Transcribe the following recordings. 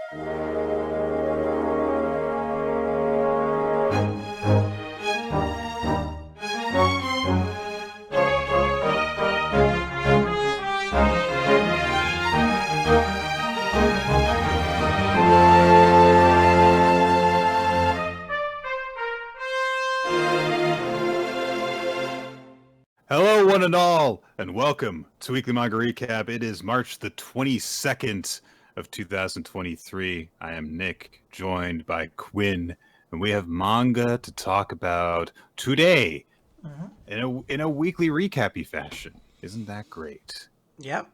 Hello, one and all, and welcome to Weekly Manga Recap. It is March the 22nd of 2023. I am Nick, joined by Quinn, and we have manga to talk about today in a weekly recap-y fashion. Isn't that great? Yep.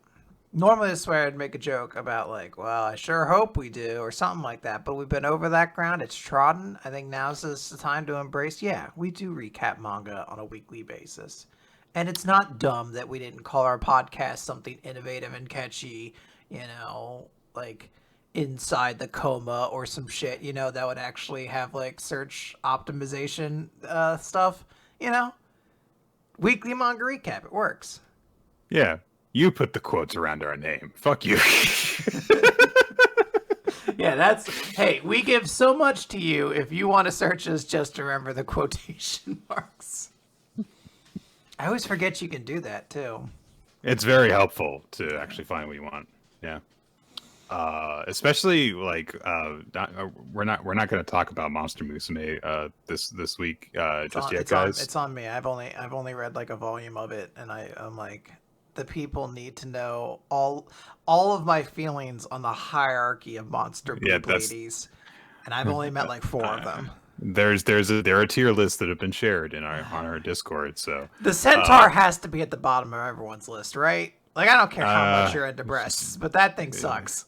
Normally this is where I'd make a joke about like, well, I sure hope we do, or something like that. But we've been over that ground. It's trodden. I think now's the time to embrace, yeah, we do recap manga on a weekly basis. And it's not dumb that we didn't call our podcast something innovative and catchy, like Inside the Coma or some shit, that would actually have like search optimization stuff, Weekly Manga Recap, it works. Yeah, you put the quotes around our name. Fuck you. Yeah, hey, we give so much to you. If you want to search us, just remember the quotation marks. I always forget you can do that too. It's very helpful to actually find what you want. Yeah. Especially like we're not going to talk about Monster Musume this week just yet, guys. It's on me. I've only read like a volume of it, and I'm like, the people need to know all of my feelings on the hierarchy of monster boob ladies, and I've only met like 4 of them. There are tier lists that have been shared on our Discord. So the centaur has to be at the bottom of everyone's list, right? Like, I don't care how much you're into breasts, but that thing sucks.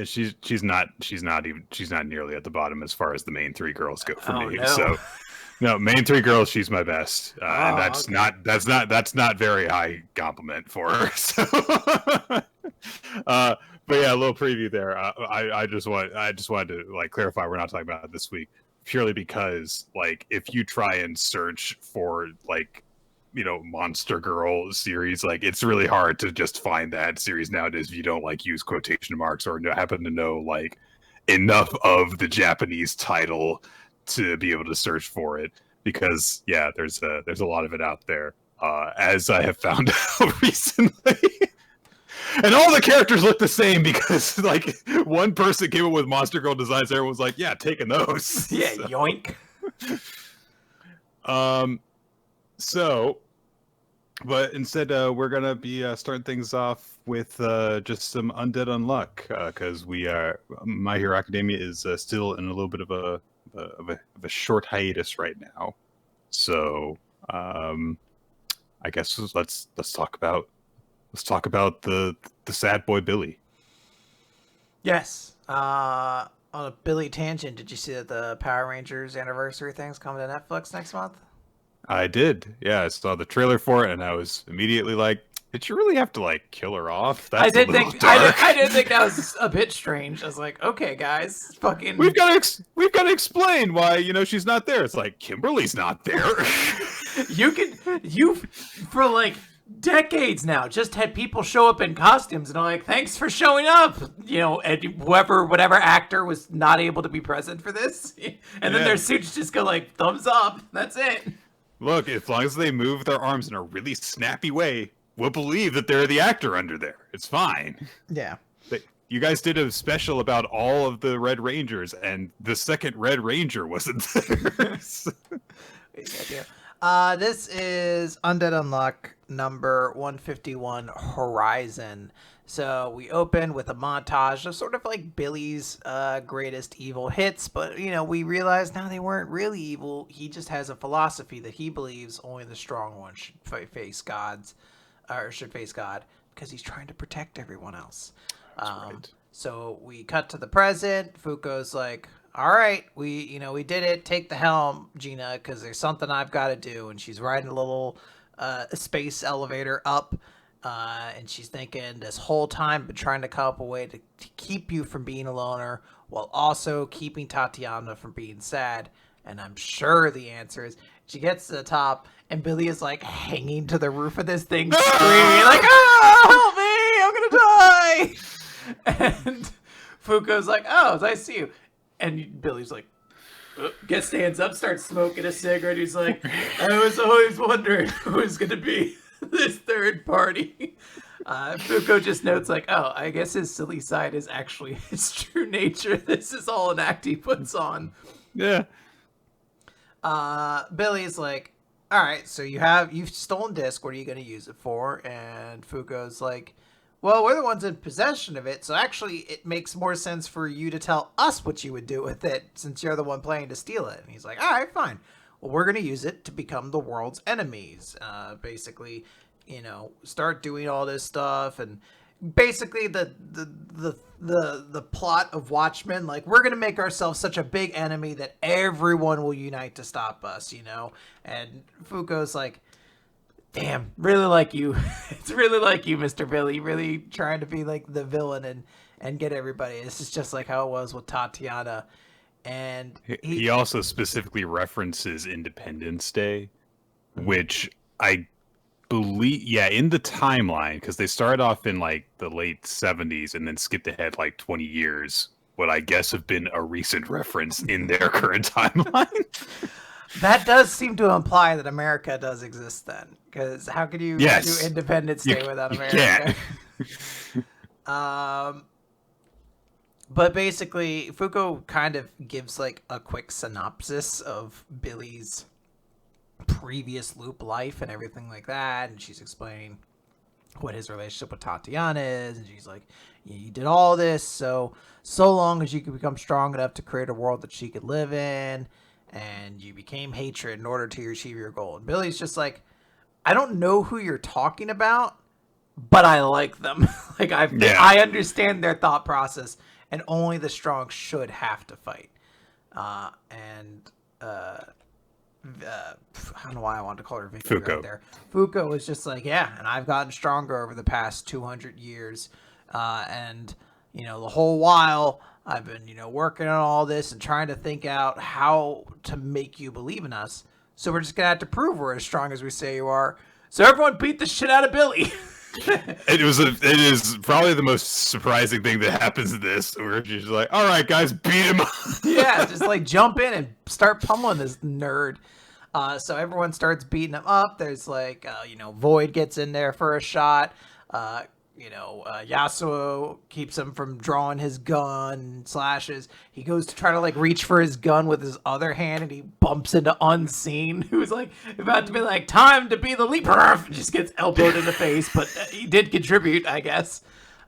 She's not nearly at the bottom as far as the main 3 girls go for me. No. So no, main 3 girls, she's my best, and that's not very high compliment for her. So, but yeah, a little preview there. I just wanted to like clarify we're not talking about it this week. Purely because, like, if you try and search for, like, Monster Girl series, like, it's really hard to just find that series nowadays if you don't, like, use quotation marks or happen to know, like, enough of the Japanese title to be able to search for it. Because, yeah, there's a lot of it out there, as I have found out recently. And all the characters look the same because, like, one person came up with Monster Girl designs. Everyone was like, yeah, taking those. Yeah, so. Yoink. But instead, we're going to be starting things off with just some Undead Unluck because My Hero Academia is still in a little bit of a short hiatus right now. So I guess let's talk about the sad boy Billy. Yes. On a Billy tangent, did you see that the Power Rangers anniversary thing's coming to Netflix next month? I did. Yeah, I saw the trailer for it, and I was immediately like, "Did you really have to like kill her off?" I did think that was a bit strange. I was like, "Okay, guys, fucking." We've got to explain why she's not there. It's like Kimberly's not there. you for like decades now just had people show up in costumes and I'm like, thanks for showing up, and whatever actor was not able to be present for this, and then their suits just go like thumbs up. That's it. Look, as long as they move their arms in a really snappy way, we'll believe that they're the actor under there. It's fine. Yeah. But you guys did a special about all of the Red Rangers, and the second Red Ranger wasn't there. This is Undead Unluck number 151, Horizon. So we open with a montage of sort of like Billy's greatest evil hits, but we realize now they weren't really evil. He just has a philosophy that he believes only the strong one should face God, because he's trying to protect everyone else. That's right. So we cut to the present. Fuko's like, all right, we did it. Take the helm, Gina, because there's something I've got to do. And she's riding a little space elevator up. And she's thinking this whole time, been trying to come up a way to keep you from being a loner while also keeping Tatiana from being sad. And I'm sure the answer is she gets to the top and Billy is like hanging to the roof of this thing, screaming like, help me, I'm going to die. And Fuko's like, oh, I see you. And Billy's like, stands up, starts smoking a cigarette. He's like, I was always wondering who was going to be this third party. Fuko just notes like, oh, I guess his silly side is actually his true nature. This is all an act he puts on. Yeah. Billy's like, all right, so you've stolen disc. What are you going to use it for? And Fuko's like, well, we're the ones in possession of it, so actually it makes more sense for you to tell us what you would do with it, since you're the one planning to steal it. And he's like, all right, fine. Well, we're going to use it to become the world's enemies. Basically, start doing all this stuff, and basically the plot of Watchmen, like, we're going to make ourselves such a big enemy that everyone will unite to stop us, And Fuko's like, damn, really like you. It's really like you, Mr. Billy. Really trying to be like the villain and get everybody. This is just like how it was with Tatiana. And he also specifically references Independence Day, which I believe, in the timeline, because they started off in like the late 70s and then skipped ahead like 20 years, what I guess have been a recent reference in their current timeline. That does seem to imply that America does exist then, because how could you do Independence Day without America? But basically, Fuko kind of gives like a quick synopsis of Billy's previous loop life and everything like that, and she's explaining what his relationship with Tatiana is, and she's like, you did all this so long as you could become strong enough to create a world that she could live in, and you became hatred in order to achieve your goal. And Billy's just like, I don't know who you're talking about, but I like them. Like, I understand their thought process, and only the strong should have to fight. I don't know why I wanted to call her Vicky right there. Fuko was just like, and I've gotten stronger over the past 200 years. And, the whole while I've been, working on all this and trying to think out how to make you believe in us. So we're just going to have to prove we're as strong as we say you are. So everyone beat the shit out of Billy. It is probably the most surprising thing that happens in this, where she's like, all right, guys, beat him up. Yeah, just like jump in and start pummeling this nerd. So everyone starts beating him up. There's like, Void gets in there for a shot. Yasuo keeps him from drawing his gun, slashes. He goes to try to like reach for his gun with his other hand, and he bumps into Unseen, who's like about to be like, time to be the leaper, and just gets elbowed in the face, but he did contribute, I guess.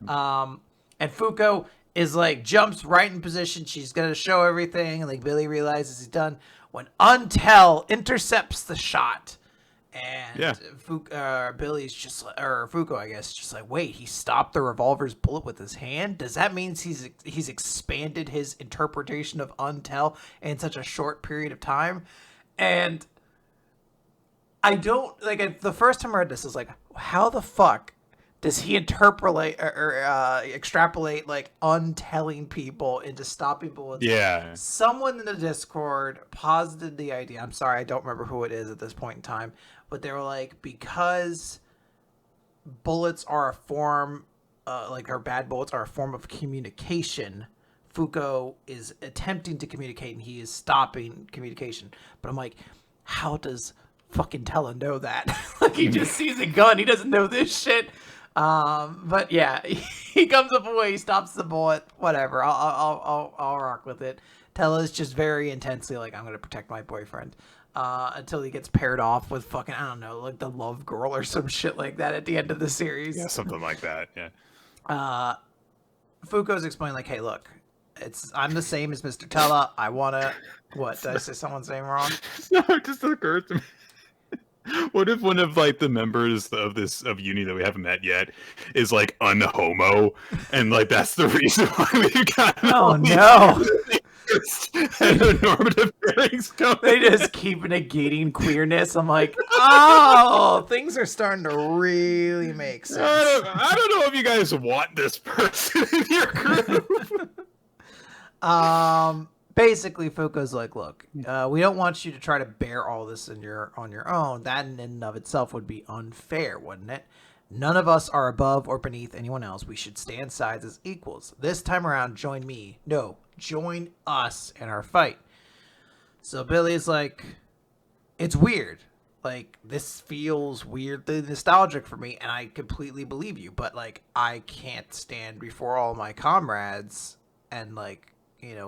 And Fuko is like, jumps right in position. She's gonna show everything, and like Billy realizes he's done when Untel intercepts the shot. And Billy's just, or Fuko, I guess, just like, wait, he stopped the revolver's bullet with his hand? Does that mean he's expanded his interpretation of Untel in such a short period of time? And I don't, like, the first time I read this, I was like, how the fuck does he interpolate or extrapolate like untelling people into stopping bullets? Yeah. Someone in the Discord posited the idea. I'm sorry, I don't remember who it is at this point in time, but they were like, because bullets are a form, or bad bullets are a form of communication. Fuko is attempting to communicate and he is stopping communication. But I'm like, how does fucking Tella know that? Like, he just sees a gun. He doesn't know this shit. But yeah, he comes up away, he stops the bullet, whatever. I'll rock with it. Tella's just very intensely like, I'm gonna protect my boyfriend. Until he gets paired off with fucking, I don't know, like the love girl or some shit like that at the end of the series. Yeah, something like that. Yeah. Fuko's explaining like, hey, look, I'm the same as Mr. Tella. I wanna, what? Did I say someone's name wrong? No, it just occurred to me. What if one of like the members of uni that we haven't met yet is like unhomo, and like that's the reason why we've got heteronormative feelings going. They just keep negating queerness. I'm like, oh, things are starting to really make sense. I don't know if you guys want this person in your group. Basically, Fuko's like, look, we don't want you to try to bear all this on your own. That in and of itself would be unfair, wouldn't it? None of us are above or beneath anyone else. We should stand sides as equals. This time around, join me. No, join us in our fight. So Billy's like, it's weird. Like, this feels weirdly nostalgic for me, and I completely believe you, but, like, I can't stand before all my comrades and, like,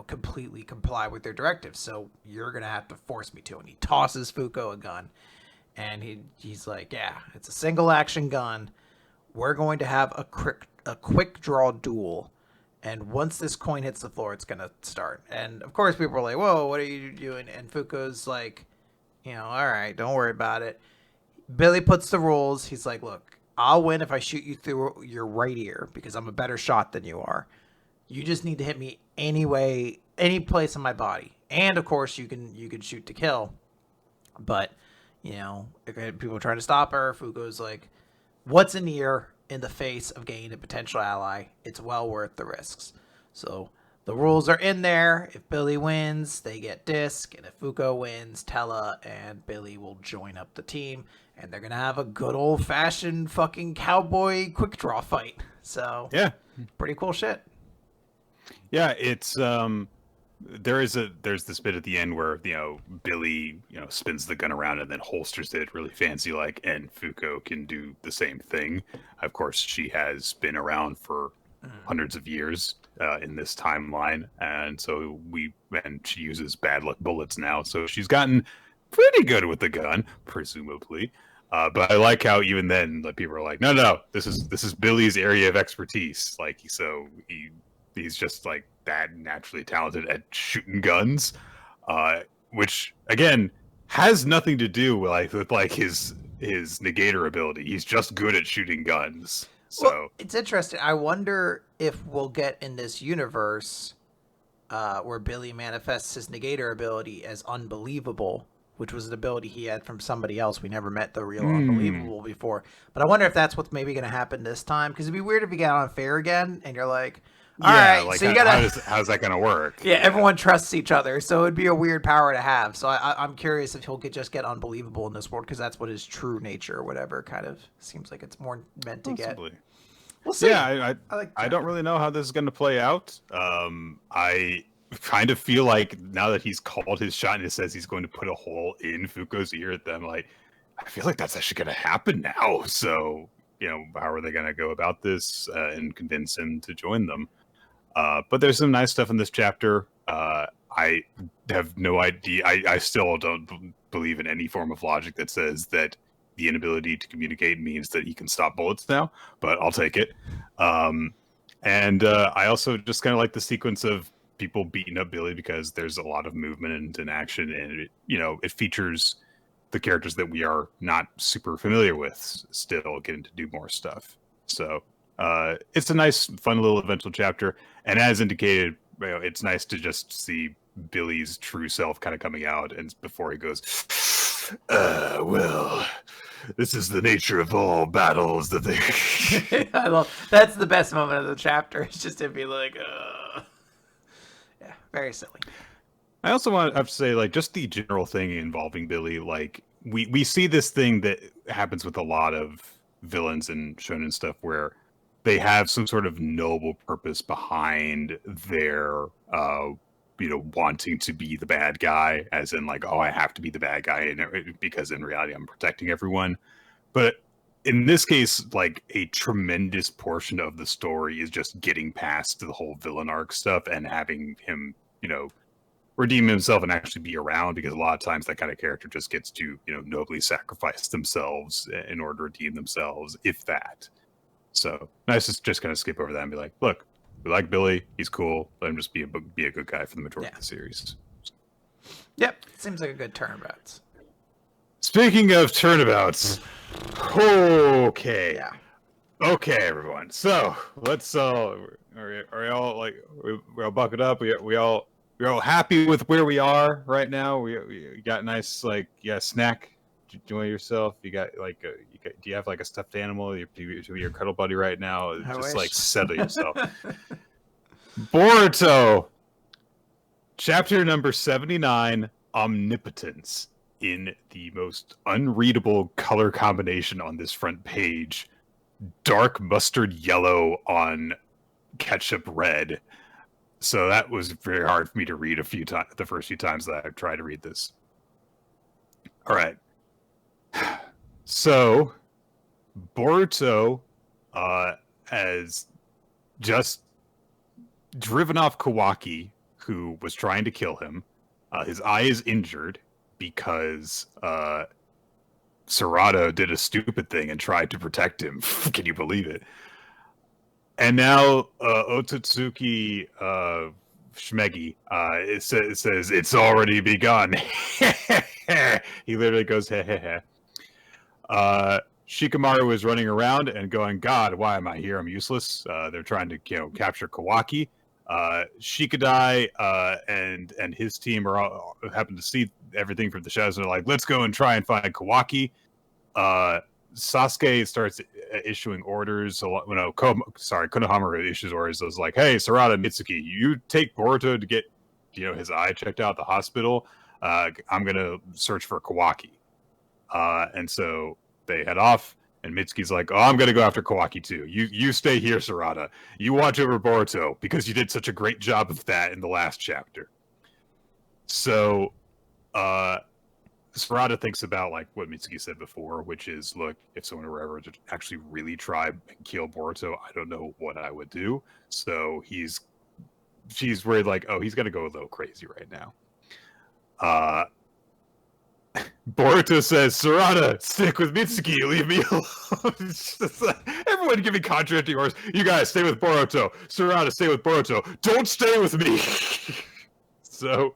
completely comply with their directives, so you're gonna have to force me to. And he tosses Fuko a gun, and he's like, yeah, it's a single action gun. We're going to have a quick draw duel. And once this coin hits the floor, it's going to start. And of course, people are like, whoa, what are you doing? And Fuko's like, all right, don't worry about it. Billy puts the rules. He's like, look, I'll win if I shoot you through your right ear because I'm a better shot than you are. You just need to hit me anyway, any place on my body. And of course, you can shoot to kill. But, people are trying to stop her. Fuko's like, what's an ear in the face of gaining a potential ally? It's well worth the risks. So the rules are in there. If Billy wins, they get disc. And if Fuko wins, Tella and Billy will join up the team. And they're going to have a good old-fashioned fucking cowboy quick draw fight. So, yeah, pretty cool shit. Yeah, it's there's this bit at the end where Billy spins the gun around and then holsters it really fancy like, and Fuko can do the same thing. Of course, she has been around for hundreds of years in this timeline, and she uses bad luck bullets now, so she's gotten pretty good with the gun, presumably. But I like how even then, like, people are like, no, this is Billy's area of expertise. Like, so he's just like that naturally talented at shooting guns, which again has nothing to do with his negator ability. He's just good at shooting guns. So well, it's interesting. I wonder if we'll get in this universe where Billy manifests his negator ability as Unbelievable, which was an ability he had from somebody else. We never met the real Unbelievable before. But I wonder if that's what's maybe going to happen this time, because it'd be weird if you got unfair again and you're like, all right, like, so you gotta. How's that gonna work? Yeah, everyone trusts each other, so it'd be a weird power to have. So I'm curious if he'll just get Unbelievable in this world, because that's what his true nature or whatever kind of seems like it's more meant to Possibly. Get. We'll see. Yeah, I don't really know how this is gonna play out. I kind of feel like now that he's called his shot and it says he's going to put a hole in Fuko's ear, then I feel like that's actually gonna happen now. So how are they gonna go about this and convince him to join them? But there's some nice stuff in this chapter. I have no idea. I still don't believe in any form of logic that says that the inability to communicate means that he can stop bullets now, but I'll take it. And I also just kind of like the sequence of people beating up Billy, because there's a lot of movement and action, and it features the characters that we are not super familiar with still getting to do more stuff. So it's a nice, fun little eventual chapter. And as indicated, it's nice to just see Billy's true self kind of coming out, and before he goes, well, this is the nature of all battles. That they I love that's the best moment of the chapter. It's just to be like, yeah, very silly. I also have to say, like, just the general thing involving Billy, like, we see this thing that happens with a lot of villains and shonen stuff where they have some sort of noble purpose behind their, wanting to be the bad guy, as in like, oh, I have to be the bad guy because in reality I'm protecting everyone. But in this case, like, a tremendous portion of the story is just getting past the whole villain arc stuff and having him, redeem himself and actually be around, because a lot of times that kind of character just gets to, nobly sacrifice themselves in order to redeem themselves, if that. So nice to just kind of skip over that and be like, look, we like Billy. He's cool. Let him just be a good guy for the majority of the series. Yep. Seems like a good turnabout. Speaking of turnabouts, okay. Yeah. Okay, everyone. So let's are we all like, we all buckled up? We're all happy with where we are right now. We got nice, like, snack. Enjoy yourself. You got like do you have like a stuffed animal? Your cuddle buddy right now. Just like settle yourself. Boruto, chapter number 79, Omnipotence, in the most unreadable color combination on this front page. dark mustard yellow on ketchup red. So that was very hard for me to read the first few times that I've tried to read this. All right. So Boruto has just driven off Kawaki, who was trying to kill him. His eye is injured because Sarada did a stupid thing and tried to protect him. Can you believe it? And now Otsutsuki Shmegi, it says it's already begun. He literally goes, heh heh heh. Shikamaru is running around and going, God, why am I here? I'm useless. They're trying to capture Kawaki. Shikadai and his team happen to see everything from the shadows and they're like, let's go and try and find Kawaki. Sasuke starts issuing orders. Konohamaru issues orders. It was like, hey, Sarada and Mitsuki, you take Boruto to get his eye checked out at the hospital. I'm gonna search for Kawaki. And so they head off, and Mitsuki's like, oh, I'm gonna go after Kawaki too. You stay here, Sarada. You watch over Boruto because you did such a great job of that in the last chapter. So Sarada thinks about like what Mitsuki said before, which is, look, if someone were ever to actually really try and kill Boruto, I don't know what I would do. So she's worried like, oh, he's gonna go a little crazy right now. Boruto says, Sarada, stick with Mitsuki, leave me alone. It's just like, everyone giving contradicting orders. You guys stay with Boruto. Sarada, stay with Boruto. Don't stay with me. So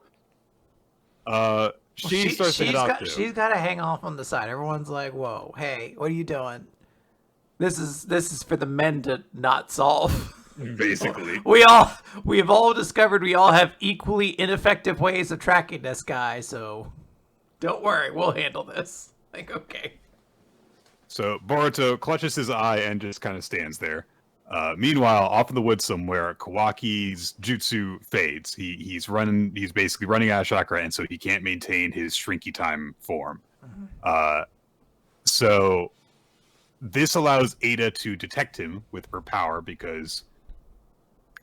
she's got to hang off on the side. Everyone's like, whoa, hey, what are you doing? This is for the men to not solve. Basically. We've all discovered we all have equally ineffective ways of tracking this guy, so don't worry, we'll handle this. Like, okay. So Boruto clutches his eye and just kind of stands there. Meanwhile, off in the woods somewhere, Kawaki's jutsu fades. He's basically running out of chakra, and so he can't maintain his shrinky time form. Mm-hmm. So this allows Ada to detect him with her power because,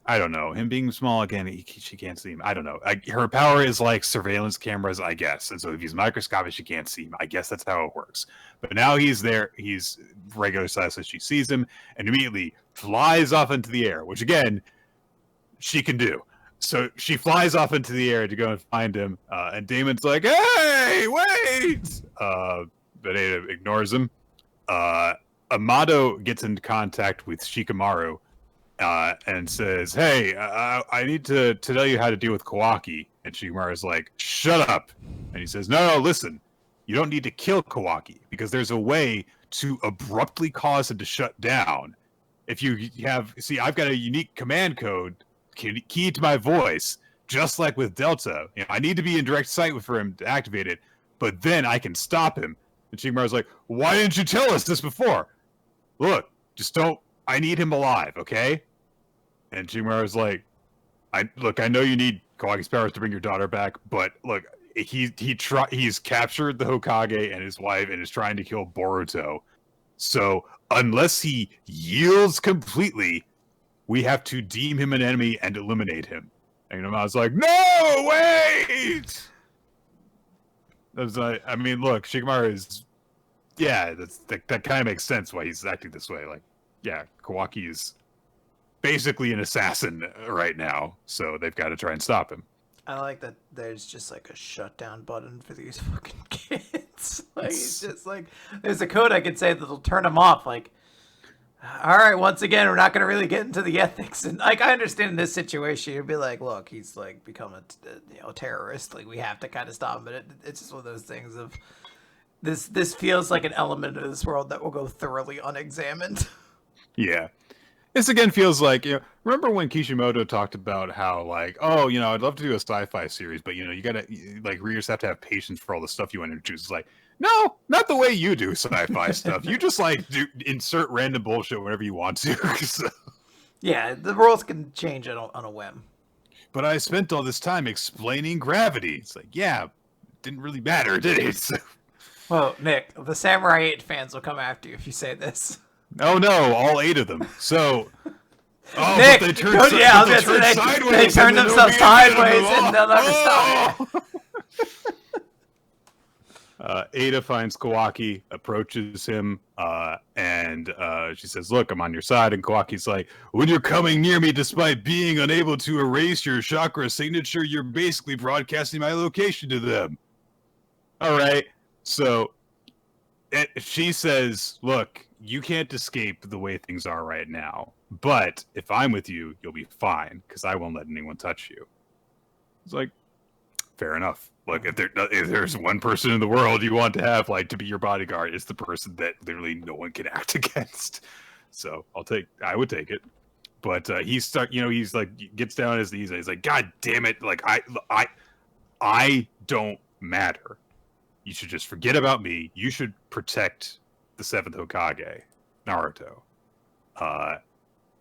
I don't know, him being small again, she can't see him. I don't know. Her power is like surveillance cameras, I guess. And so if he's microscopic, she can't see him. I guess that's how it works. But now he's there. He's regular size, so she sees him and immediately flies off into the air, which again, she can do. So she flies off into the air to go and find him. And Damon's like, hey, wait! But Ada ignores him. Amado gets into contact with Shikamaru. And says, hey, I need to tell you how to deal with Kawaki. And Shikamaru's like, shut up. And he says, no, listen. You don't need to kill Kawaki because there's a way to abruptly cause him to shut down. If you I've got a unique command code keyed to my voice, just like with Delta. I need to be in direct sight for him to activate it, but then I can stop him. And Shikamaru's like, why didn't you tell us this before? Look, just don't. I need him alive, okay? And Shikamaru's like, I know you need Kawaki's powers to bring your daughter back, but look, he's captured the Hokage and his wife and is trying to kill Boruto. So unless he yields completely, we have to deem him an enemy and eliminate him. And I was like, no, wait! I mean, look, Shikamaru is, yeah, that kind of makes sense why he's acting this way. Like, yeah, Kawaki is basically an assassin right now, so they've got to try and stop him. I like that there's just like a shutdown button for these fucking kids. Like, it's just like, there's a code I could say that'll turn them off. Like, all right, once again, we're not going to really get into the ethics. And like, I understand in this situation, you'd be like, look, he's like become a terrorist. Like, we have to kind of stop him. But it's just one of those things of this feels like an element of this world that will go thoroughly unexamined. Yeah. This again feels like, remember when Kishimoto talked about how, like, oh, I'd love to do a sci-fi series, but, you gotta, like, readers have to have patience for all the stuff you want to introduce. It's like, no, not the way you do sci-fi stuff. You just, like, insert random bullshit whenever you want to. So. Yeah, the worlds can change on a whim. But I spent all this time explaining gravity. It's like, yeah, didn't really matter, did it? So. Well, Nick, the Samurai 8 fans will come after you if you say this. Oh no, all 8 of them. So, oh, Nick, but they turned, yeah, they turned sideways. They turned themselves sideways and they'll never stop. Ada finds Kawaki, approaches him, and she says, "Look, I'm on your side." And Kawaki's like, "When you're coming near me, despite being unable to erase your chakra signature, you're basically broadcasting my location to them." All right, so she says, "Look, you can't escape the way things are right now, but if I'm with you, you'll be fine because I won't let anyone touch you." It's like, fair enough. Look, if there's one person in the world you want to have like to be your bodyguard, it's the person that literally no one can act against. So I would take it. But he's stuck. He's like gets down on his knees and he's like, "God damn it! Like I don't matter. You should just forget about me. You should protect the 7th Hokage, Naruto."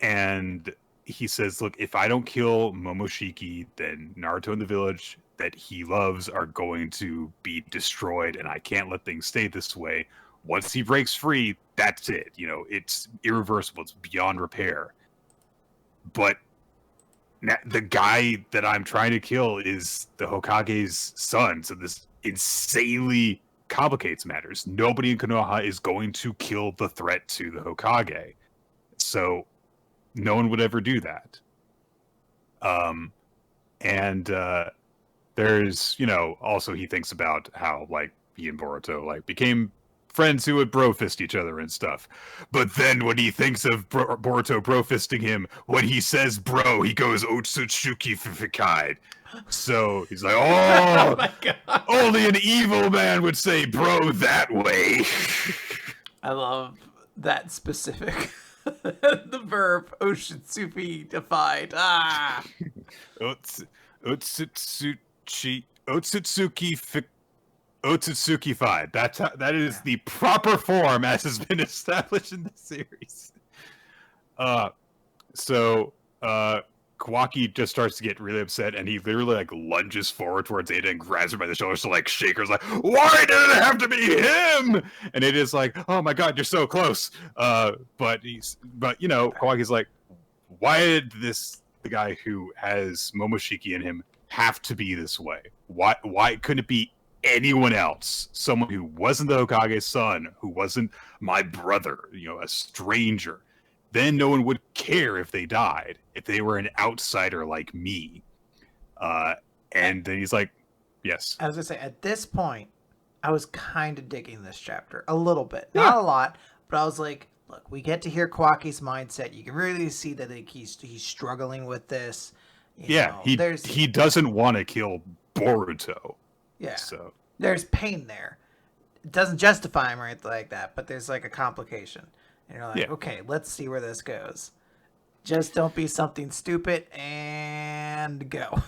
And he says, "Look, if I don't kill Momoshiki, then Naruto and the village that he loves are going to be destroyed, and I can't let things stay this way. Once he breaks free, that's it. It's irreversible. It's beyond repair. But the guy that I'm trying to kill is the Hokage's son, so this insanely complicates matters. Nobody in Konoha is going to kill the threat to the Hokage. So no one would ever do that." And there's, also he thinks about how, like, he and Boruto, like, became friends who would bro-fist each other and stuff. But then when he thinks of Boruto bro-fisting him, when he says bro, he goes Otsutsuki Fikai. So he's like, oh my God. Only an evil man would say bro that way. I love that specific. The verb Oshitsuki defied. Otsutsuki fied. That is the proper form as has been established in the series. So Kawaki just starts to get really upset, and he literally like lunges forward towards Ada and grabs her by the shoulders to like shake her. Like, "Why did it have to be him?" And Ada's like, "Oh my God, you're so close." But Kawaki's like, "Why did the guy who has Momoshiki in him have to be this way? Why couldn't it be anyone else? Someone who wasn't the Hokage's son, who wasn't my brother, a stranger. Then no one would care if they died, if they were an outsider like me." And then he's like, yes. I was going to say, at this point, I was kind of digging this chapter a little bit. Not a lot, but I was like, look, we get to hear Kawaki's mindset. You can really see that he's struggling with this. He doesn't want to kill Boruto. Yeah. So there's pain there. It doesn't justify him or anything like that, but there's like a complication. And you're like, okay, let's see where this goes. Just don't be something stupid and go.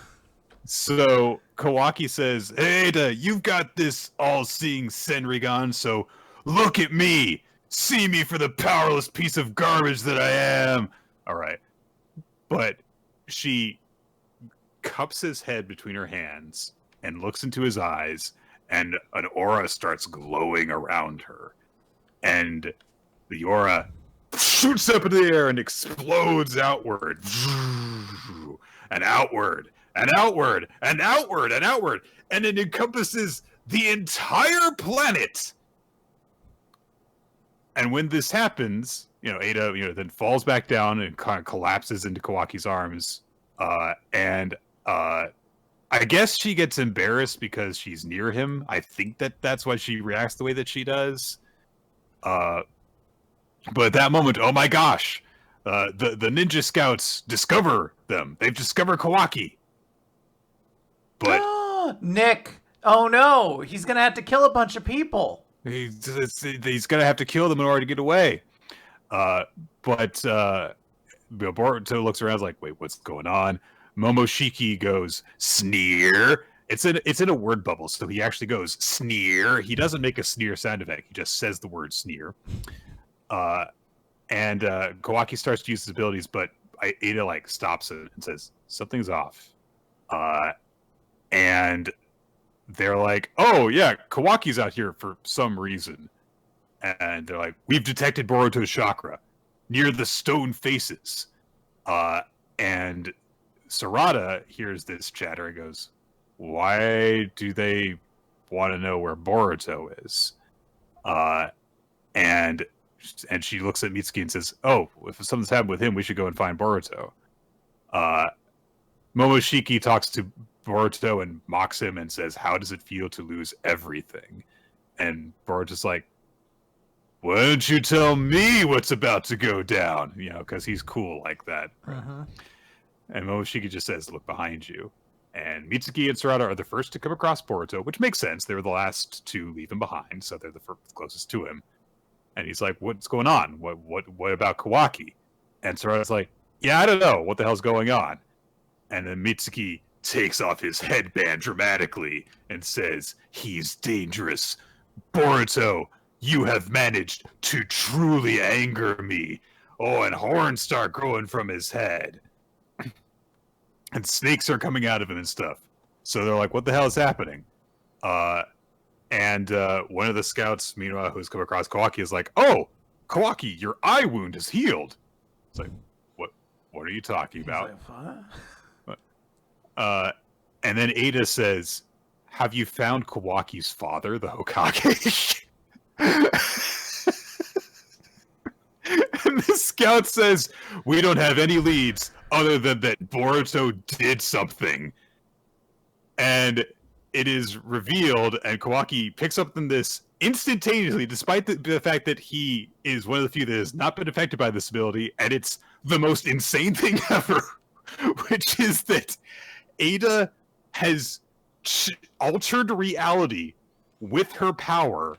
So Kawaki says, "Hey, Ada, you've got this all-seeing Senrigan, so look at me. See me for the powerless piece of garbage that I am." All right. But she cups his head between her hands and looks into his eyes, and an aura starts glowing around her. And the aura shoots up in the air and explodes outward. And outward. And outward. And outward. And outward. And it encompasses the entire planet. And when this happens, Ada, then falls back down and kind of collapses into Kawaki's arms. I guess she gets embarrassed because she's near him. I think that's why she reacts the way that she does. But at that moment, oh my gosh, the ninja scouts discover them. They've discovered Kawaki. But Nick, oh no, he's gonna have to kill a bunch of people. He's gonna have to kill them in order to get away. But Boruto looks around, like, wait, what's going on? Momoshiki goes, "Sneer." It's in a word bubble, so he actually goes, "Sneer." He doesn't make a sneer sound effect. He just says the word sneer. And Kawaki starts to use his abilities, but Ada stops it and says, "Something's off." And they're like, "Oh yeah, Kawaki's out here for some reason." And they're like, we've detected Boruto's chakra near the stone faces. And Sarada hears this chatter and goes, why do they want to know where Boruto is? And she looks at Mitsuki and says, oh, if something's happened with him, we should go and find Boruto. Momoshiki talks to Boruto and mocks him and says, how does it feel to lose everything? And Boruto's like, why don't you tell me what's about to go down? You know, because he's cool like that. Uh-huh. And Momoshiki just says, look behind you. And Mitsuki and Sarada are the first to come across Boruto, which makes sense. They were the last to leave him behind, so they're the closest to him. And he's like, what's going on? What about Kawaki? And Sarada's like, yeah, I don't know. What the hell's going on? And then Mitsuki takes off his headband dramatically and says, he's dangerous. Boruto, you have managed to truly anger me. Oh, and horns start growing from his head. And snakes are coming out of him and stuff. So they're like, what the hell is happening? And one of the scouts, meanwhile, who's come across Kawaki is like, oh, Kawaki, your eye wound is healed. It's like, what are you talking about? Like, what? And then Ada says, have you found Kawaki's father, the Hokage? And the scout says, we don't have any leads other than that Boruto did something. And it is revealed, and Kawaki picks up on this instantaneously, despite the fact that he is one of the few that has not been affected by this ability, and it's the most insane thing ever, which is that Ada has altered reality with her power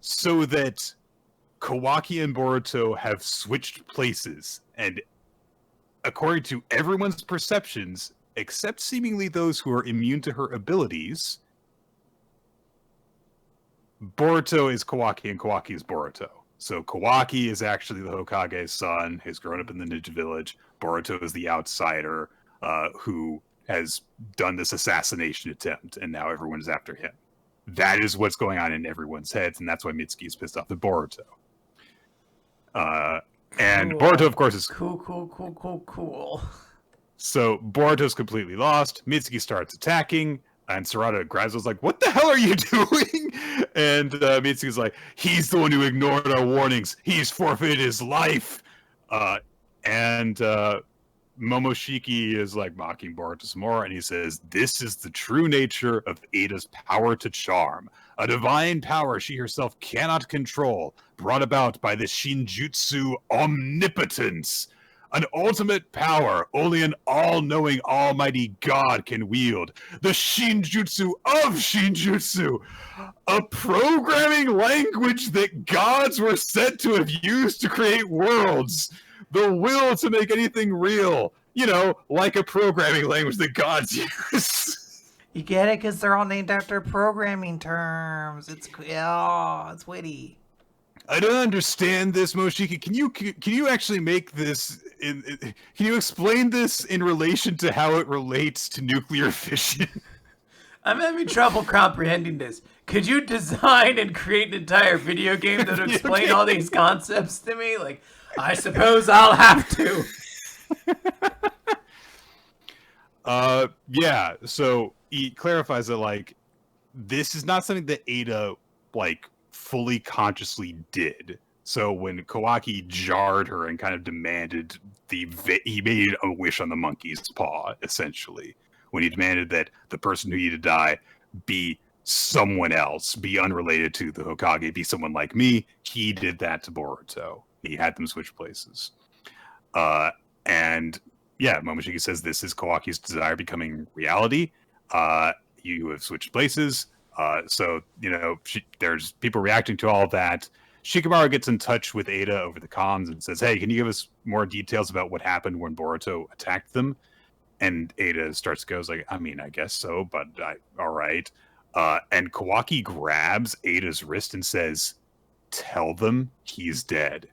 so that Kawaki and Boruto have switched places, and according to everyone's perceptions, except seemingly those who are immune to her abilities, Boruto is Kawaki and Kawaki is Boruto. So Kawaki is actually the Hokage's son, has grown up in the ninja village. Boruto is the outsider who has done this assassination attempt, and now everyone is after him. That is what's going on in everyone's heads, and that's why Mitsuki is pissed off at Boruto. And Cool. Boruto, of course, is cool. So Boruto's completely lost. Mitsuki starts attacking, and Sarada grabs us like, what the hell are you doing? And Mitsuki's like, he's the one who ignored our warnings. He's forfeited his life. And Momoshiki is like mocking Boruto some more, and he says, this is the true nature of Ada's power to charm. A divine power she herself cannot control, brought about by the Shinjutsu omnipotence. An ultimate power only an all-knowing almighty God can wield. The Shinjutsu of Shinjutsu. A programming language that gods were said to have used to create worlds. The will to make anything real. You know, like a programming language that gods use. You get it? Because they're all named after programming terms. It's witty. I don't understand this, Moshiki. Can you actually make this? Can you explain this in relation to how it relates to nuclear fission? I'm having trouble comprehending this. Could you design and create an entire video game that would explain all these concepts to me? Like, I suppose I'll have to. Yeah. So he clarifies that like this is not something that Ada like fully consciously did. So when Kawaki jarred her and kind of demanded he made a wish on the monkey's paw, essentially, when he demanded that the person who needed to die be someone else, be unrelated to the Hokage, be someone like me, he did that to Boruto. He had them switch places. And yeah, Momoshiki says this is Kawaki's desire becoming reality. You have switched places. So, you know, there's people reacting to all of that. Shikamaru gets in touch with Ada over the comms and says, hey, can you give us more details about what happened when Boruto attacked them? And Ada starts to go, like, I mean, I guess so, but all right. And Kawaki grabs Ada's wrist and says, tell them he's dead.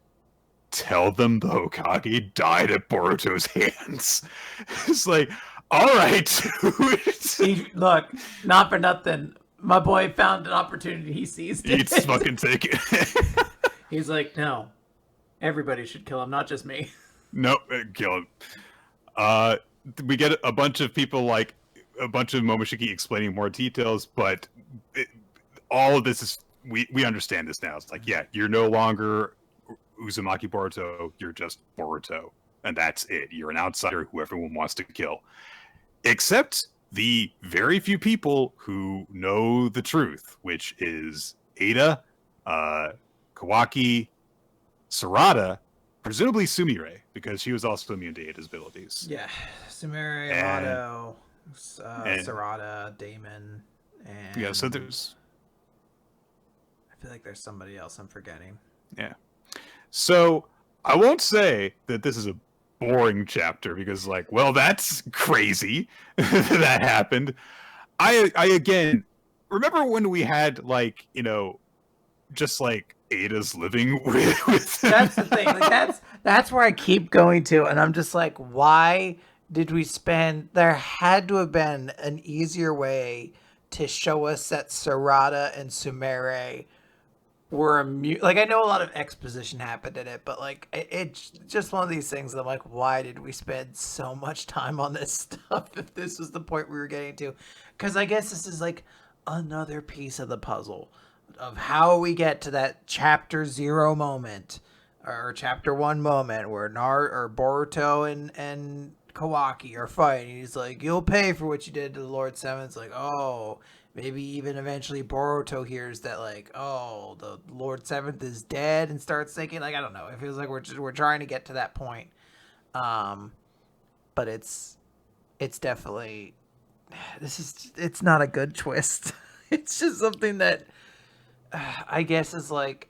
Tell them the Hokage died at Boruto's hands. It's like, all right, dude. Look, not for nothing. My boy found an opportunity. He seized it. He's fucking take it. He's like, no, everybody should kill him, not just me. Nope, kill him. Uh, we get a bunch of people like a bunch of Momoshiki explaining more details, but all of this is we understand this now. It's like, yeah, you're no longer Uzumaki Boruto, you're just Boruto, and that's it. You're an outsider who everyone wants to kill, except the very few people who know the truth, which is Ada, Kawaki, Sarada, presumably Sumire, because she was also immune to Ada's abilities. Yeah, Sumire, Amato, Sarada, Damon, and yeah. So there's. I feel like there's somebody else I'm forgetting. Yeah. So I won't say that this is a boring chapter because, like, well, that's crazy that happened. I again remember when we had like, you know, just like Ada's living with That's the thing. Like, that's where I keep going to, and I'm just like, why did we spend? There had to have been an easier way to show us that Sarada and Sumire were immune. Like, I know a lot of exposition happened in it, but like it's just one of these things that I'm like, why did we spend so much time on this stuff if this was the point we were getting to? Because I guess this is like another piece of the puzzle of how we get to that chapter 0 moment or chapter 1 moment where Boruto and Kawaki are fighting. He's like, you'll pay for what you did to the Lord Seven. It's like, oh, maybe even eventually Boruto hears that, like, oh, the Lord Seventh is dead and starts thinking, like, I don't know. It feels like we're trying to get to that point. But it's definitely, it's not a good twist. It's just something that I guess is like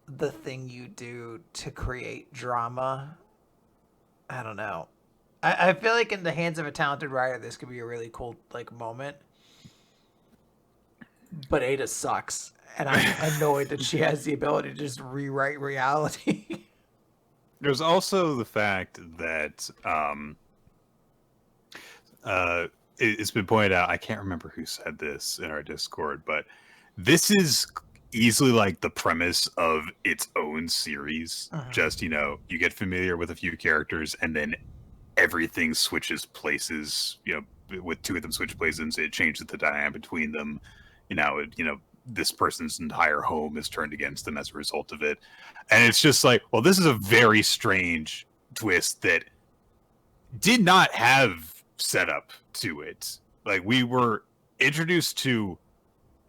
the thing you do to create drama. I don't know. I feel like in the hands of a talented writer, this could be a really cool like moment. But Ada sucks, and I'm annoyed that she has the ability to just rewrite reality. There's also the fact that it's been pointed out, I can't remember who said this in our Discord, but this is easily like the premise of its own series. Just, you know, you get familiar with a few characters and then everything switches places, you know, with two of them switch places, it changes the dynamic between them. You know, this person's entire home is turned against them as a result of it. And it's just like, well, this is a very strange twist that did not have setup to it. Like, we were introduced to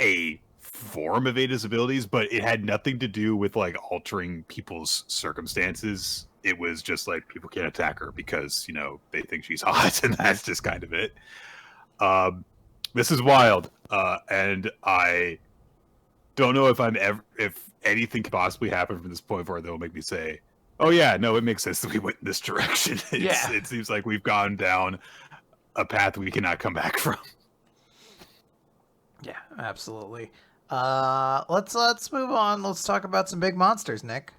a form of Ada's abilities, but it had nothing to do with like altering people's circumstances. It was just like people can't attack her because, you know, they think she's hot, and that's just kind of it. This is wild, and I don't know if anything could possibly happen from this point forward that will make me say, "Oh yeah, no, it makes sense that we went in this direction." It seems like we've gone down a path we cannot come back from. Yeah, absolutely. Let's move on. Let's talk about some big monsters, Nick.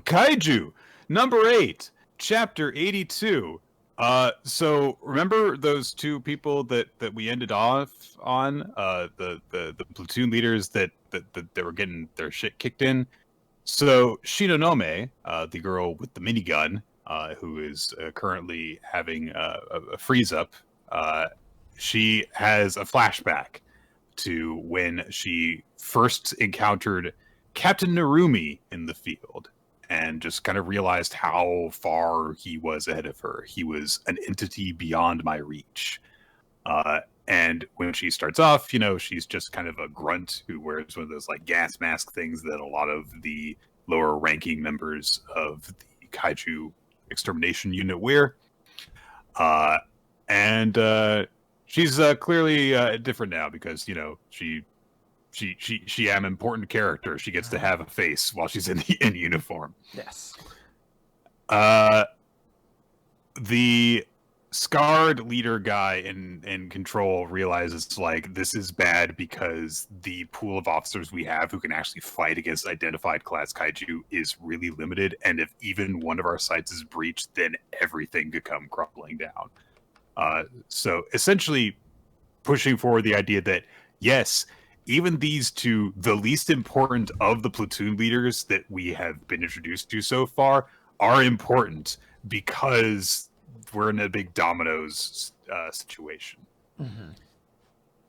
Kaiju number 8, chapter 82. So remember those two people that we ended off on, the platoon leaders that they were getting their shit kicked in. So Shinonome, the girl with the minigun, who is currently having a freeze up, she has a flashback to when she first encountered Captain Narumi in the field, and just kind of realized how far he was ahead of her. He was an entity beyond my reach. And when she starts off, you know, she's just kind of a grunt who wears one of those like gas mask things that a lot of the lower ranking members of the Kaiju extermination unit wear. And she's clearly different now because, you know, she am important character. She gets to have a face while she's in uniform. Yes. The scarred leader guy in control realizes like this is bad because the pool of officers we have who can actually fight against identified class kaiju is really limited, and if even one of our sites is breached, then everything could come crumbling down. So essentially pushing forward the idea that yes, even these two, the least important of the platoon leaders that we have been introduced to so far, are important because we're in a big dominoes situation. Mm-hmm.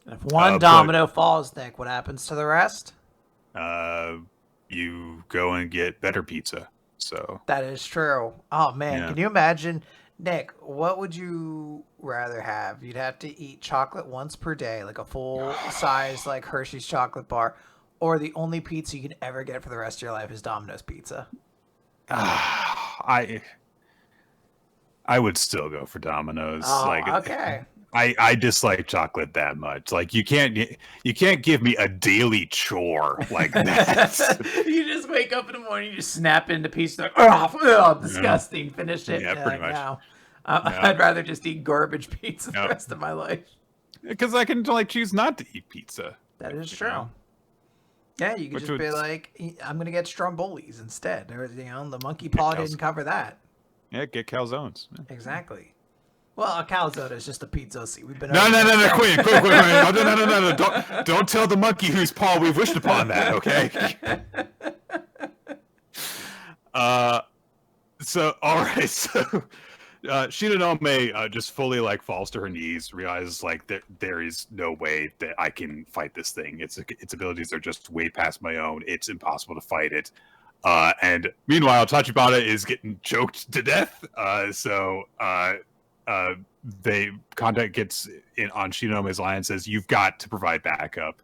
If one domino falls, Nick, what happens to the rest? You go and get better pizza. So that is true. Oh man, yeah. Can you imagine, Nick? What would you rather have? You'd have to eat chocolate once per day, like a full size like Hershey's chocolate bar, or the only pizza you can ever get for the rest of your life is Domino's pizza. I would still go for Domino's. Oh, like, okay. I dislike chocolate that much. Like you can't give me a daily chore like that. You just wake up in the morning, you just snap into pieces. Like, oh, disgusting. Finish it. Yeah, pretty much. No. I'd rather just eat garbage pizza the rest of my life. Because I can choose not to eat pizza. That is true. Yeah, you could just be like, I'm gonna get Strombolis instead. Or the monkey paw didn't cover that. Yeah, get calzones. Yeah. Exactly. Well, a calzone is just a pizza. See, we've been no, quick. No. Don't tell the monkey whose paw we've wished upon that, okay? So Shinonome just fully falls to her knees, realizes that there is no way that I can fight this thing. Its abilities are just way past my own. It's impossible to fight it. And meanwhile, Tachibana is getting choked to death. Contact gets in on Shinonome's line and says, "You've got to provide backup."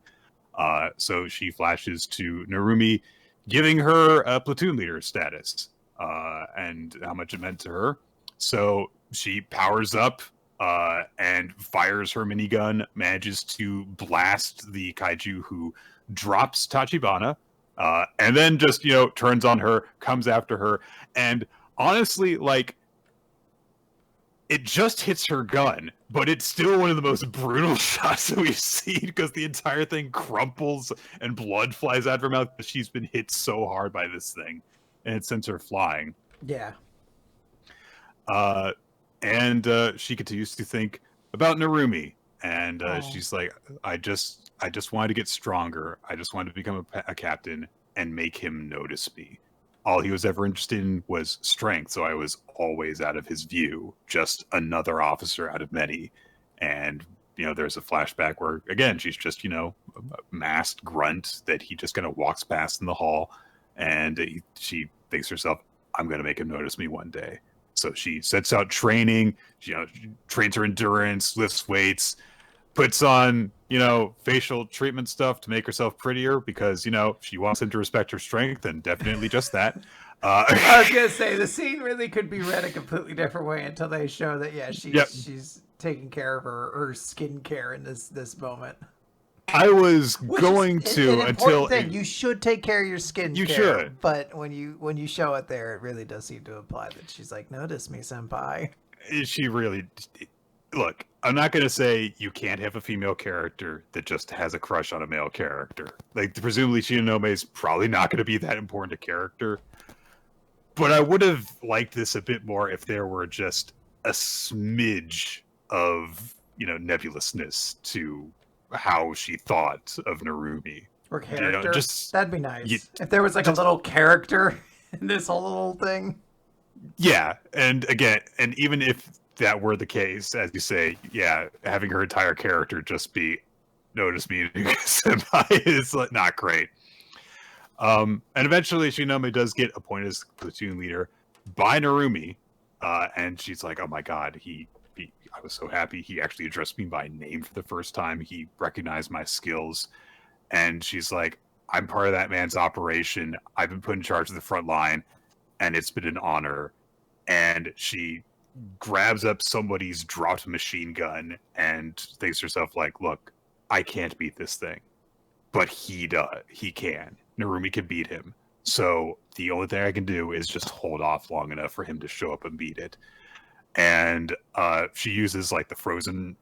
So she flashes to Narumi, giving her a platoon leader status and how much it meant to her. So she powers up and fires her minigun, manages to blast the kaiju who drops Tachibana, and then just turns on her, comes after her, and honestly, it just hits her gun, but it's still one of the most brutal shots that we've seen because the entire thing crumples and blood flies out of her mouth because she's been hit so hard by this thing, and it sends her flying. Yeah. And she continues to think about Narumi, and she's like, I just wanted to get stronger. I just wanted to become a captain and make him notice me. All he was ever interested in was strength, so I was always out of his view, just another officer out of many. And, there's a flashback where, again, she's just, a masked grunt that he just kind of walks past in the hall, and she thinks to herself, I'm going to make him notice me one day. So she sets out training, she trains her endurance, lifts weights, puts on, facial treatment stuff to make herself prettier because, she wants him to respect her strength, and definitely just that. I was going to say, the scene really could be read a completely different way until they show that, she's taking care of her skin care in this moment. I was going to until you should take care of your skin. You should, but when you show it there, it really does seem to imply that she's like, "Notice me, senpai." She really look. I'm not going to say you can't have a female character that just has a crush on a male character. Presumably, Shinonome is probably not going to be that important a character. But I would have liked this a bit more if there were just a smidge of nebulousness to how she thought of Narumi. Or character. That'd be nice. If there was a little character in this whole little thing. Yeah, and again, and even if that were the case, as you say, having her entire character just be notice me senpai is not great. And eventually Shinonome does get appointed as platoon leader by Narumi, and she's like, oh my god, I was so happy he actually addressed me by name for the first time. He recognized my skills. And she's like, I'm part of that man's operation. I've been put in charge of the front line, and it's been an honor. And she grabs up somebody's dropped machine gun and thinks to herself, look, I can't beat this thing. But he does. He can. Narumi can beat him. So the only thing I can do is just hold off long enough for him to show up and beat it. And she uses the frozen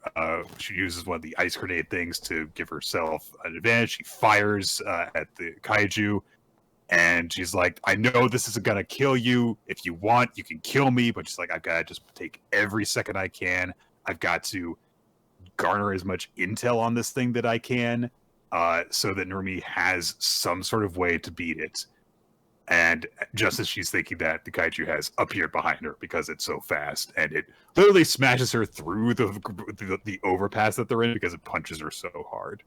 she uses one of the ice grenade things to give herself an advantage. She fires at the kaiju, and she's like, I know this isn't gonna kill you. If you want, you can kill me, but she's like, I've got to just take every second I can. I've got to garner as much intel on this thing that I can, so that Narumi has some sort of way to beat it. And just as she's thinking that, the kaiju has appeared behind her because it's so fast, and it literally smashes her through the overpass that they're in because it punches her so hard.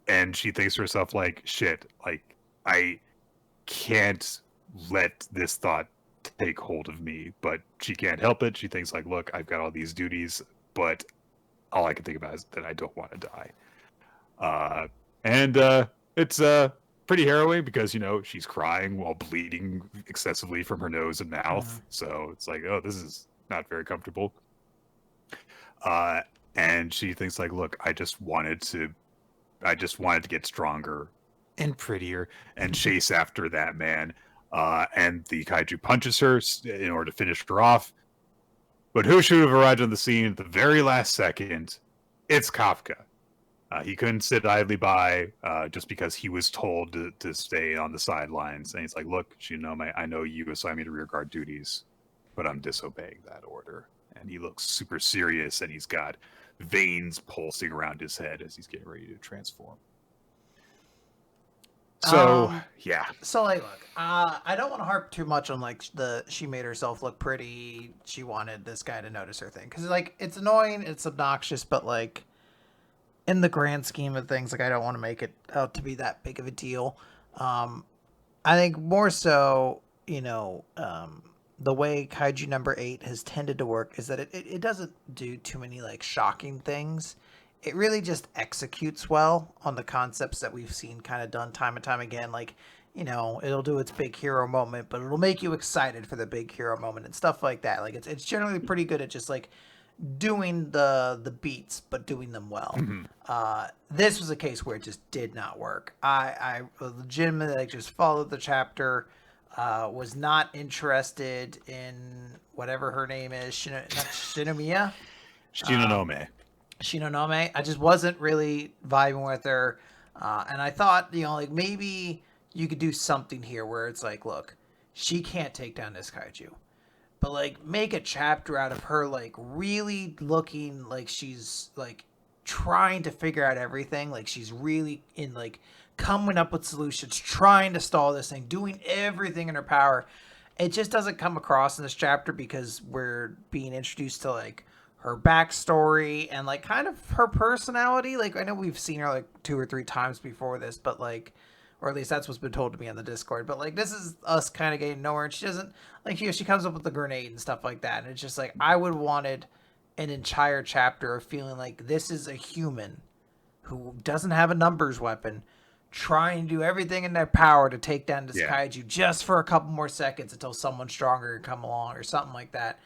And she thinks to herself, like, shit, like, I can't let this thought take hold of me, but she can't help it. She thinks, like, look, I've got all these duties, but all I can think about is that I don't want to die. And it's pretty harrowing because, you know, she's crying while bleeding excessively from her nose and mouth. So it's like, oh, this is not very comfortable. And she thinks, like, look, I just wanted to get stronger and prettier and chase after that man. And the kaiju punches her in order to finish her off. But who should have arrived on the scene at the very last second? It's Kafka. He couldn't sit idly by just because he was told to stay on the sidelines. And he's like, look, Shinome, I know you assigned me to rearguard duties, but I'm disobeying that order. And he looks super serious, and he's got veins pulsing around his head as he's getting ready to transform. So, yeah. So, like, look, I don't want to harp too much on, like, she made herself look pretty, she wanted this guy to notice her thing. Because, like, it's annoying, it's obnoxious, but, like, in the grand scheme of things, like, I don't want to make it out to be that big of a deal. I think more so, you know, the way Kaiju number 8 has tended to work is that it doesn't do too many, like, shocking things. It really just executes well on the concepts that we've seen kind of done time and time again. Like, you know, it'll do its big hero moment, but it'll make you excited for the big hero moment and stuff like that. Like, it's generally pretty good at just, like, doing the beats, but doing them well. This was a case where it just did not work. I legitimately, like, just followed the chapter, was not interested in whatever her name is, Shinomiya? Shinonome. Shinonome. I just wasn't really vibing with her. And I thought, you know, like, maybe you could do something here where it's like, look, she can't take down this kaiju. But, like, make a chapter out of her, like, really looking like she's, like, trying to figure out everything. Like, she's really in, like, coming up with solutions, trying to stall this thing, doing everything in her power. It just doesn't come across in this chapter because we're being introduced to, like, her backstory and, like, kind of her personality. Like, I know we've seen her, like, 2 or 3 times before this, but, like, or at least that's what's been told to me on the Discord. But, like, this is us kind of getting nowhere, and she doesn't, like, you know, she comes up with the grenade and stuff like that, and it's just like, I would wanted an entire chapter of feeling like this is a human who doesn't have a numbers weapon trying to do everything in their power to take down this kaiju just for a couple more seconds until someone stronger can come along or something like that.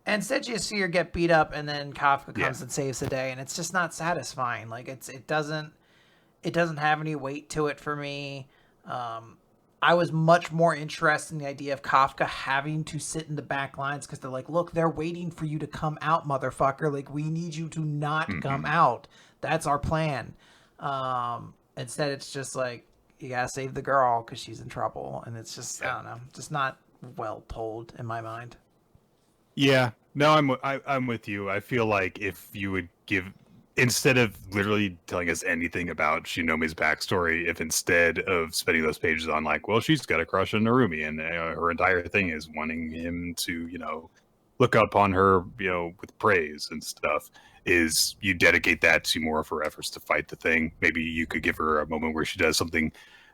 And instead you see her get beat up, and then Kafka comes and saves the day, and it's just not satisfying. Like, it doesn't have any weight to it for me. I was much more interested in the idea of Kafka having to sit in the back lines because they're like, look, they're waiting for you to come out, motherfucker. Like, we need you to not come out. That's our plan. Instead, it's just like, you gotta save the girl because she's in trouble. And it's just, I don't know, just not well told in my mind. Yeah, no, I'm with you. I feel like if you would give, instead of literally telling us anything about Shinomi's backstory, if instead of spending those pages on, like, well, she's got a crush on Narumi, and her entire thing is wanting him to, you know, look up on her, you know, with praise and stuff, is you dedicate that to more of her efforts to fight the thing. Maybe you could give her a moment where she does something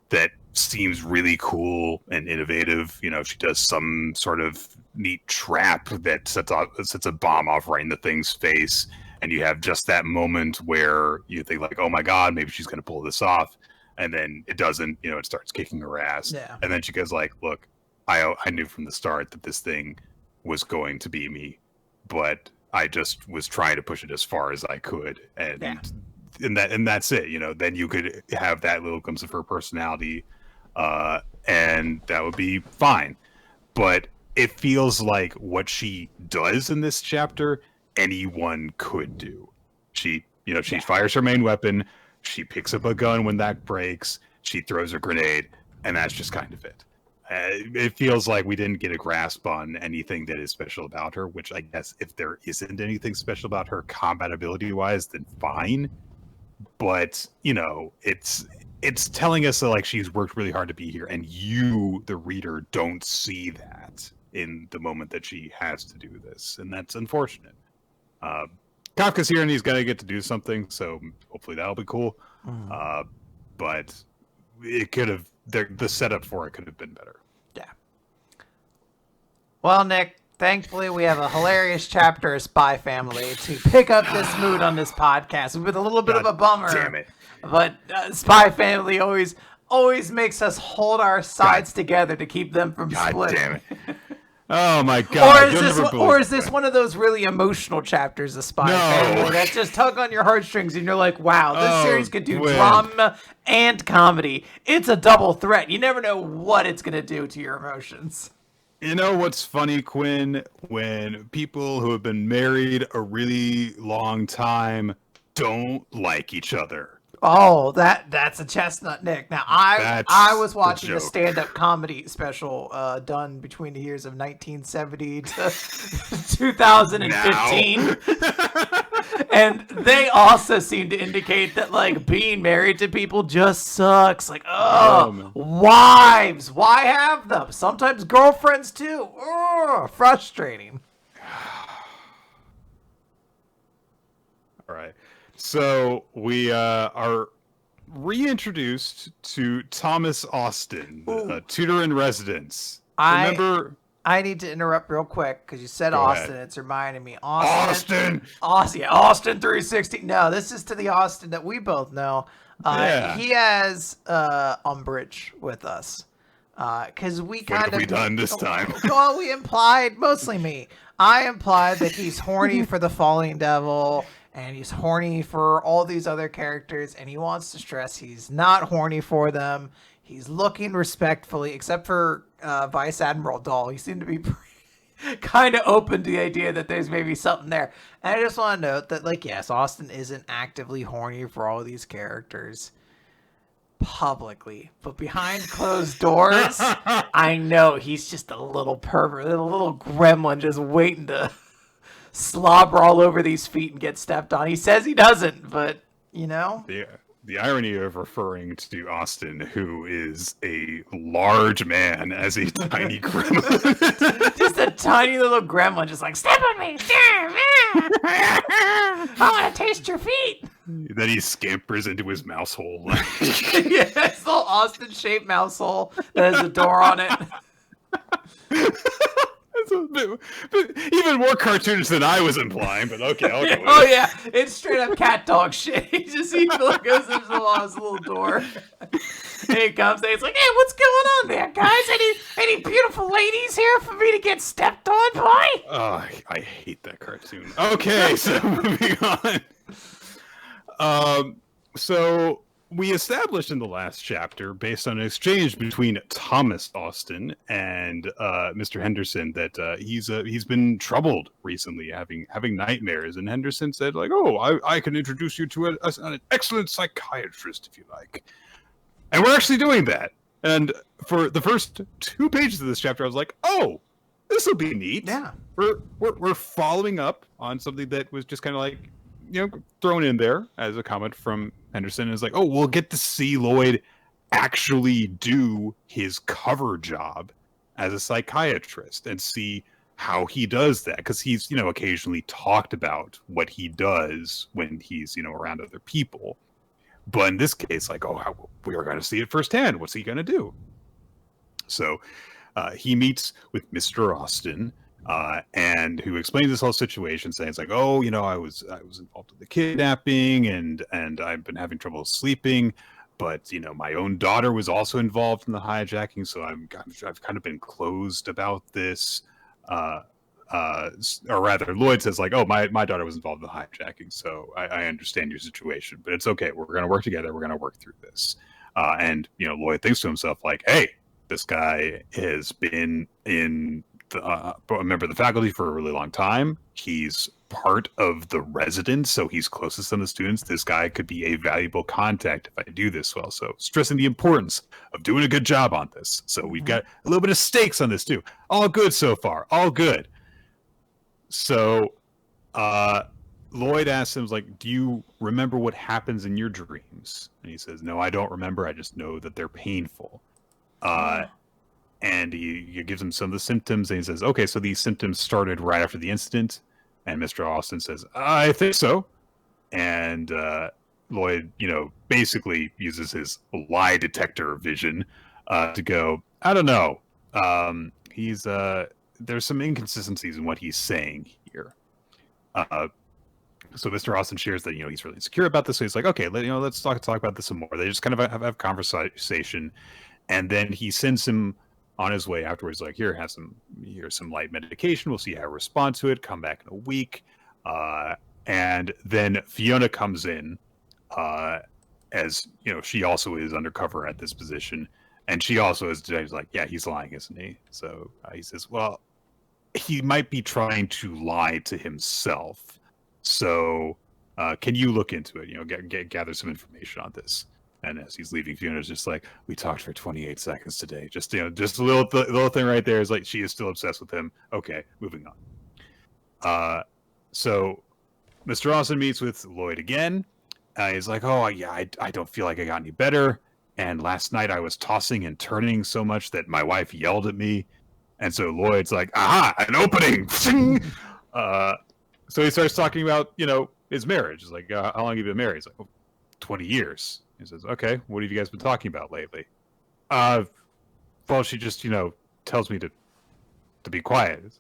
that seems really cool and innovative. You know, if she does some sort of neat trap that sets a bomb off right in the thing's face, and you have just that moment where you think, like, oh my god, maybe she's going to pull this off, and then it doesn't. You know, it starts kicking her ass, and then she goes, like, look, I knew from the start that this thing was going to be me, but I just was trying to push it as far as I could, and that's it. You know, then you could have that little glimpse of her personality, and that would be fine. But it feels like what she does in this chapter, anyone could do. She fires her main weapon, she picks up a gun when that breaks, she throws a grenade, and that's just kind of it. It feels like we didn't get a grasp on anything that is special about her, which I guess if there isn't anything special about her combat ability wise, then fine. But, it's telling us that like she's worked really hard to be here, and you, the reader, don't see that in the moment that she has to do this, and that's unfortunate. Kafka's here and he's gonna get to do something, so hopefully that'll be cool. But it could have the setup for it could have been better. Yeah. Well, Nick, thankfully we have a hilarious chapter of Spy Family to pick up this mood on this podcast. With a little bit of a bummer. Damn it. But Spy Family always makes us hold our sides together to keep them from splitting. Damn it. Oh my god. Or is this one of those really emotional chapters of Spy Family that just tug on your heartstrings and you're like, wow, this series could do drama and comedy. It's a double threat. You never know what it's going to do to your emotions. You know what's funny, Quinn? When people who have been married a really long time don't like each other. Oh, that's a chestnut, Nick. Now, I was watching a stand-up comedy special done between the years of 1970 to 2015. And they also seem to indicate that, like, being married to people just sucks. Like, wives, why have them? Sometimes girlfriends, too. Frustrating. All right. So we are reintroduced to Thomas Austin, a tutor in residence. Remember? I need to interrupt real quick because you said Austin. Ahead. It's reminding me. Austin 360. No, this is to the Austin that we both know. He has umbrage with us because we kind of. What have we done this time? Well, we implied, mostly me. I implied that he's horny for the Falling Devil. And he's horny for all these other characters, and he wants to stress he's not horny for them. He's looking respectfully, except for Vice Admiral Dahl. He seemed to be kind of open to the idea that there's maybe something there. And I just want to note that, like, yes, Austin isn't actively horny for all these characters publicly, but behind closed doors, I know he's just a little pervert, a little gremlin just waiting to slobber all over these feet and get stepped on. He says he doesn't, but the irony of referring to Austin, who is a large man, as a tiny gremlin. Just a tiny little gremlin, just like, step on me! I want to taste your feet! Then he scampers into his mouse hole. Yeah, it's a little Austin-shaped mouse hole that has a door on it. Even more cartoonish than I was implying, but okay, I'll go with it. Yeah, it's straight up cat dog shit. He goes into his little door. And he comes and he's like, hey, what's going on there, guys? Any beautiful ladies here for me to get stepped on by? Oh, I hate that cartoon. Okay, so moving on. So we established in the last chapter, based on an exchange between Thomas Austin and Mr. Henderson, that he's been troubled recently, having nightmares. And Henderson said, like, "Oh, I can introduce you to an excellent psychiatrist if you like." And we're actually doing that. And for the first 2 pages of this chapter, I was like, "Oh, this will be neat." Yeah, we're following up on something that was just kind of like, thrown in there as a comment from Henderson. Is like, oh, we'll get to see Lloyd actually do his cover job as a psychiatrist and see how he does that, because he's occasionally talked about what he does when he's around other people, but in this case, like, we are going to see it firsthand. What's he going to do? So he meets with Mr. Austin, and who explains this whole situation, saying it's like, oh, I was involved in the kidnapping, and I've been having trouble sleeping, but my own daughter was also involved in the hijacking, so I've kind of been closed about this. Or rather, Lloyd says like, oh, my daughter was involved in the hijacking, so I understand your situation, but it's okay. We're going to work together. We're going to work through this. And Lloyd thinks to himself like, hey, this guy has been a member of the faculty for a really long time. He's part of the residence, so he's closest to some of the students. This guy could be a valuable contact if I do this well. So stressing the importance of doing a good job on this. So we've got a little bit of stakes on this too. All good so far. All good. So Lloyd asks him, like, do you remember what happens in your dreams? And he says, no, I don't remember. I just know that they're painful. And he gives him some of the symptoms, and he says, okay, so these symptoms started right after the incident. And Mr. Austin says, I think so. And Lloyd, basically uses his lie detector vision to go, I don't know. There's some inconsistencies in what he's saying here. So Mr. Austin shares that, he's really insecure about this. So he's like, okay, let's talk about this some more. They just kind of have a conversation. And then he sends him on his way afterwards, like, here's some light medication. We'll see how I respond to it. Come back in a week. And then Fiona comes in, as she also is undercover at this position, and she also is like, yeah, he's lying, isn't he? So he says, well, he might be trying to lie to himself. So can you look into it? Gather some information on this. And as he's leaving, Fiona's just like, we talked for 28 seconds today. Just just a little thing right there is like, she is still obsessed with him. Okay, moving on. So Mr. Austin meets with Lloyd again. He's like, oh yeah, I don't feel like I got any better. And last night I was tossing and turning so much that my wife yelled at me. And so Lloyd's like, aha, an opening. So he starts talking about, his marriage. He's like, how long have you been married? He's like, oh, 20 years. He says, okay, what have you guys been talking about lately? Well, she just, tells me to be quiet.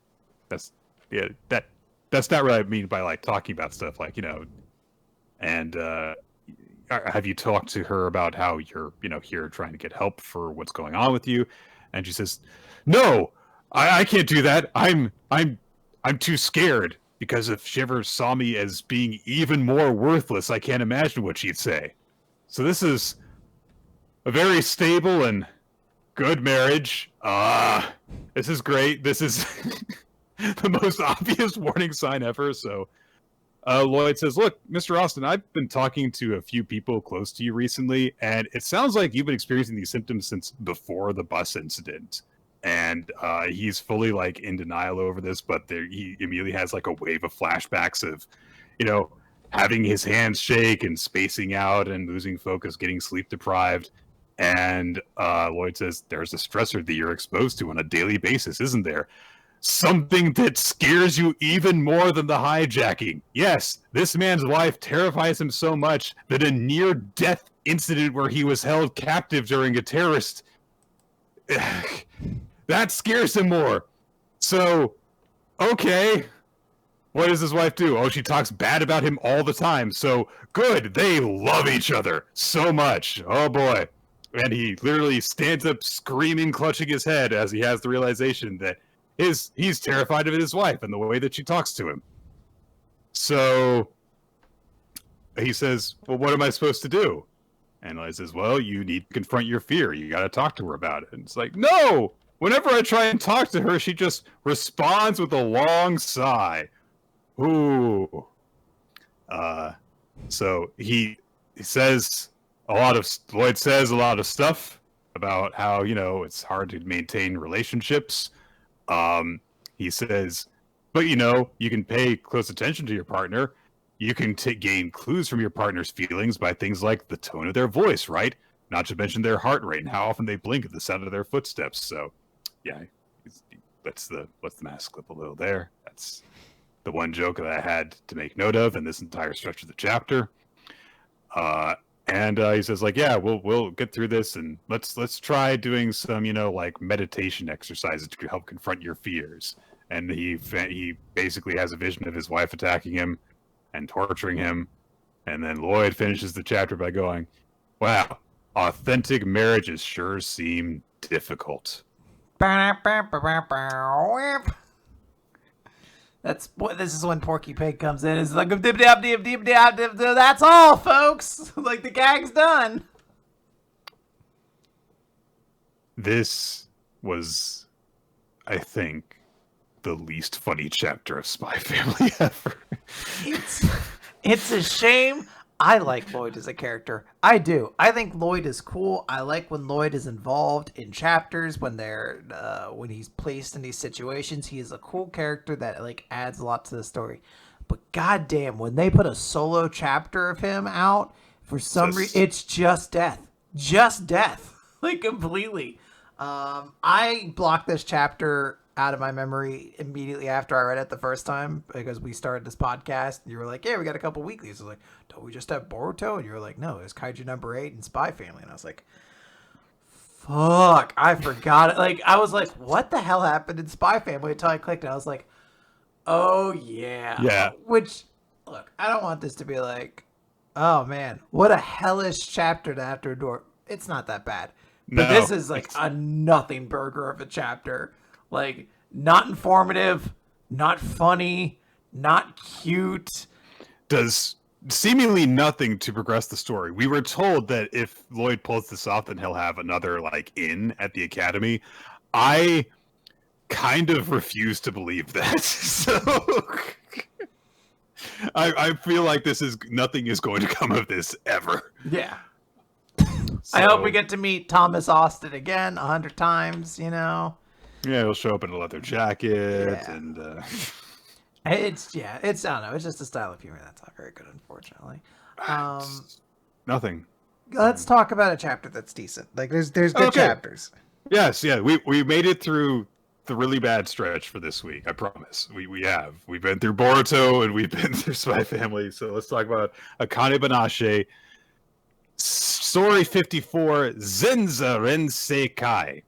That's not what I mean by, like, talking about stuff, like, and have you talked to her about how you're, here trying to get help for what's going on with you? And she says, no, I can't do that. I'm too scared, because if she ever saw me as being even more worthless, I can't imagine what she'd say. So this is a very stable and good marriage. This is great. This is the most obvious warning sign ever. So Lloyd says, look, Mr. Austin, I've been talking to a few people close to you recently, and it sounds like you've been experiencing these symptoms since before the bus incident. And he's fully, like, in denial over this, but he immediately has, like, a wave of flashbacks of, having his hands shake and spacing out and losing focus, getting sleep deprived. And Lloyd says, there's a stressor that you're exposed to on a daily basis, isn't there? Something that scares you even more than the hijacking. Yes, this man's wife terrifies him so much that a near-death incident where he was held captive during a terrorist... that scares him more. So, okay... What does his wife do? Oh, she talks bad about him all the time. So, good. They love each other so much. Oh, boy. And he literally stands up screaming, clutching his head as he has the realization that he's terrified of his wife and the way that she talks to him. So, he says, well, what am I supposed to do? And Lloyd says, well, you need to confront your fear. You got to talk to her about it. And it's like, no! Whenever I try and talk to her, she just responds with a long sigh. Ooh. So he says Lloyd says a lot of stuff about how, it's hard to maintain relationships. He says, but, you can pay close attention to your partner. You can gain clues from your partner's feelings by things like the tone of their voice, right? Not to mention their heart rate and how often they blink at the sound of their footsteps. So, yeah, let's the mask clip a little there. That's the one joke that I had to make note of in this entire stretch of the chapter. And he says, like, yeah, we'll get through this, and let's try doing some, like, meditation exercises to help confront your fears. And he basically has a vision of his wife attacking him and torturing him. And then Lloyd finishes the chapter by going, wow, authentic marriages sure seem difficult. This is when Porky Pig comes in. It's like, that's all, folks. Like, the gag's done. This was, I think, the least funny chapter of Spy Family ever. It's a shame. I like Lloyd as a character. I do. I think Lloyd is cool. I like when Lloyd is involved in chapters when he's placed in these situations. He is a cool character that like adds a lot to the story. But goddamn, when they put a solo chapter of him out for some reason, it's just death, like completely. I blocked this chapter out of my memory immediately after I read it the first time because we started this podcast. And you were like, "Yeah, we got a couple weeklies." I was like, "Don't we just have Boruto?" And you were like, "No, it's Kaiju #8 and Spy Family." And I was like, "Fuck, I forgot it." Like I was like, "What the hell happened in Spy Family?" Until I clicked, and I was like, "Oh yeah." Yeah. Which, look, I don't want this to be like, "Oh man, what a hellish chapter to have to endure." It's not that bad. But this is like a nothing burger of a chapter. Like, not informative, not funny, not cute. Does seemingly nothing to progress the story. We were told that if Lloyd pulls this off, then he'll have another, like, in at the Academy. I kind of refuse to believe that. So I feel like nothing is going to come of this ever. Yeah. So, I hope we get to meet Thomas Austin again 100 times, you know. Yeah, he'll show up in a leather jacket and it's I don't know, it's just a style of humor that's not very good, unfortunately. Nothing. Let's talk about a chapter that's decent. Like there's good chapters. Yes, yeah. We made it through the really bad stretch for this week. I promise. We've been through Boruto and we've been through Spy Family. So let's talk about Akane-banashi. Story 54, Zenza Rensekai.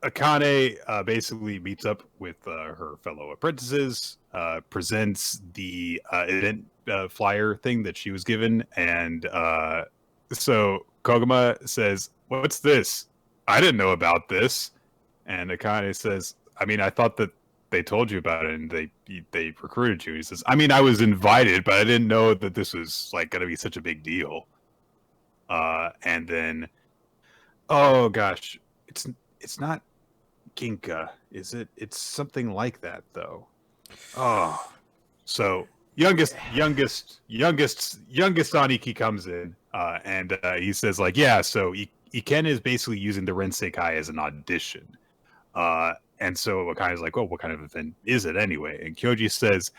Akane basically meets up with her fellow apprentices, presents the event flyer thing that she was given, and so Koguma says, "What's this? I didn't know about this." And Akane says, "I mean, I thought that they told you about it and they recruited you." He says, "I mean, I was invited, but I didn't know that this was like going to be such a big deal." And then, oh gosh, it's not Ginka, is it? It's something like that though. Oh, so youngest Aniki comes in, and he says like, yeah, so Iken is basically using the Rensekai as an audition. And so Akane's like, well, what kind of event is it anyway? And Kyoji says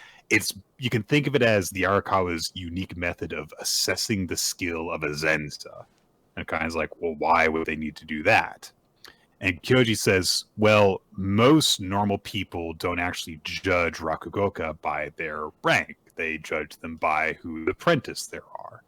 you can think of it as the Arakawa's unique method of assessing the skill of a Zenza. And Akane's like, well, why would they need to do that? And Kyoji says, well, most normal people don't actually judge Rakugoka by their rank. They judge them by who apprentice there are.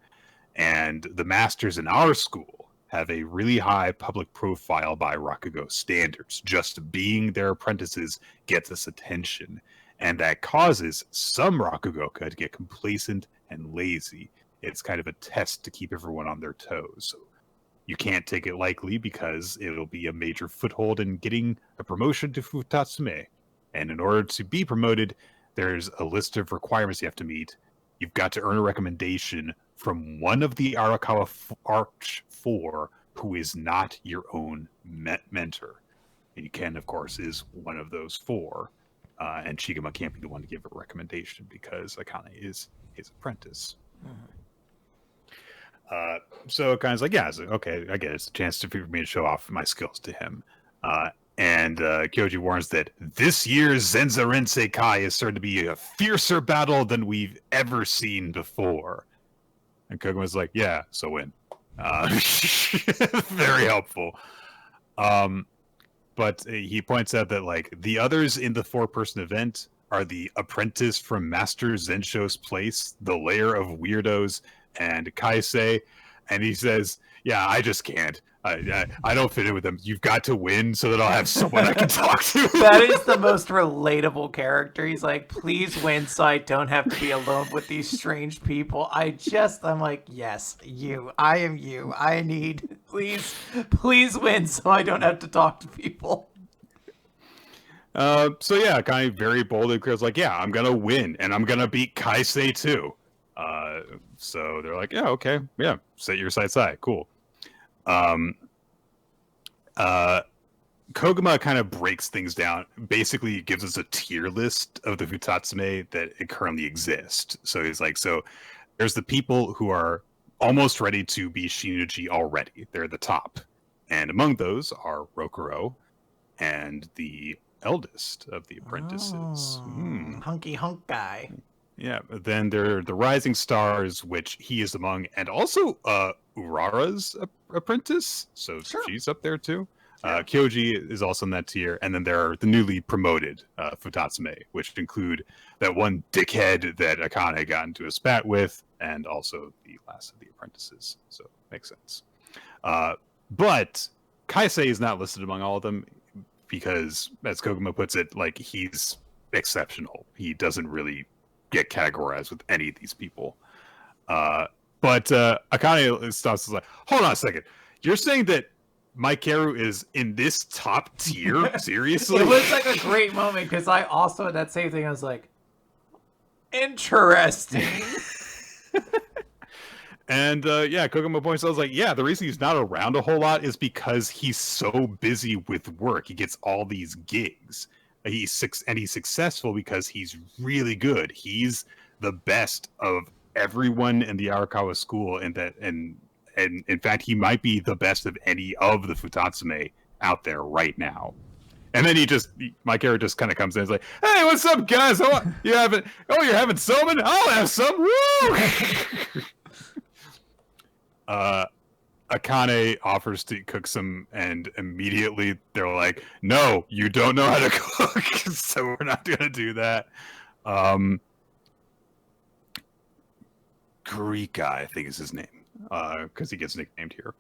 And the masters in our school have a really high public profile by Rakugo standards. Just being their apprentices gets us attention. And that causes some Rakugoka to get complacent and lazy. It's kind of a test to keep everyone on their toes. So you can't take it lightly because it'll be a major foothold in getting a promotion to Futatsume. And in order to be promoted, there's a list of requirements you have to meet. You've got to earn a recommendation from one of the Arakawa Arch 4 who is not your own mentor. And Ken, of course, is one of those 4. And Shigema can't be the one to give a recommendation because Akane is his apprentice. So Akane's like, yeah, so, okay, I get it. It's a chance for me to show off my skills to him. And Kyoji warns that this year's Zenza Rensekai is certain to be a fiercer battle than we've ever seen before. And Koguma's like, yeah, so win. Very helpful. But he points out that like the others in the 4-person event are the apprentice from Master Zensho's place, the lair of weirdos, and Kaisei. And he says, yeah, I just can't. I don't fit in with them. You've got to win so that I'll have someone I can talk to. That is the most relatable character. He's like, please win so I don't have to be alone with these strange people. I'm like, yes, I am you. I need, please win so I don't have to talk to people. So yeah, kind of very boldly clear. Like, yeah, I'm gonna win and I'm gonna beat Kaisei too. So they're like, yeah, okay, yeah, set your sights high, cool. Koguma kind of breaks things down. Basically, it gives us a tier list of the Futatsume that it currently exists. So he's like, so there's the people who are almost ready to be Shinuji already. They're the top. And among those are Rokuro and the eldest of the apprentices. Hunky hunk guy. Yeah, then there are the rising stars, which he is among, and also Urara's apprentice. So she's up there too. Kyoji is also in that tier, and then there are the newly promoted Futatsume, which include that one dickhead that Akane got into a spat with, and also the last of the apprentices. So makes sense. But Kaisei is not listed among all of them because, as Koguma puts it, like he's exceptional. He doesn't really get categorized with any of these people. But Akane stops and is like, hold on a second. You're saying that Maikeru is in this top tier? Seriously? It was like a great moment because I also had that same thing. I was like, interesting. And Koguma points out, like, yeah, the reason he's not around a whole lot is because he's so busy with work. He gets all these gigs. He's successful because he's really good. He's the best of everyone in the Arakawa school, and in fact, he might be the best of any of the Futatsume out there right now. And then my character just kind of comes in and is like, hey, what's up, guys? You're having somen? I'll have some. Woo! Akane offers to cook some, and immediately they're like, no, you don't know how to cook, so we're not going to do that. Gurika, I think is his name, because he gets nicknamed here.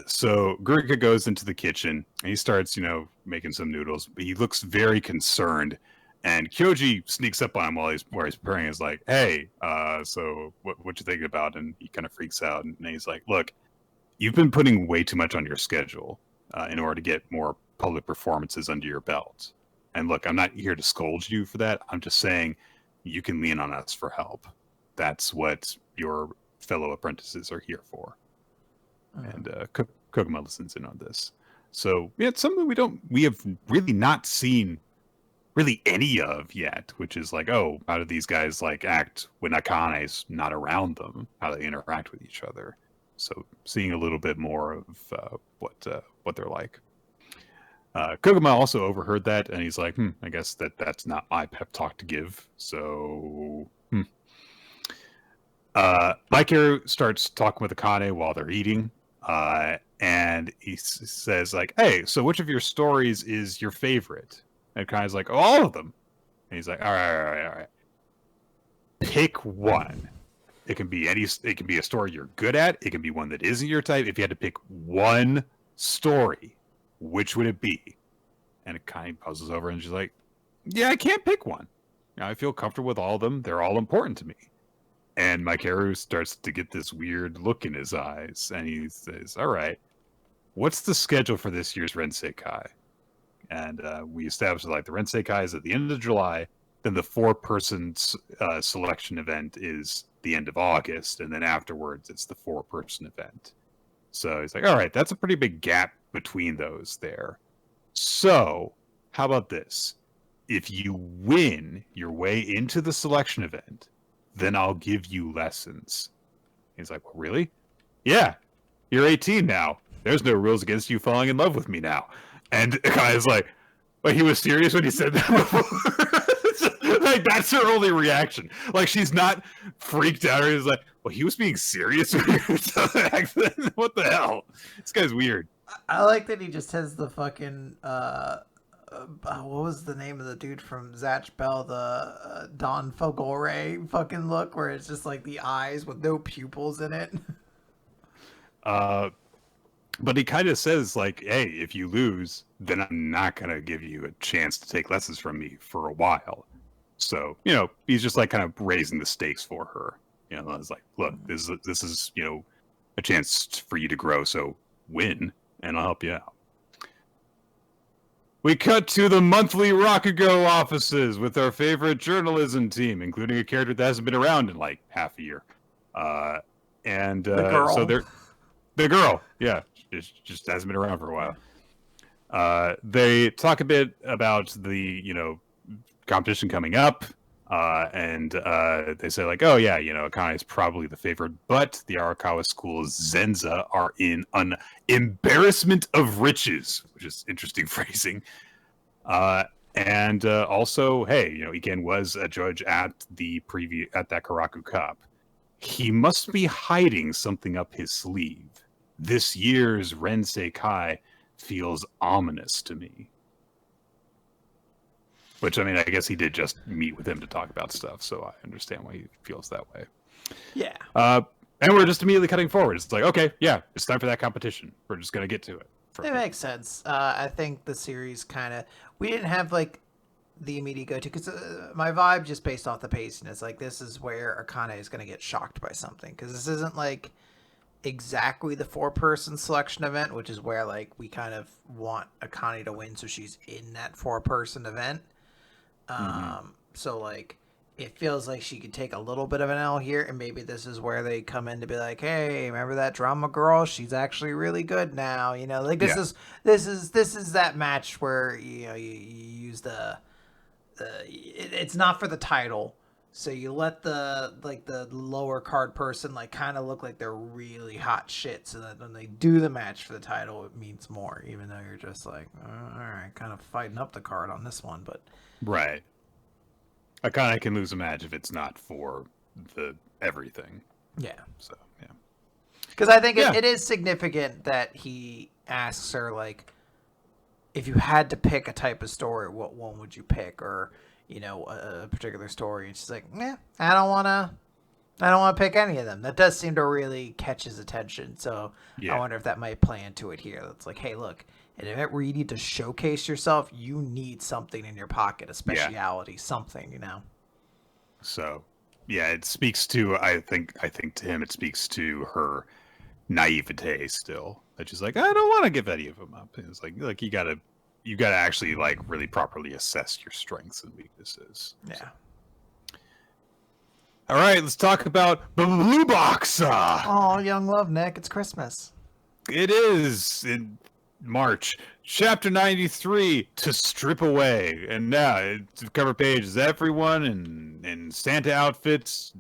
So Gurika goes into the kitchen, and he starts, making some noodles, but he looks very concerned. And Kyoji sneaks up on him while he's preparing. He's like, hey, so what you thinking about? And he kind of freaks out. And he's like, look, you've been putting way too much on your schedule in order to get more public performances under your belt. And look, I'm not here to scold you for that. I'm just saying you can lean on us for help. That's what your fellow apprentices are here for. And Koguma listens in on this. So yeah, it's something we have really not seen really any of yet, which is like, oh, how do these guys like act when Akane's not around them? How they interact with each other. So seeing a little bit more of what they're like. Koguma also overheard that, and he's like, I guess that's not my pep talk to give. So Maikeru starts talking with Akane while they're eating, and he says like, hey, so which of your stories is your favorite? And Akane's like, oh, all of them. And he's like, all right. Pick one. It can be a story you're good at. It can be one that isn't your type. If you had to pick one story, which would it be? And Akane puzzles over and she's like, yeah, I can't pick one. I feel comfortable with all of them. They're all important to me. And Maikeru starts to get this weird look in his eyes, and he says, all right, what's the schedule for this year's Renseikai? And we established like the Renseikai is at the end of July. Then the 4-person selection event is the end of August. And then afterwards, it's the 4-person event. So he's like, all right, that's a pretty big gap between those there. So how about this? If you win your way into the selection event, then I'll give you lessons. He's like, well, really? Yeah, you're 18 now. There's no rules against you falling in love with me now. And the guy's like, well, he was serious when he said that before? Like, that's her only reaction. Like, she's not freaked out. He's like, well, he was being serious when he was telling the accent. What the hell? This guy's weird. I like that he just has the fucking, what was the name of the dude from Zatch Bell? The Don Fogore fucking look, where it's just like the eyes with no pupils in it. But he kind of says, like, hey, if you lose, then I'm not going to give you a chance to take lessons from me for a while. So, he's just, like, kind of raising the stakes for her. It's like, look, this is, a chance for you to grow, so win, and I'll help you out. We cut to the monthly Rakugo offices with our favorite journalism team, including a character that hasn't been around in, like, half a year. The girl. So they're... The girl, yeah. Just hasn't been around for a while. They talk a bit about the, competition coming up. And they say like, oh yeah, Akane is probably the favorite, but the Arakawa School's Zenza are in an embarrassment of riches, which is interesting phrasing. And also, hey, Iken was a judge at that Karaku Cup. He must be hiding something up his sleeve. This year's Rensei Kai feels ominous to me. Which, I mean, I guess he did just meet with him to talk about stuff, so I understand why he feels that way. Yeah. And we're just immediately cutting forward. It's like, okay, yeah, it's time for that competition. We're just going to get to it. It makes sense. I think the series kind of... We didn't have, like, the immediate go-to, because my vibe, just based off the pacing, is like, this is where Akane is going to get shocked by something. Because this isn't, like, exactly the 4-person selection event, which is where, like, we kind of want Akane to win, so she's in that 4-person event. So like it feels like she could take a little bit of an L here, and maybe this is where they come in to be like, hey, remember that drama girl? She's actually really good now. Like this is that match where you use it's not for the title, so you let the lower card person like kind of look like they're really hot shit, so that when they do the match for the title, it means more, even though you're just like, all right, kind of fighting up the card on this one, but. Right. Akane can lose a match if it's not for the everything. Yeah. So, yeah. Because I think it is significant that he asks her, like, if you had to pick a type of story, what one would you pick? Or, a particular story. And she's like, I don't want to pick any of them. That does seem to really catch his attention. So I wonder if that might play into it here. It's like, hey, look. An event where you need to showcase yourself, you need something in your pocket, a speciality, something, So, yeah, it speaks to, I think to him, it speaks to her naivete still. That she's like, I don't want to give any of them up. And it's like you gotta actually like really properly assess your strengths and weaknesses. Yeah. So. All right, let's talk about Blue Box. Oh, young love, Nick, it's Christmas. It is. March, chapter 93, To Strip Away. And now the cover page is everyone in Santa outfits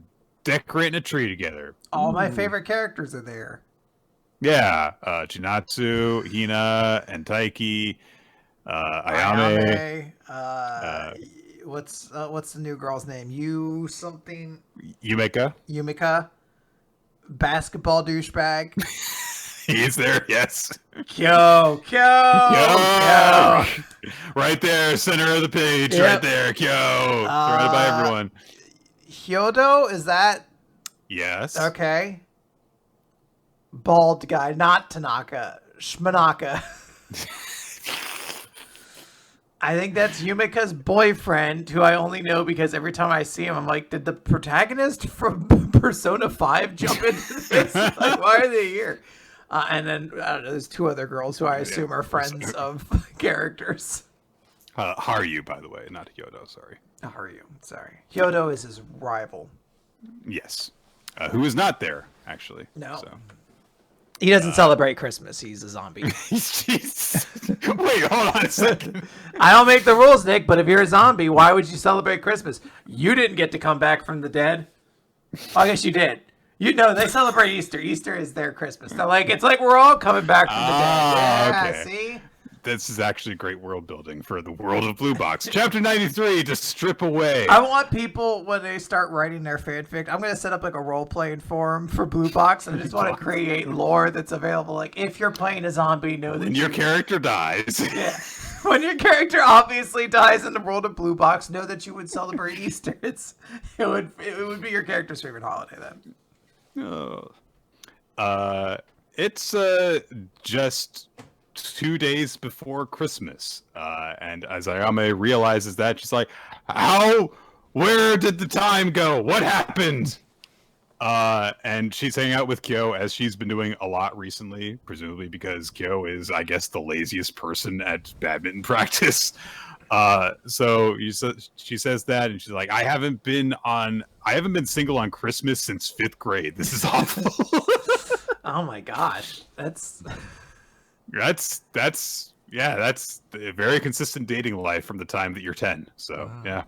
decorating a tree together. All my favorite characters are there. Yeah, Chinatsu, Hina, and Taiki, Ayame. What's the new girl's name? Yumika. Basketball douchebag. He's there, yes. Kyo. Right there, center of the page, right there, Kyo. Surrounded by everyone. Hyodo, is that? Yes. Okay. Bald guy, not Tanaka. Shmanaka. I think that's Yumika's boyfriend, who I only know because every time I see him, I'm like, did the protagonist from Persona 5 jump into this? Like, why are they here? And then, I don't know, there's 2 other girls who I assume are friends of characters. Haru, by the way, not Hyodo, sorry. Haru, sorry. Hyodo is his rival. Yes. Who is not there, actually. No. So. He doesn't celebrate Christmas. He's a zombie. Wait, hold on a second. I don't make the rules, Nick, but if you're a zombie, why would you celebrate Christmas? You didn't get to come back from the dead. I guess you did. They celebrate Easter. Easter is their Christmas. So, it's like we're all coming back from the dead. Yeah, okay. See? This is actually great world building for the world of Blue Box. Chapter 93, To Strip Away. I want people, when they start writing their fanfic, I'm going to set up a role-playing forum for Blue Box, and I just want to create lore that's available. Like, if you're playing a zombie, know that your character dies. Yeah. When your character obviously dies in the world of Blue Box, know that you would celebrate Easter. It would be your character's favorite holiday then. It's just 2 days before Christmas, and as Ayame realizes that, she's like, where did the time go? What happened? And she's hanging out with Kyo, as she's been doing a lot recently, presumably because Kyo is, I guess, the laziest person at badminton practice. So she says that, and she's like, I haven't been single on Christmas since 5th grade. This is awful. Oh my gosh. That's Yeah, that's a very consistent dating life from the time that you're 10. So, yeah.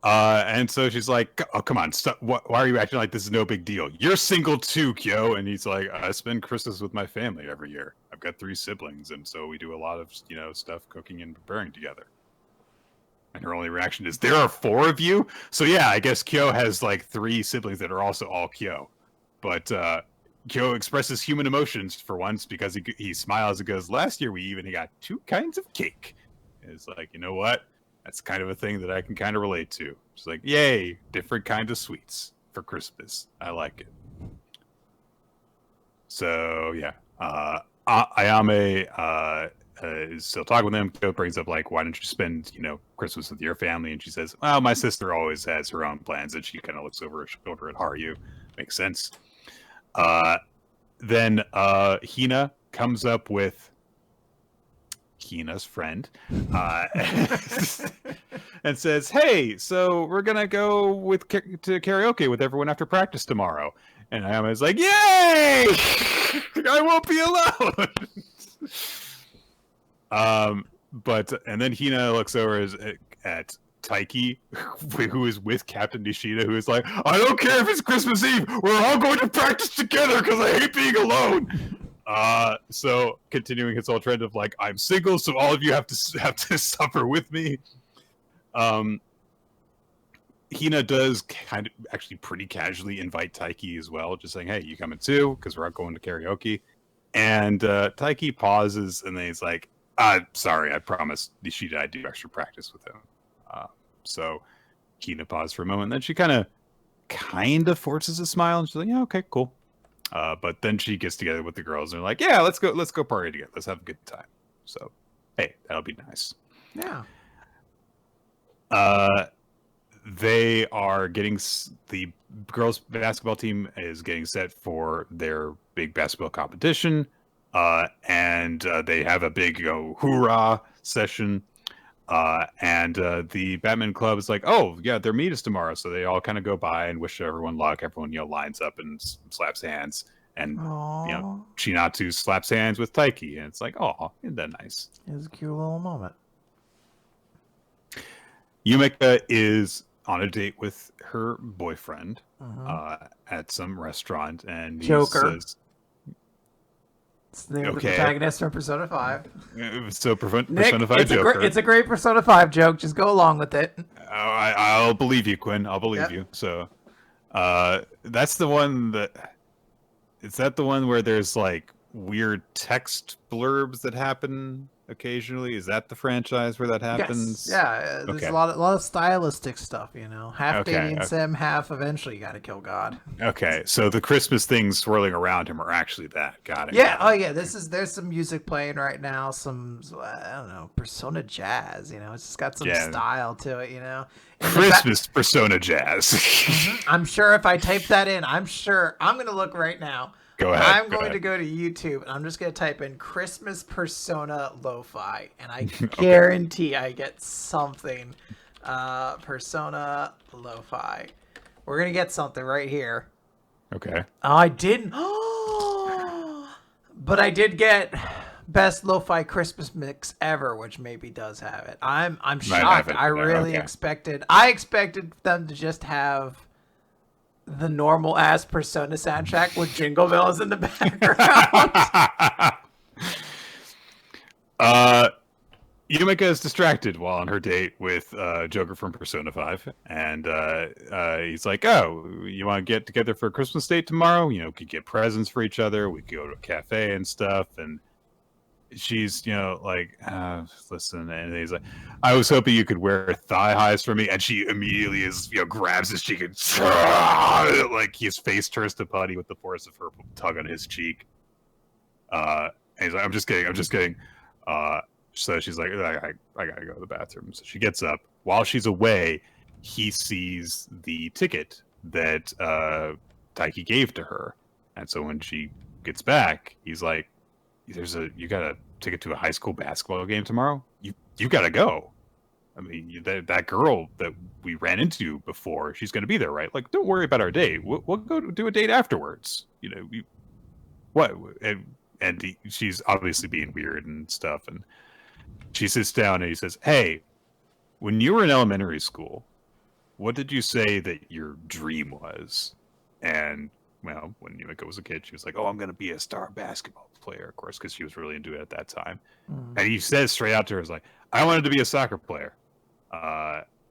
And so she's like, "Oh, come on, stop. Why are you acting like this is no big deal? You're single too, Kyo." And he's like, "I spend Christmas with my family every year. I've got 3 siblings, and so we do a lot of, stuff, cooking and preparing together." And her only reaction is, "There are 4 of you?" So yeah, I guess Kyo has like 3 siblings that are also all Kyo. But Kyo expresses human emotions for once because he smiles and goes, "Last year we even got 2 kinds of cake." And it's like, you know what? That's kind of a thing that I can kind of relate to. It's like, yay, different kinds of sweets for Christmas. I like it. So yeah, Ayame is still talking with him. Kyo brings up like, why don't you spend Christmas with your family? And she says, well, my sister always has her own plans, and she kind of looks over her shoulder at Haru. Makes sense. Then Hina comes up with Hina's friend and says, hey, so we're gonna go to karaoke with everyone after practice tomorrow. And Ayama's like, yay! I won't be alone. And then Hina looks over at Taiki, who is with Captain Nishida, who is like, I don't care if it's Christmas Eve, we're all going to practice together because I hate being alone. So continuing his whole trend of like, I'm single, so all of you have to suffer with me. Hina does kind of actually pretty casually invite Taiki as well, just saying, hey, you coming too? Because we're out going to karaoke. And Taiki pauses and then he's like, sorry, I promised Nishida I'd do extra practice with him. So Hina paused for a moment, and then she kind of forces a smile, and she's like, yeah, okay, cool. But then she gets together with the girls, and they're like, yeah, let's go party together. Let's have a good time. So, hey, that'll be nice. Yeah. They are getting, the girls basketball team is getting set for their big basketball competition. And they have a big hoorah session. And the Batman Club is like, oh, yeah, their meet is tomorrow. So they all kind of go by and wish everyone luck. Everyone, lines up and slaps hands. And, Chinatsu slaps hands with Taiki. And it's like, oh, isn't that nice? It was a cute little moment. Yumeka is on a date with her boyfriend at some restaurant. And Joker. he says, it's the name of the protagonist from Persona 5. So Persona 5 Joker. It's a great Persona 5 joke. Just go along with it. I'll believe you, Quinn. I'll believe you. So that's the one that... Is that the one where there's like weird text blurbs that happen occasionally? Is that the franchise where that happens? Yes. Yeah, there's a lot of stylistic stuff, half dating sim, half eventually you gotta kill God. Okay, so the Christmas things swirling around him are actually that. Got it. Yeah. Oh yeah, there's some music playing right now, some, I don't know, Persona jazz, it's just got some style to it, And Christmas Persona jazz. I'm sure if I type that in, I'm gonna look right now. Go ahead. I'm going to go to YouTube and I'm just going to type in Christmas Persona Lo-Fi, and I guarantee I get something. Persona Lo-Fi. We're going to get something right here. Okay. I didn't. But I did get Best Lo-Fi Christmas Mix Ever, which maybe does have it. I'm shocked. I really expected them to just have the normal ass Persona soundtrack with jingle bells in the background. Yumeka is distracted while on her date with Joker from Persona 5, and he's like, "Oh, you want to get together for a Christmas date tomorrow? We could get presents for each other. We could go to a cafe and stuff." And she's, like, listen, and he's like, I was hoping you could wear thigh highs for me. And she immediately grabs his cheek and like his face turns to putty with the force of her tug on his cheek. And he's like, I'm just kidding. So she's like, I gotta go to the bathroom. So she gets up. While she's away, he sees the ticket that Taiki gave to her. And so when she gets back, he's like, you got a ticket to a high school basketball game tomorrow? You got to go. I mean, that girl that we ran into before, she's going to be there, right? Like, don't worry about our date. We'll go do a date afterwards. What? And and she's obviously being weird and stuff. And she sits down and he says, "Hey, when you were in elementary school, what did you say that your dream was?" And well, when Yumiko was a kid, she was like, "Oh, I'm going to be a star basketball player," of course, because she was really into it at that time. Mm. And he says straight out to her, "Is like, I wanted to be a soccer player,"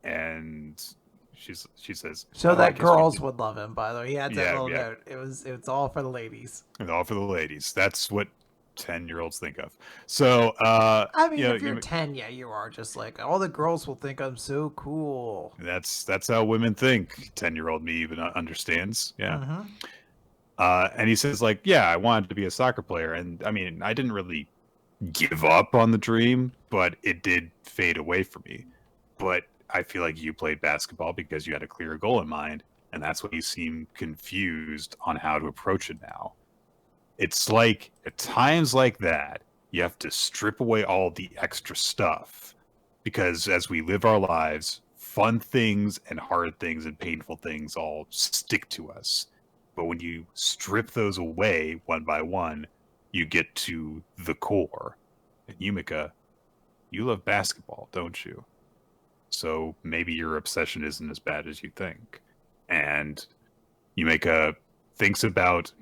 and she says, So "Oh, I that guess girls would love him. By the way, he had that Yeah, little yeah. note. It's all for the ladies. And all for the ladies." That's what 10-year-olds think of. So, I mean, you know, if you're 10, yeah, you are just like all the girls will think I'm so cool. that's how women think. 10-year-old me even understands. Yeah. Mm-hmm. And he says, like, yeah, I wanted to be a soccer player. And I mean, I didn't really give up on the dream, but it did fade away from me. But I feel like you played basketball because you had a clear goal in mind. And that's why you seem confused on how to approach it now. It's like at times like that, you have to strip away all the extra stuff. Because as we live our lives, fun things and hard things and painful things all stick to us. But when you strip those away one by one, you get to the core. And Yumika, you love basketball, don't you? So maybe your obsession isn't as bad as you think. And Yumika thinks about,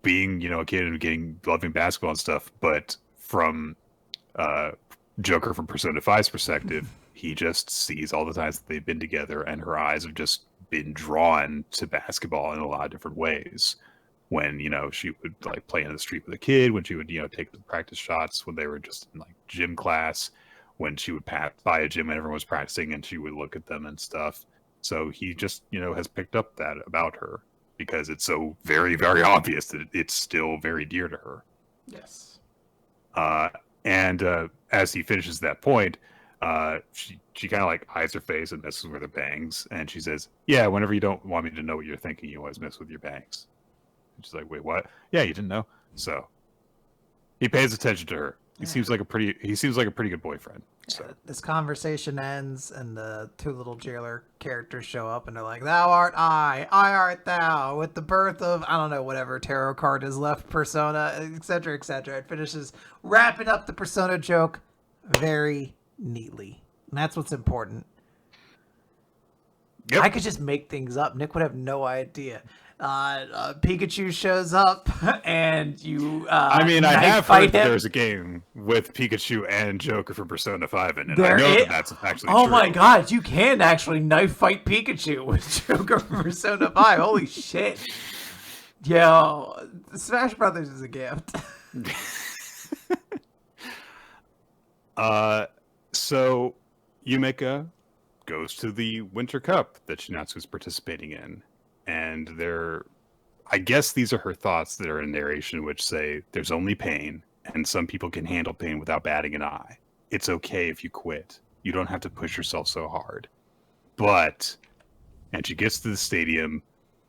being, a kid and loving basketball and stuff, but from Joker from Persona 5's perspective, he just sees all the times that they've been together, and her eyes have just been drawn to basketball in a lot of different ways. When she would like play in the street with a kid, when she would take the practice shots when they were just in like gym class, when she would pass by a gym and everyone was practicing and she would look at them and stuff. So he just has picked up that about her because it's so very, very obvious that it's still very dear to her. Yes. And as he finishes that point, she kind of like hides her face and messes with her bangs, and she says, "Yeah, whenever you don't want me to know what you're thinking, you always mess with your bangs." And she's like, "Wait, what? Yeah, you didn't know." So he pays attention to her. He seems like a pretty good boyfriend. So this conversation ends, and the two little jailer characters show up, and they're like, "Thou art I art thou." With the birth of I don't know whatever tarot card is left, Persona, etc., etc. It finishes wrapping up the Persona joke very neatly, and that's what's important. Yep. I could just make things up. Nick would have no idea. Pikachu shows up and you I mean, I have heard that there's a game with Pikachu and Joker from Persona 5 in it. I know that's actually true. Oh my god, you can actually knife fight Pikachu with Joker from Persona 5. Holy shit. Yo, Smash Brothers is a gift. So Yumika goes to the Winter Cup that Shinatsu's participating in. And I guess these are her thoughts that are in narration, which say there's only pain, and some people can handle pain without batting an eye. It's okay if you quit. You don't have to push yourself so hard. And she gets to the stadium,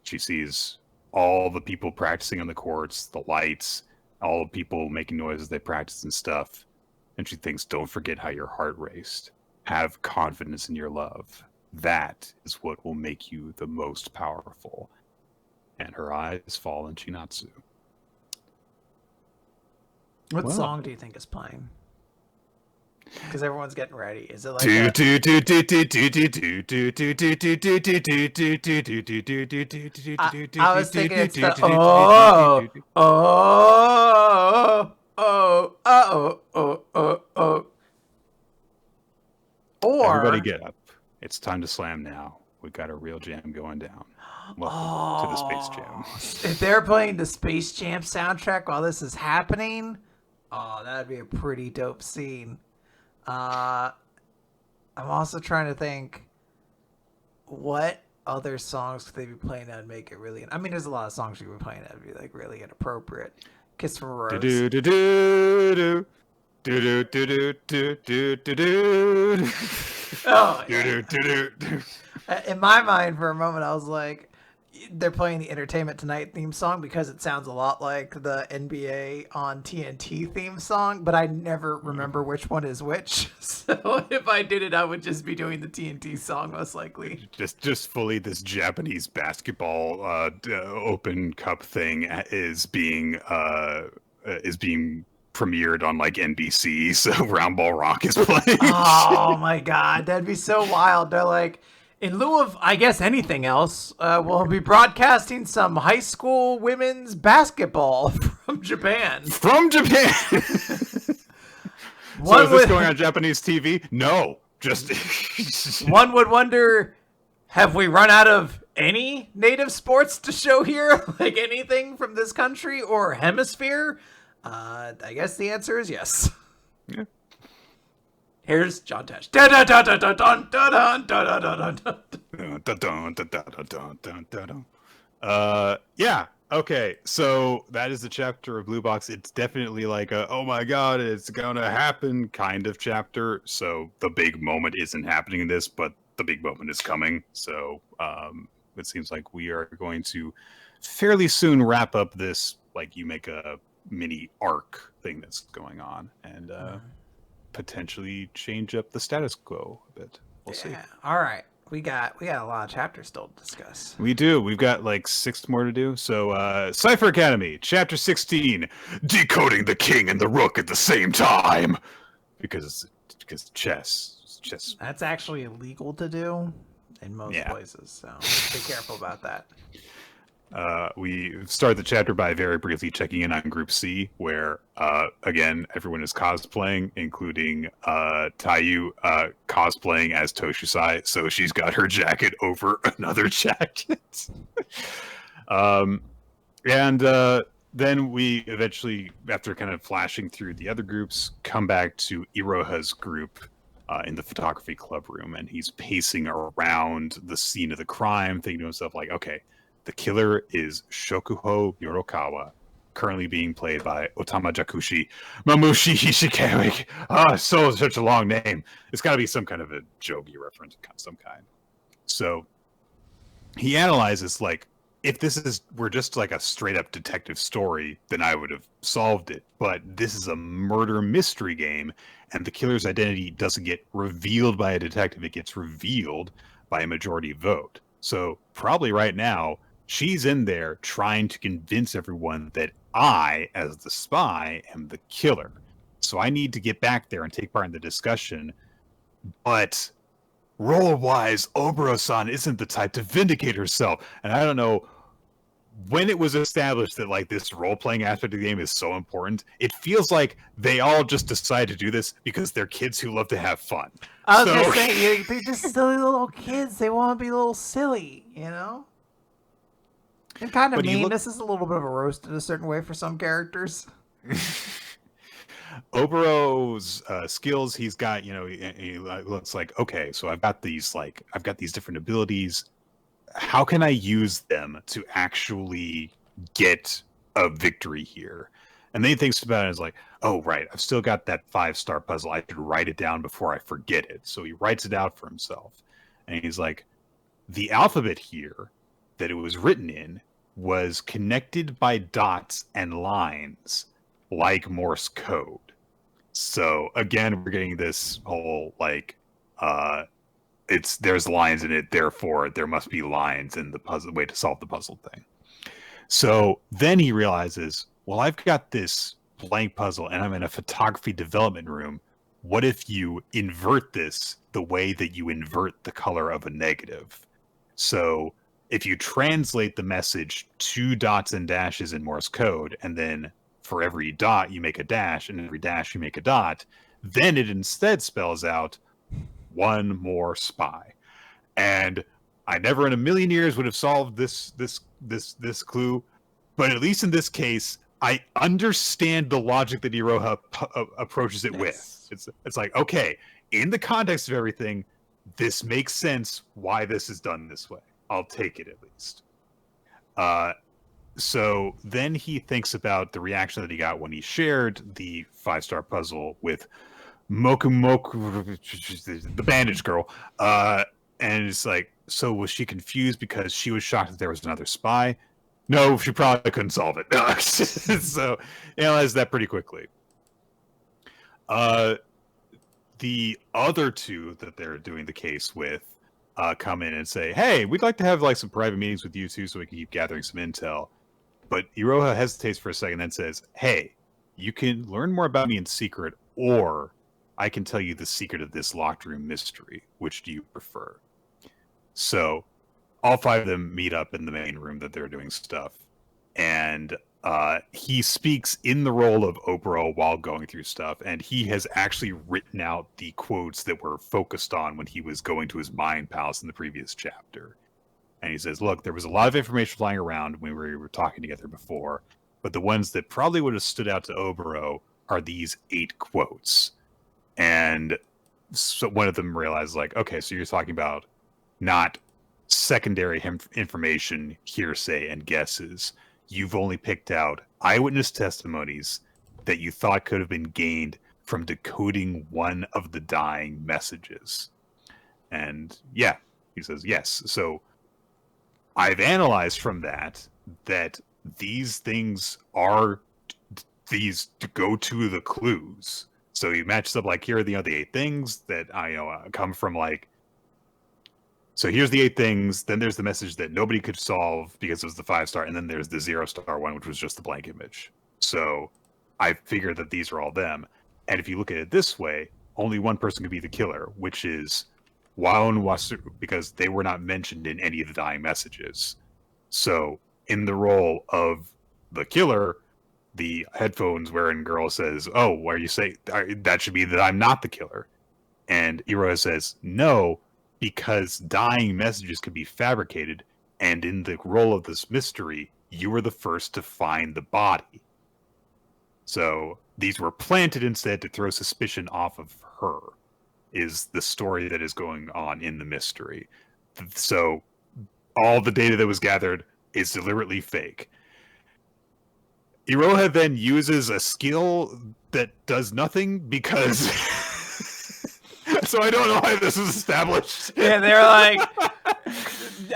she sees all the people practicing on the courts, the lights, all the people making noise as they practice and stuff. And she thinks, don't forget how your heart raced. Have confidence in your love. That is what will make you the most powerful. And her eyes fall on Chinatsu. What song do you think is playing? Because everyone's getting ready. Is it like I was thinking it's the or everybody get up. It's time to slam now. We got a real jam going down. Welcome to the Space Jam. If they're playing the Space Jam soundtrack while this is happening, that'd be a pretty dope scene. I'm also trying to think, what other songs could they be playing that would make it really... I mean, there's a lot of songs you could be playing that would be like really inappropriate. Kiss from a Rose. Do-do-do-do-do. Do-do-do-do-do-do-do. Oh, yeah. In my mind, for a moment, I was like, they're playing the Entertainment Tonight theme song because it sounds a lot like the NBA on TNT theme song, but I never remember which one is which. So if I did it, I would just be doing the TNT song most likely. Just fully this Japanese basketball Open Cup thing is being premiered on like NBC, so Round Ball Rock is playing. Oh my god, that'd be so wild. They're like, in lieu of, I guess, anything else, we'll be broadcasting some high school women's basketball from Japan. From Japan! So is this going on Japanese TV? No. Just one would wonder, have we run out of any native sports to show here? Like anything from this country or hemisphere? I guess the answer is yes. Yeah. Here's John Tesh. Yeah. Okay. So that is the chapter of Blue Box. It's definitely like a, oh my god, it's gonna happen kind of chapter. So the big moment isn't happening in this, but the big moment is coming. So it seems like we are going to fairly soon wrap up this, like you make a mini arc thing that's going on, and potentially change up the status quo a bit. We'll see. All right. We got a lot of chapters still to discuss. We do. We've got like 6 more to do. So Cipher Academy, chapter 16, decoding the king and the rook at the same time. Because chess. That's actually illegal to do in most places, so be careful about that. We start the chapter by very briefly checking in on Group C, where, again, everyone is cosplaying, including Tayu cosplaying as Toshusai, so she's got her jacket over another jacket. Then we eventually, after kind of flashing through the other groups, come back to Iroha's group in the photography club room, and he's pacing around the scene of the crime, thinking to himself, like, okay, the killer is Shokuho Yorokawa, currently being played by Otama Jakushi Mamushi Hishikawa. Such a long name. It's got to be some kind of a Jogi reference of some kind. So he analyzes, like, if this were just like a straight up detective story, then I would have solved it. But this is a murder mystery game, and the killer's identity doesn't get revealed by a detective. It gets revealed by a majority vote. So probably right now, she's in there trying to convince everyone that I, as the spy, am the killer. So I need to get back there and take part in the discussion. But role-wise, Oboro-san isn't the type to vindicate herself. And I don't know, when it was established that like this role-playing aspect of the game is so important, it feels like they all just decide to do this because they're kids who love to have fun. I was gonna say, they're just silly little kids. They want to be a little silly, you know? And kind of mean. This is a little bit of a roast in a certain way for some characters. Oboro's skills, he's got, he looks like, okay, so I've got these different abilities. How can I use them to actually get a victory here? And then he thinks about it as like, oh, right, I've still got that 5-star puzzle. I should write it down before I forget it. So he writes it out for himself. And he's like, the alphabet here that it was written in was connected by dots and lines like Morse code. So again, we're getting this whole like, there's lines in it, therefore there must be lines in the puzzle way to solve the puzzle thing. So then he realizes, well, I've got this blank puzzle and I'm in a photography development room. What if you invert this the way that you invert the color of a negative? So if you translate the message to dots and dashes in Morse code, and then for every dot you make a dash, and every dash you make a dot, then it instead spells out one more spy. And I never in a million years would have solved this clue, but at least in this case, I understand the logic that Iroha approaches it with. It's like, okay, in the context of everything, this makes sense why this is done this way. I'll take it at least. So then he thinks about the reaction that he got when he shared the 5-star puzzle with Moku, the bandage girl. And it's like, so was she confused because she was shocked that there was another spy? No, she probably couldn't solve it. So analyze that pretty quickly. The other two that they're doing the case with come in and say, hey, we'd like to have like some private meetings with you too so we can keep gathering some intel. But Iroha hesitates for a second, then says, hey, you can learn more about me in secret, or I can tell you the secret of this locked room mystery. Which do you prefer? So all five of them meet up in the main room that they're doing stuff. And he speaks in the role of Oboro while going through stuff. And he has actually written out the quotes that were focused on when he was going to his mind palace in the previous chapter. And he says, look, there was a lot of information flying around when we were talking together before, but the ones that probably would have stood out to Oboro are these 8 quotes. And so one of them realized, like, okay, so you're talking about not secondary information, hearsay, and guesses. You've only picked out eyewitness testimonies that you thought could have been gained from decoding one of the dying messages. And yeah, he says, yes. So I've analyzed from that these things are these to go to the clues. So he matches up like, here are the 8 things that I come from like. So here's the 8 things. Then there's the message that nobody could solve because it was the 5-star, and then there's the 0-star one, which was just the blank image. So I figured that these are all them. And if you look at it this way, only one person could be the killer, which is Wao and Wasu, because they were not mentioned in any of the dying messages. So in the role of the killer, the headphones wearing girl says, oh, why are you saying that should be that I'm not the killer? And Iroha says, no, because dying messages can be fabricated, and in the role of this mystery, you were the first to find the body. So these were planted instead to throw suspicion off of her, is the story that is going on in the mystery. So all the data that was gathered is deliberately fake. Iroha then uses a skill that does nothing because... So I don't know why this was established. Yeah, they're like,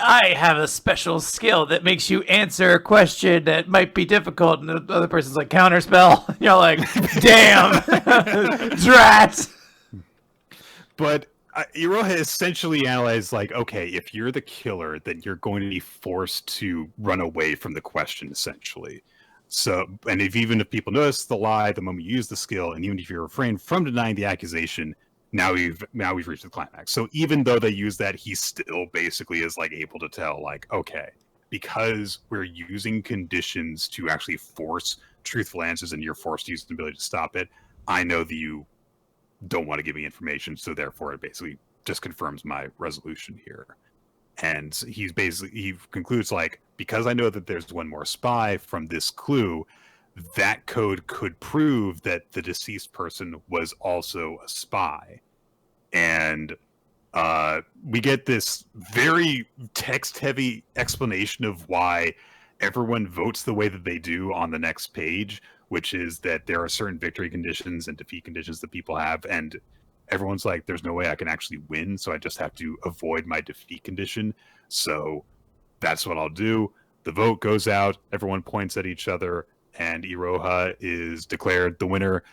I have a special skill that makes you answer a question that might be difficult, and the other person's like, counterspell. And you're like, damn, drat. But Iroha essentially analyzed, like, okay, if you're the killer, then you're going to be forced to run away from the question, essentially. So, and even if people notice the lie the moment you use the skill, and even if you refrain from denying the accusation, now we've reached the climax. So even though they use that, he still basically is like able to tell, like, okay, because we're using conditions to actually force truthful answers, and you're forced to use the ability to stop it, I know that you don't want to give me information, so therefore it basically just confirms my resolution here. And he concludes, like, because I know that there's one more spy from this clue, that code could prove that the deceased person was also a spy. And we get this very text-heavy explanation of why everyone votes the way that they do on the next page, which is that there are certain victory conditions and defeat conditions that people have, and everyone's like, there's no way I can actually win, so I just have to avoid my defeat condition. So that's what I'll do. The vote goes out, everyone points at each other, and Iroha is declared the winner.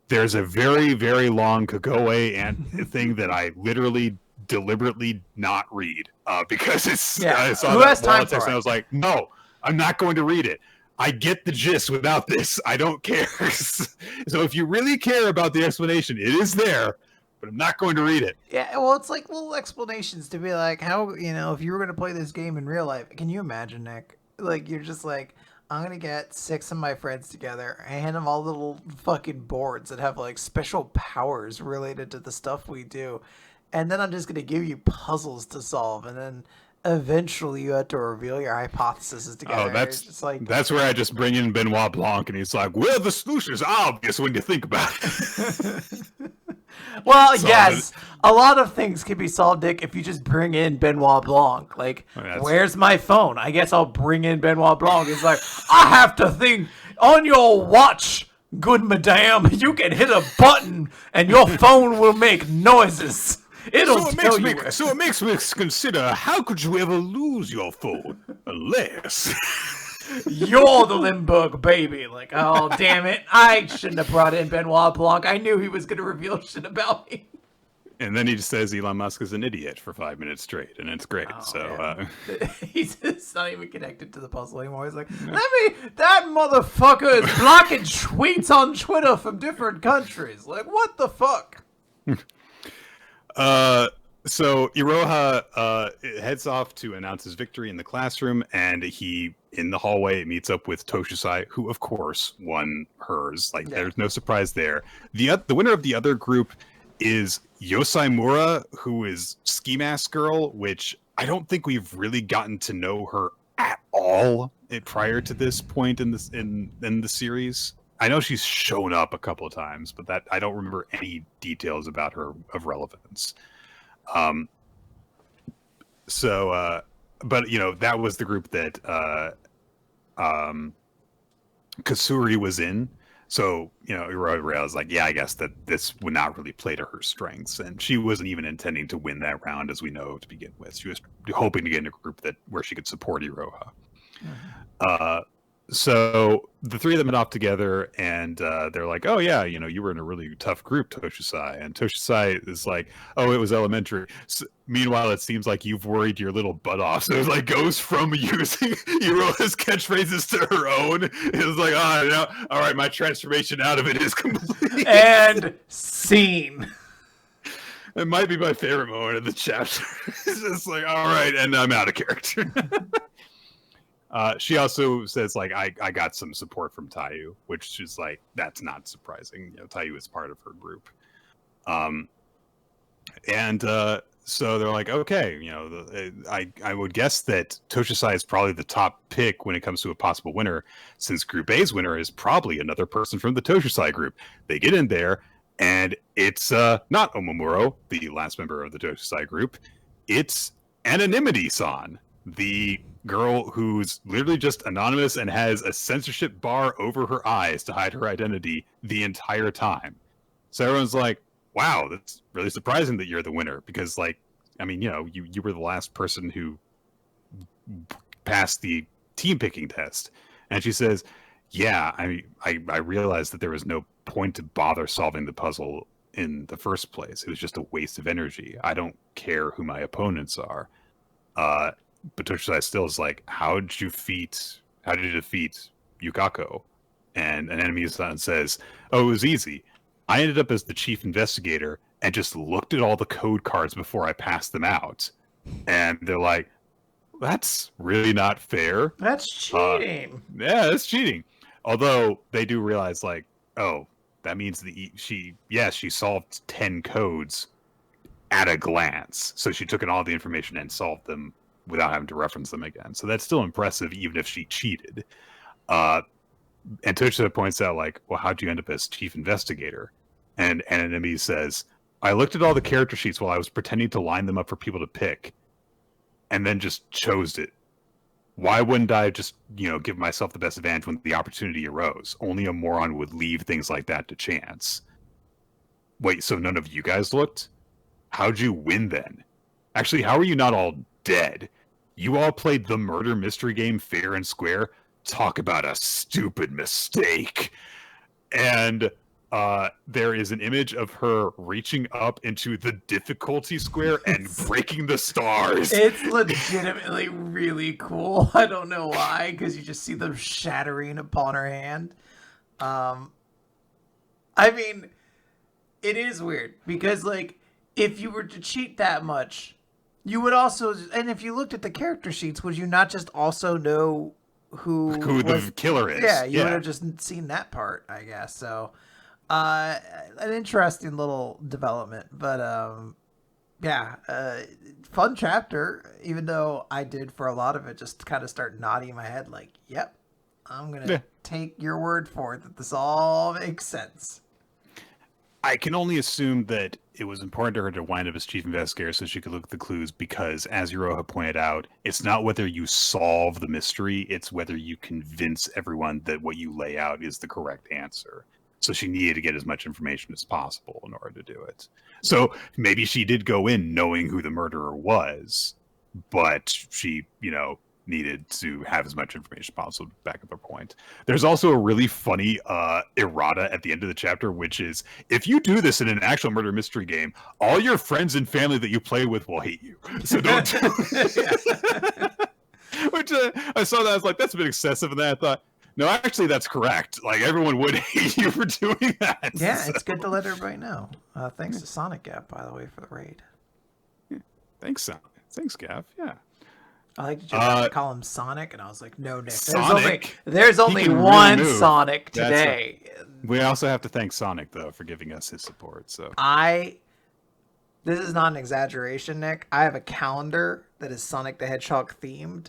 There's a very, very long Kagome and thing that I literally deliberately not read because it's I saw who that has time text for and I was like, no, I'm not going to read it. I get the gist without this. I don't care. So if you really care about the explanation, it is there, but I'm not going to read it. Yeah, well, it's like little explanations to be like, how, if you were going to play this game in real life, can you imagine, Nick? Like, you're just like, I'm going to get 6 of my friends together and hand them all little fucking boards that have, like, special powers related to the stuff we do. And then I'm just going to give you puzzles to solve. And then eventually you have to reveal your hypotheses together. Oh, that's just like, that's where I just bring in Benoit Blanc, and he's like, well, the solution is obvious when you think about it. Well, yes, a lot of things can be solved, Dick, if you just bring in Benoit Blanc. Like, where's my phone? I guess I'll bring in Benoit Blanc. He's like, I have to think on your watch, good madame. You can hit a button and your phone will make noises. It'll So tell you. it makes me consider, how could you ever lose your phone unless... You're the Limburg baby. Like, oh, damn it. I shouldn't have brought in Benoit Blanc. I knew he was going to reveal shit about me. And then he just says Elon Musk is an idiot for 5 minutes straight, and it's great. He's not even connected to the puzzle anymore. He's like, that motherfucker is blocking tweets on Twitter from different countries. Like, what the fuck? So Iroha heads off to announce his victory in the classroom, and he, in the hallway, meets up with Toshisai, who of course won hers. Like, there's no surprise there. The winner of the other group is Yosai Mura, who is Ski Mask Girl, which I don't think we've really gotten to know her at all prior to this point in the series. I know she's shown up a couple of times, but that I don't remember any details about her of relevance. But you know, that was the group that Kasuri was in. So, you know, Iroha was like, yeah, I guess that this would not really play to her strengths. And she wasn't even intending to win that round, as we know, to begin with. She was hoping to get in a group where she could support Iroha. Mm-hmm. So the three of them went off together, and they're like, oh, yeah, you know, you were in a really tough group, Toshisai. And Toshisai is like, oh, it was elementary. So, meanwhile, it seems like you've worried your little butt off. So it like goes from using Iroha's catchphrases to her own. It was like, oh, no, all right, my transformation out of it is complete. And scene. It might be my favorite moment of the chapter. It's just like, all right, and I'm out of character. She also says, like, I got some support from Taiyu, which is like, that's not surprising. You know, Taiyu is part of her group. So they're like, okay, you know, I would guess that Toshisai is probably the top pick when it comes to a possible winner, since Group A's winner is probably another person from the Toshisai group. They get in there, and it's not Omamuro, the last member of the Toshisai group. It's Anonymity-san, the girl who's literally just anonymous and has a censorship bar over her eyes to hide her identity the entire time. So everyone's like, wow, that's really surprising that you're the winner, because, like, I mean, you know, you were the last person who passed the team picking test. And she says, yeah, I realized that there was no point to bother solving the puzzle in the first place. It was just a waste of energy. I don't care who my opponents are. But Toshisai still is like, how did you defeat Yukako? And an enemy son says, oh, it was easy. I ended up as the chief investigator and just looked at all the code cards before I passed them out. And they're like, that's really not fair. That's cheating. Yeah, that's cheating. Although they do realize, like, oh, that means she solved 10 codes at a glance. So she took in all the information and solved them without having to reference them again. So that's still impressive, even if she cheated. And Toshisai points out, like, well, how'd you end up as chief investigator? And Anonymity says, I looked at all the character sheets while I was pretending to line them up for people to pick, and then just chose it. Why wouldn't I just, you know, give myself the best advantage when the opportunity arose? Only a moron would leave things like that to chance. Wait, so none of you guys looked? How'd you win then? Actually, how are you not all dead? You all played the murder mystery game fair and square? Talk about a stupid mistake. And there is an image of her reaching up into the difficulty square and breaking the stars. It's legitimately really cool. I don't know why, because you just see them shattering upon her hand. I mean, it is weird, because, like, if you were to cheat that much, you would also, and if you looked at the character sheets, would you not just also know who the killer is? Yeah, you would have just seen that part, I guess. So, an interesting little development, but fun chapter. Even though I did for a lot of it just kind of start nodding my head, like, "Yep, I'm gonna take your word for it that this all makes sense." I can only assume that it was important to her to wind up as chief investigator so she could look at the clues, because, as Iroha pointed out, it's not whether you solve the mystery, it's whether you convince everyone that what you lay out is the correct answer. So she needed to get as much information as possible in order to do it. So maybe she did go in knowing who the murderer was, but she, needed to have as much information as possible to back up her point. There's also a really funny errata at the end of the chapter, which is, if you do this in an actual murder mystery game, all your friends and family that you play with will hate you. So don't do it. Which I saw that, I was like, that's a bit excessive, and then I thought, no, actually, that's correct. Like, everyone would hate you for doing that. Yeah, so. It's good to let everybody know. Thanks to Sonic Gap, by the way, for the raid. Yeah. Thanks, Sonic. Thanks, Gav. Yeah. I like to just call him Sonic, and I was like, no, Nick. Sonic? There's only one really Sonic today. We also have to thank Sonic, though, for giving us his support. So this is not an exaggeration, Nick. I have a calendar that is Sonic the Hedgehog themed,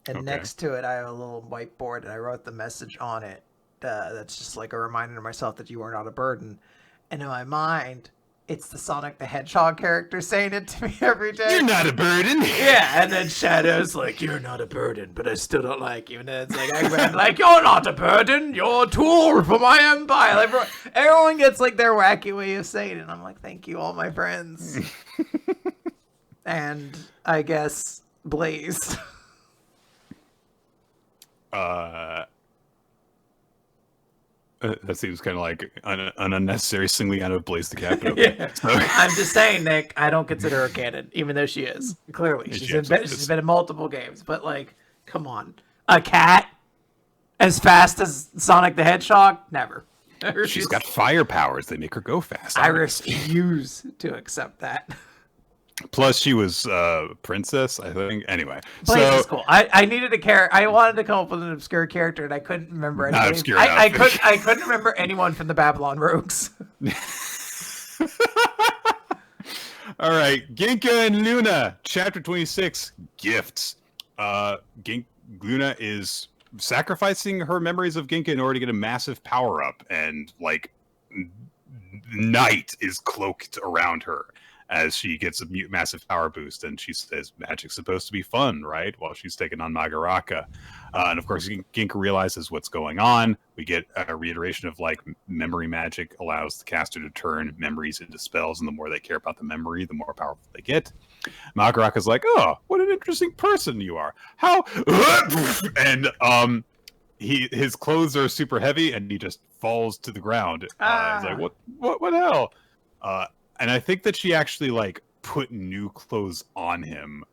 and next to it, I have a little whiteboard, and I wrote the message on it. That's just like a reminder to myself that you are not a burden. And in my mind, it's the Sonic the Hedgehog character saying it to me every day. You're not a burden. Yeah, and then Shadow's like, you're not a burden, but I still don't like you. And then it's like, Eggman, like, you're not a burden, you're a tool for my empire. Like, everyone gets like their wacky way of saying it. And I'm like, thank you, all my friends. And I guess Blaze. That seems kind of like an unnecessary singling out of Blaze the Captain. Yeah. So. I'm just saying, Nick, I don't consider her canon, even though she is. Clearly. She's been in multiple games. But, like, come on. A cat as fast as Sonic the Hedgehog? Never. She's got fire powers. They make her go fast. I refuse to accept that. Plus, she was princess, I think. Anyway, Blaze is cool. I needed a character. I wanted to come up with an obscure character, and I couldn't remember anyone. Obscure I couldn't remember anyone from the Babylon Rogues. All right, Ginka and Glüna, chapter 26, gifts. Ginka Glüna is sacrificing her memories of Ginka in order to get a massive power up, and like night is cloaked around her as she gets a massive power boost, and she says magic's supposed to be fun, right? While she's taking on Magaraka. And of course, Ginka realizes what's going on. We get a reiteration of like memory magic allows the caster to turn memories into spells, and the more they care about the memory, the more powerful they get. Magaraka's like, oh, what an interesting person you are. How? And his clothes are super heavy, and he just falls to the ground. He's like, what hell? And I think that she actually like put new clothes on him.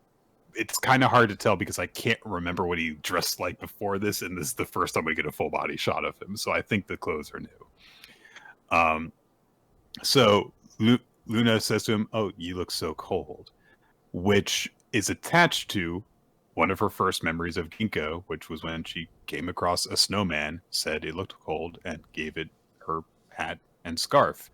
It's kind of hard to tell because I can't remember what he dressed like before this, and this is the first time we get a full body shot of him. So I think the clothes are new. So Luna says to him, "Oh, you look so cold," which is attached to one of her first memories of Ginka, which was when she came across a snowman, said it looked cold, and gave it her hat and scarf.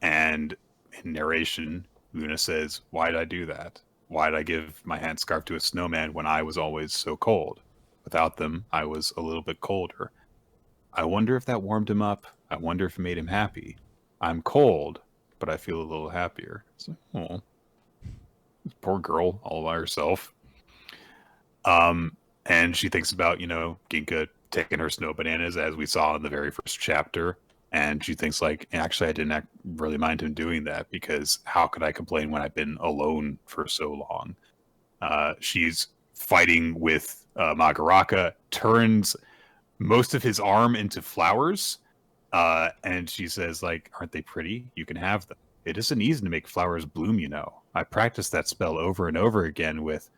And in narration, Luna says, why did I do that? Why did I give my hat and scarf to a snowman when I was always so cold? Without them, I was a little bit colder. I wonder if that warmed him up. I wonder if it made him happy. I'm cold, but I feel a little happier. It's like, oh, poor girl all by herself. And she thinks about, Ginka taking her snow bananas, as we saw in the very first chapter. And she thinks like, actually, I didn't really mind him doing that, because how could I complain when I've been alone for so long? She's fighting with Magaraka, turns most of his arm into flowers. And she says, like, aren't they pretty? You can have them. It isn't easy to make flowers bloom, I practiced that spell over and over again with...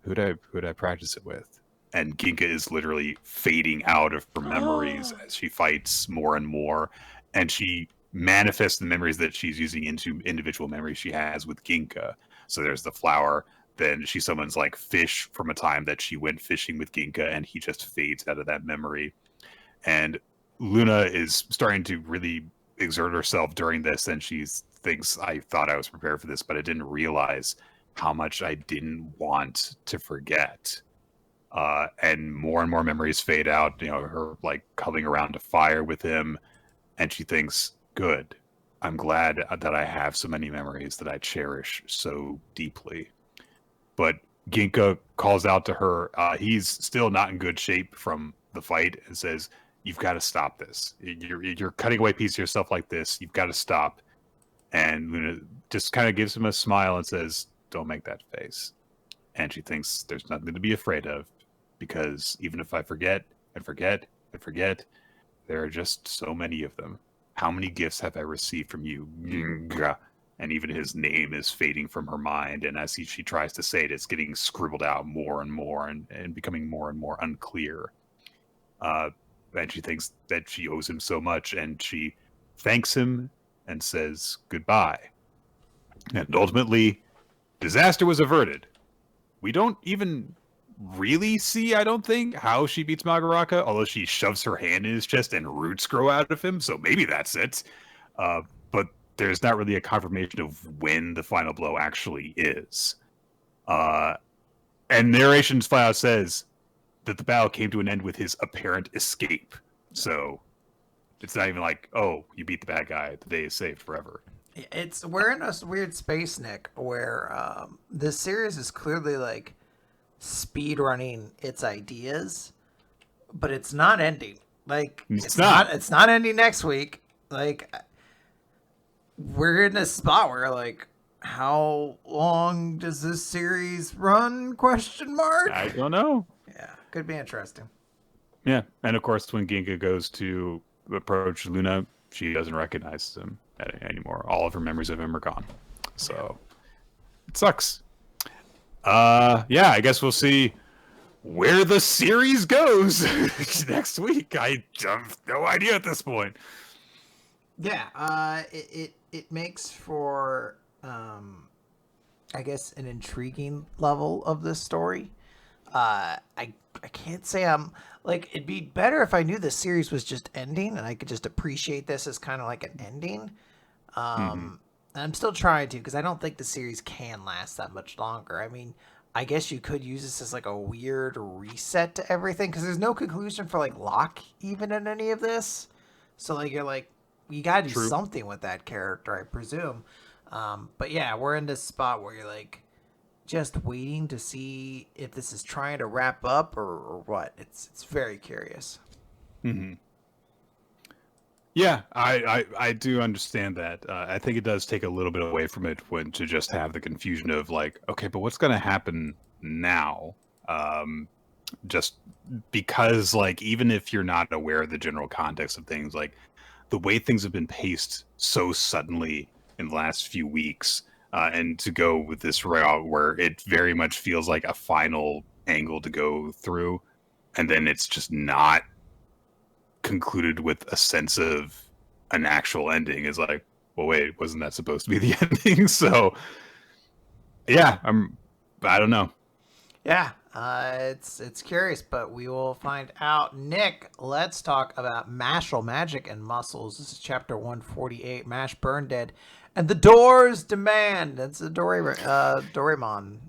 Who'd I practice it with? And Ginka is literally fading out of her memories as she fights more and more. And she manifests the memories that she's using into individual memories she has with Ginka. So there's the flower. Then she summons like fish from a time that she went fishing with Ginka, and he just fades out of that memory. And Luna is starting to really exert herself during this, and she thinks, I thought I was prepared for this, but I didn't realize how much I didn't want to forget. And more memories fade out, her like cuddling around a fire with him. And she thinks, good, I'm glad that I have so many memories that I cherish so deeply. But Ginka calls out to her. He's still not in good shape from the fight and says, you've got to stop this. You're cutting away a piece of yourself like this. You've got to stop. And Luna just kind of gives him a smile and says, don't make that face. And she thinks there's nothing to be afraid of, because even if I forget and forget and forget, there are just so many of them. How many gifts have I received from you? Ginka. And even his name is fading from her mind. And as she tries to say it, it's getting scribbled out more and more and becoming more and more unclear. And she thinks that she owes him so much. And she thanks him and says goodbye. And ultimately, disaster was averted. We don't even really see, I don't think, how she beats Magaraka, although she shoves her hand in his chest and roots grow out of him, so maybe that's it. But there's not really a confirmation of when the final blow actually is. And narrations flat out says that the battle came to an end with his apparent escape. So it's not even like, oh, you beat the bad guy, the day is saved forever. We're in a weird space, Nick, where this series is clearly like speed running its ideas, but it's not ending. Like it's not ending next week. Like we're in a spot where like, how long does this series run? Question mark. I don't know. Yeah, could be interesting. Yeah, and of course, when Ginka goes to approach Luna, she doesn't recognize him anymore. All of her memories of him are gone. So it sucks. Yeah, I guess we'll see where the series goes next week. I have no idea at this point. Yeah, it makes for I guess an intriguing level of this story. I can't say I'm like, it'd be better if I knew the series was just ending and I could just appreciate this as kind of like an ending. And I'm still trying to, because I don't think the series can last that much longer. I mean, I guess you could use this as like a weird reset to everything, because there's no conclusion for like Locke even in any of this. So like, you're like, you gotta do something with that character, I presume. But yeah, we're in this spot where you're like just waiting to see if this is trying to wrap up or what. It's very curious. Yeah, I do understand that. I think it does take a little bit away from it when to just have the confusion of like, okay, but what's going to happen now? Just because like, even if you're not aware of the general context of things, like the way things have been paced so suddenly in the last few weeks, and to go with this route where it very much feels like a final angle to go through, and then it's just not concluded with a sense of an actual ending, is like, well, wait, wasn't that supposed to be the ending? So yeah, I don't know. Yeah, it's curious, but we will find out. Nick, let's talk about Mashle, Magic and Muscles. This is chapter 148, Mash Burn Dead, and the Doors Demand. That's a Doraemon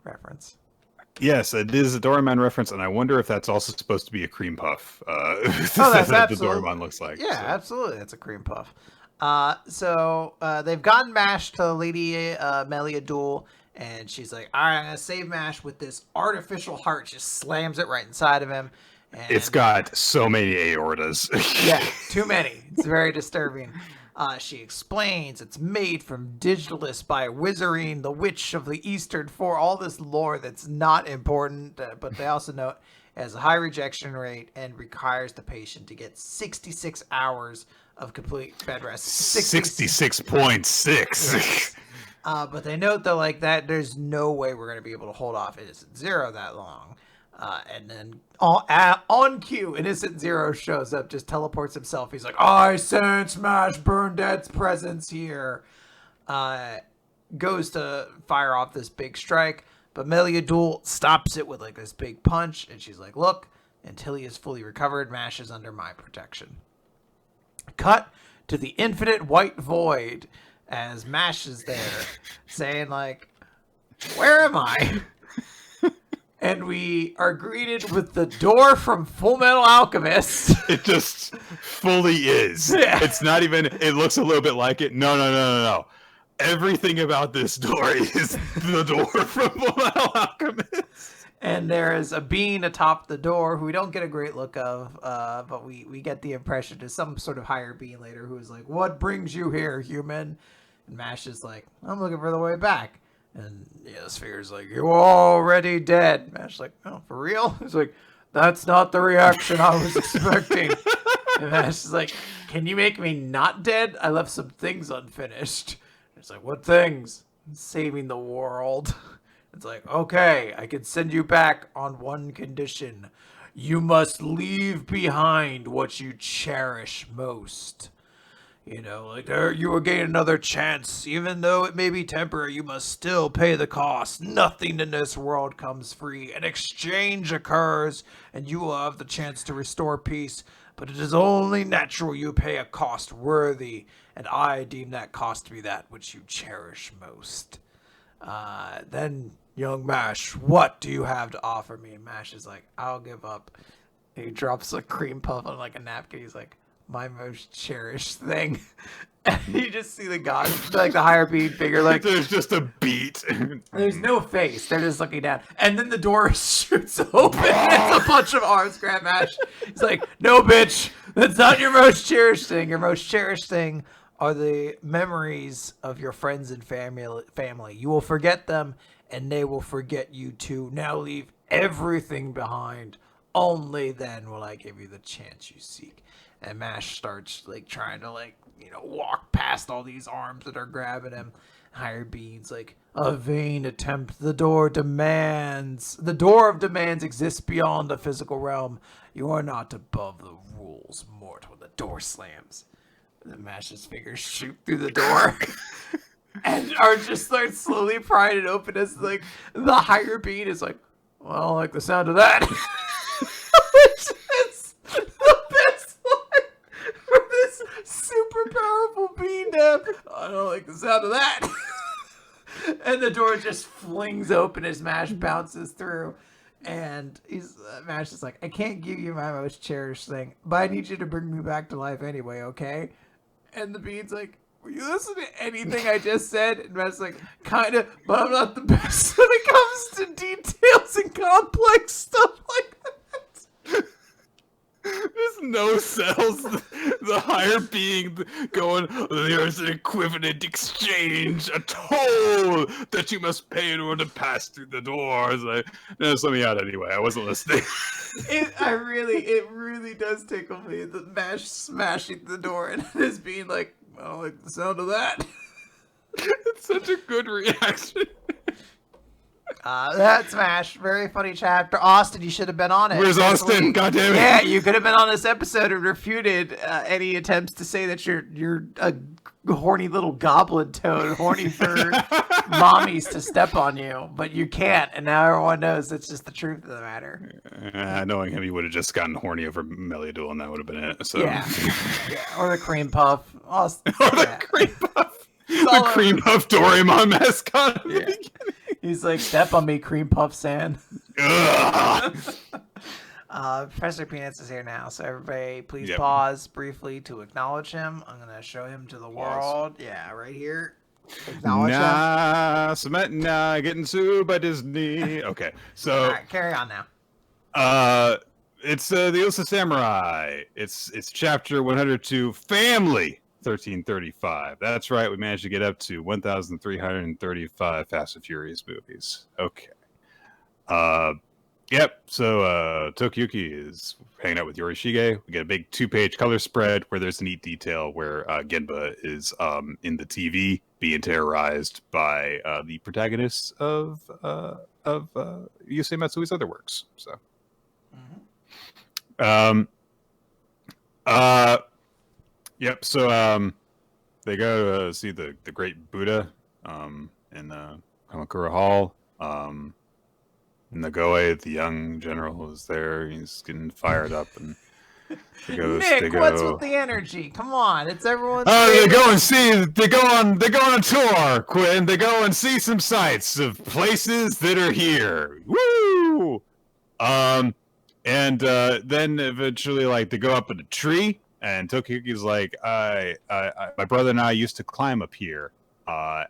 reference. Yes, it is a Doraemon reference, and I wonder if that's also supposed to be a cream puff. That's the Doraemon looks like. Yeah, so. Absolutely, that's a cream puff. So they've gotten Mash to Lady Melia Duel, and she's like, all right, I'm going to save Mash with this artificial heart. Just slams it right inside of him. And it's got so many aortas. Yeah, too many. It's very disturbing. She explains it's made from Digitalist by Wizarding, the Witch of the Eastern for all this lore that's not important, but they also note it has a high rejection rate and requires the patient to get 66 hours of complete bed rest. 66.6. But they note though, like that, there's no way we're going to be able to hold off Innocent Zero that long. And then on cue, Innocent Zero shows up, just teleports himself. He's like, I sense Mash Burn Dead's presence here. Goes to fire off this big strike, but Melia Duel stops it with like this big punch. And she's like, look, until he is fully recovered, Mash is under my protection. Cut to the infinite white void as Mash is there saying like, where am I? And we are greeted with the door from Full Metal Alchemist. It just fully is. Yeah. It's not even, it looks a little bit like it. No. Everything about this door is the door from Full Metal Alchemist. And there is a being atop the door who we don't get a great look of, but we get the impression is some sort of higher being later who is like, "What brings you here, human?" And Mash is like, "I'm looking for the way back." And yeah, Sphere's like, "You're already dead." Mash's like, "Oh, for real?" He's like, "That's not the reaction I was expecting." And Mash is like, "Can you make me not dead? I left some things unfinished." It's like, "What things?" "Saving the world." It's like, "Okay, I can send you back on one condition. You must leave behind what you cherish most. You know, like there, you will gain another chance. Even though it may be temporary, you must still pay the cost. Nothing in this world comes free. An exchange occurs, and you will have the chance to restore peace. But it is only natural you pay a cost worthy, and I deem that cost to be that which you cherish most. Then, young Mash, what do you have to offer me?" And Mash is like, "I'll give up." And he drops a cream puff on like a napkin. He's like, "My most cherished thing." And you just see the gods, like the higher being figure, like there's just a beat. there's no face. They're just looking down. And then the door shoots open. It's a bunch of arms grab Mash. He's like, "No, bitch. That's not your most cherished thing. Your most cherished thing are the memories of your friends and family. You will forget them, and they will forget you too. Now leave everything behind. Only then will I give you the chance you seek." And Mash starts like trying to walk past all these arms that are grabbing him. Hired beings like, "A vain attempt. The door of demands exists beyond the physical realm. You are not above the rules, mortal." The door slams. The Mash's fingers shoot through the door. And are just like slowly prying it open as like the higher being is like, "Well, I don't like the sound of that." Which is the best line for this super powerful being to have. "I don't like the sound of that." And the door just flings open as Mash bounces through. And Mash is like, "I can't give you my most cherished thing, but I need you to bring me back to life anyway, okay?" And the bean's like, "Were you listening to anything I just said?" And Mash's like, "Kinda, but I'm not the best when it comes to details and complex stuff like that." There's no cells. The higher being going, "There's an equivalent exchange, a toll that you must pay in order to pass through the door." It's like, no, just let me out anyway. I wasn't listening. It really does tickle me. The Mash smashing the door and his being like, "I don't like the sound of that." It's such a good reaction. That's Mash. Very funny chapter. Austin, you should have been on it. Where's Austin? God damn it. Yeah, you could have been on this episode and refuted any attempts to say that you're a horny little goblin toad, horny for mommies to step on you, but you can't, and now everyone knows it's just the truth of the matter. Knowing him, he would have just gotten horny over Meliadul, and that would have been it. So. Yeah. Or the cream puff. Austin, or the cream puff. The cream puff Doraemon mascot at the beginning. He's like, "Step on me, cream puff san." Professor Peanuts is here now, so everybody please pause briefly to acknowledge him. I'm going to show him to the world. Yeah, right here. Acknowledge him. Getting sued by Disney. Okay, so... All right, carry on now. It's the Elusive Samurai. It's chapter 102, Family 1335. That's right, we managed to get up to 1,335 Fast and Furious movies. Okay. Yep, so Tokiyuki is hanging out with Yorishige. We get a big 2-page color spread where there's a neat detail where Genba is in the TV being terrorized by the protagonists of Yusei Matsui's other works. So, yep. So they go to see the great Buddha in Kamakura Hall. Nagoe, the young general, is there. He's getting fired up, and Nick, what's with the energy? Come on, it's everyone's. They go and see. They go on a tour, Quinn. They go and see some sights of places that are here. Woo! And then eventually, like, they go up in a tree, and Tokiyuki's like, my brother and I used to climb up here.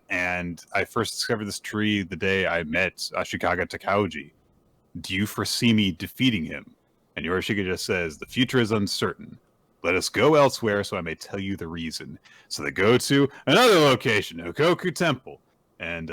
And I first discovered this tree the day I met Ashikaga Takauji. Do you foresee me defeating him? And Yorishige just says, the future is uncertain. Let us go elsewhere so I may tell you the reason. So they go to another location, Okoku Temple. And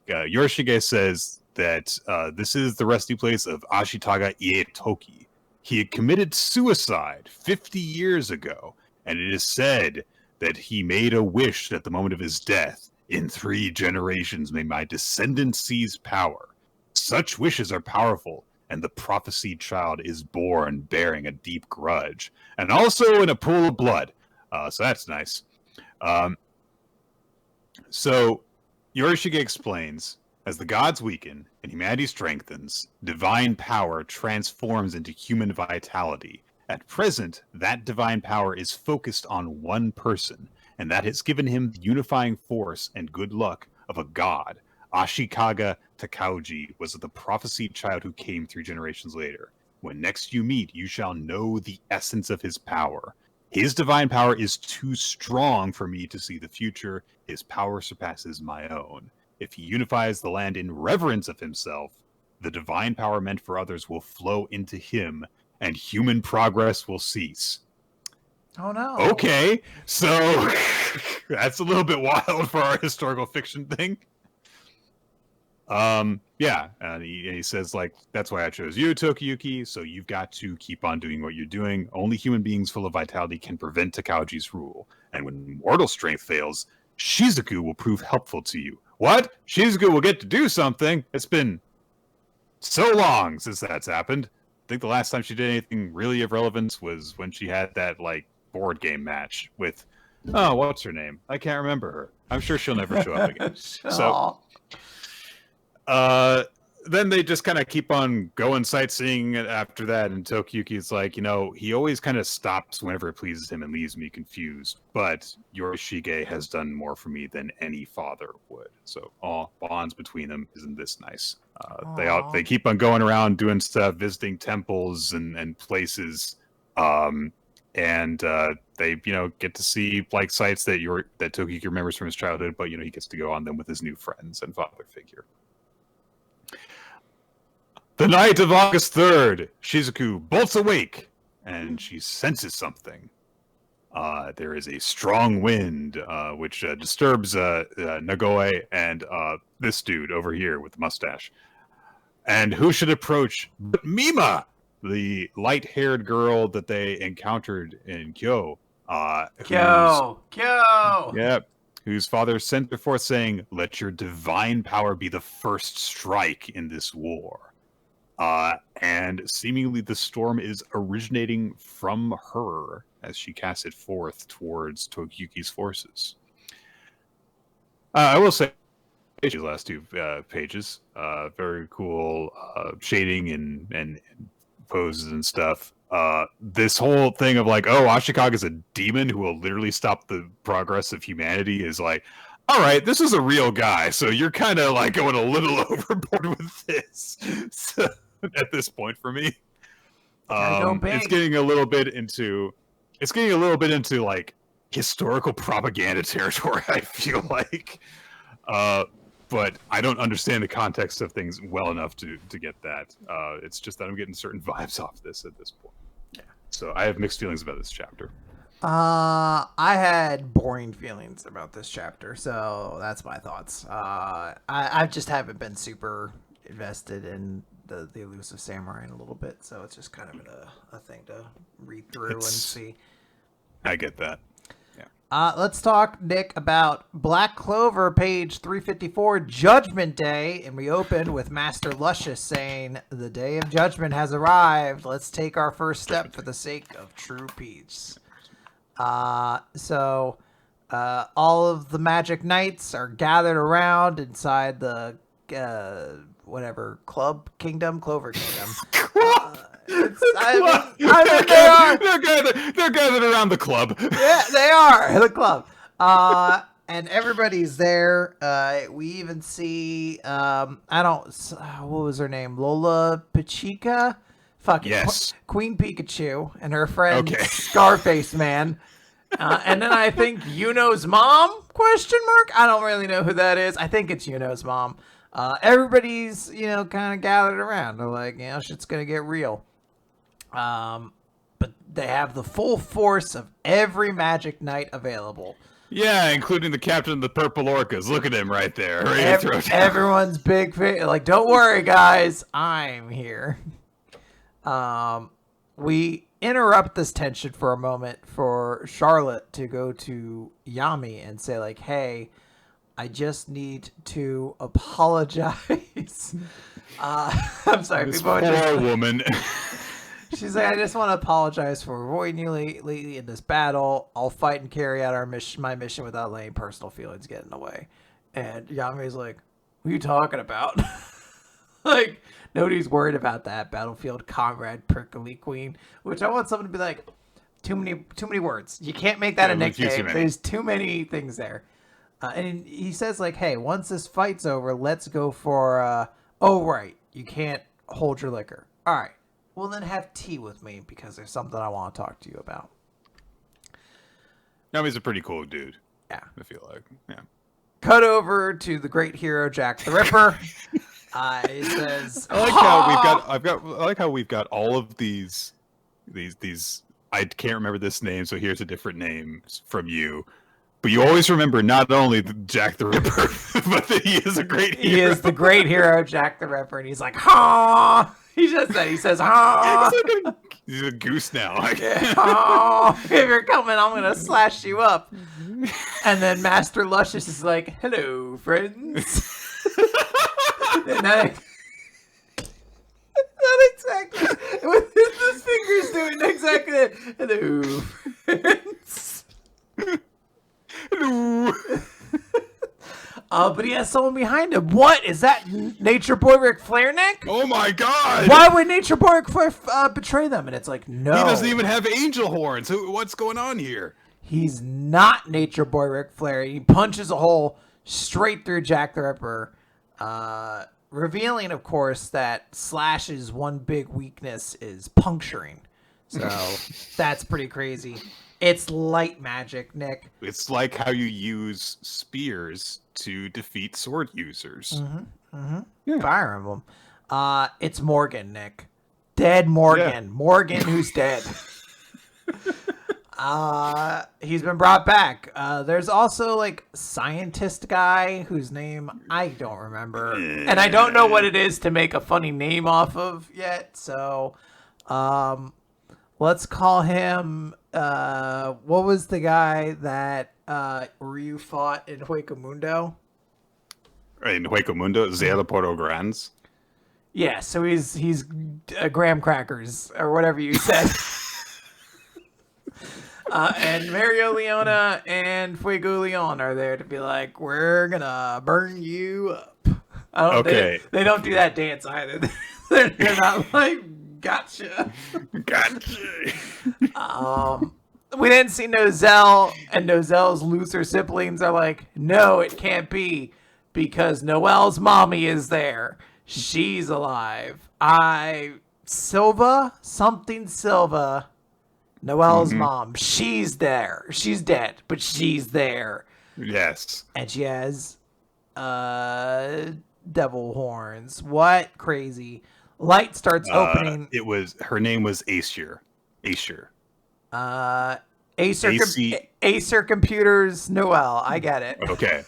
Yorishige says that this is the resting place of Ashitaga Ietoki. He had committed suicide 50 years ago, and it is said that he made a wish at the moment of his death. In 3 generations may my descendants seize power. Such wishes are powerful, and the prophesied child is born bearing a deep grudge, and also in a pool of blood. So that's nice. So Yorishige explains, as the gods weaken and humanity strengthens, divine power transforms into human vitality. At present, that divine power is focused on one person, and that has given him the unifying force and good luck of a god. Ashikaga Takauji was the prophesied child who came 3 generations later. When next you meet, you shall know the essence of his power. His divine power is too strong for me to see the future. His power surpasses my own. If he unifies the land in reverence of himself, the divine power meant for others will flow into him, and human progress will cease. Oh no. Okay, so that's a little bit wild for our historical fiction thing. Yeah, and he says, like, that's why I chose you, Tokiyuki, so you've got to keep on doing what you're doing. Only human beings full of vitality can prevent Takauji's rule. And when mortal strength fails, Shizuku will prove helpful to you. What? Shizuku will get to do something? It's been so long since that's happened. I think the last time she did anything really of relevance was when she had that, like, board game match with, oh, what's her name? I can't remember her. I'm sure she'll never show up again. So, then they just kind of keep on going sightseeing after that, and Tokiyuki's like, he always kind of stops whenever it pleases him and leaves me confused, but Yorishige has done more for me than any father would. So all bonds between them, isn't this nice? They keep on going around doing stuff, visiting temples and places, and they get to see like sites that Tokiyuki remembers from his childhood, but he gets to go on them with his new friends and father figure. The night of August 3rd, Shizuku bolts awake, and she senses something. There is a strong wind, which disturbs Nagoe and this dude over here with the mustache. And who should approach but Mima, the light-haired girl that they encountered in Kyo. Kyo! Yep. Whose father sent her forth saying, let your divine power be the first strike in this war. And seemingly the storm is originating from her as she casts it forth towards Tokiyuki's forces. I will say, these last 2 pages, very cool shading and poses and stuff. This whole thing of like, oh, Ashikaga is a demon who will literally stop the progress of humanity is like, all right, this is a real guy, so you're kind of like going a little overboard with this. So, at this point for me, it's getting a little bit into like historical propaganda territory. I feel like, but I don't understand the context of things well enough to get that. It's just that I'm getting certain vibes off this at this point. Yeah. So I have mixed feelings about this chapter. I had boring feelings about this chapter, so that's my thoughts. I just haven't been super invested in the Elusive Samurai in a little bit, so it's just kind of a thing to read through and see. I get that. Let's talk, Nick, about Black Clover, page 354, Judgment Day, and we open with Master Luscious saying, the day of judgment has arrived. Let's take our first step for the sake of true peace. So all of the Magic Knights are gathered around inside the Club Kingdom, Clover Kingdom. They're gathered around the club. Yeah, they are the club. And everybody's there. We even see what was her name? Lola Pachika? Fuck yes. Queen Pikachu and her friend Scarface Man. And then I think Yuno's mom? ? I don't really know who that is. I think it's Yuno's mom. Everybody's, kind of gathered around. They're like, shit's gonna get real. But they have the full force of every Magic Knight available. Yeah, including the captain of the Purple Orcas. Look at him right there. Everyone's big face. Like, don't worry, guys. I'm here. We interrupt this tension for a moment for Charlotte to go to Yami and say, like, hey, I just need to apologize. I'm sorry. This poor woman. She's like, I just want to apologize for avoiding you lately in this battle. I'll fight and carry out my mission without letting personal feelings get in the way. And Yami's like, what are you talking about? Like, nobody's worried about that. Battlefield comrade, prickly queen. Which I want someone to be like, too many words. You can't make that a nickname. There's too many things there. And he says, like, hey, once this fight's over, let's go for, oh, right, you can't hold your liquor. All right, well, then have tea with me because there's something I want to talk to you about. No, he's a pretty cool dude. Yeah. I feel like, yeah. Cut over to the great hero, Jack the Ripper. He says, I like how we've got all of these, I can't remember this name, so here's a different name from you. But you always remember not only Jack the Ripper, but that he is a great hero. He is the great hero, Jack the Ripper, and he's like, ha! He just said, he says, ha! He's a goose now. If you're coming, I'm going to slash you up. And then Master Luscious is like, hello, friends. And not exactly. With his fingers doing exactly that. Hello, friends. Hello. But he has someone behind him. What is that? Nature Boy Ric Flair neck? Oh my god! Why would Nature Boy Ric Flair betray them? And it's like, no. He doesn't even have angel horns. What's going on here? He's not Nature Boy Ric Flair. He punches a hole straight through Jack the Ripper, revealing, of course, that Slash's one big weakness is puncturing. So that's pretty crazy. It's light magic, Nick. It's like how you use spears to defeat sword users. Yeah. Fire Emblem. It's Morgan, Nick. Dead Morgan. Yeah. Morgan who's dead. He's been brought back. There's also like scientist guy whose name I don't remember. And I don't know what it is to make a funny name off of yet. So let's call him what was the guy that Ryu fought in Huecamundo? In Huecamundo, Zé Porto Grandes. Yeah, so he's graham crackers or whatever you said. And Mario Leona and Fuego Leon are there to be like, we're gonna burn you up. Okay. They don't do that dance either. They're not like, gotcha. We didn't see Nozel, and Nozel's looser siblings are like, no, it can't be, because Noelle's mommy is there. She's alive. Silva, Noelle's mom. She's there. She's dead, but she's there. Yes. And she has devil horns. What? Crazy. Light starts opening. Her name was Acer. Acer Computers Noelle. I get it. Okay.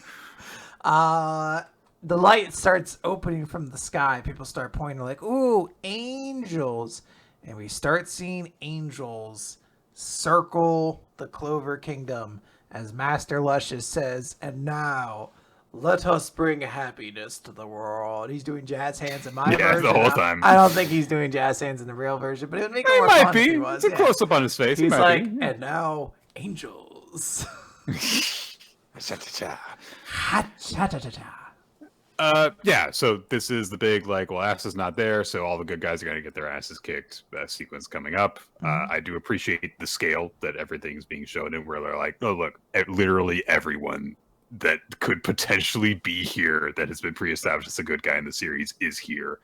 The light starts opening from the sky. People start pointing like, ooh, angels. And we start seeing angels circle the Clover Kingdom, as Master Luscious says, and now let us bring happiness to the world. He's doing jazz hands in my version. The whole time. I don't think he's doing jazz hands in the real version, but it would make it more might fun be. if he was. It's a close up on his face. He's like, and now angels. Yeah, so this is the big, like, well, Ass is not there, so all the good guys are going to get their asses kicked sequence coming up. I do appreciate the scale that everything's being shown in, where they're like, oh, look, literally everyone that could potentially be here that has been pre-established as a good guy in the series is here.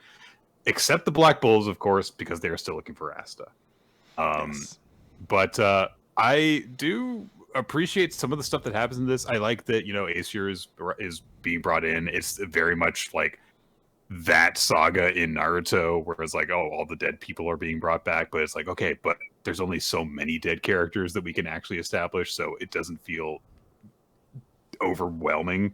Except the Black Bulls, of course, because they're still looking for Asta. Yes. But I do appreciate some of the stuff that happens in this. I like that, Acer is being brought in. It's very much like that saga in Naruto, where it's like, oh, all the dead people are being brought back, but it's like, okay, but there's only so many dead characters that we can actually establish, so it doesn't feel overwhelming.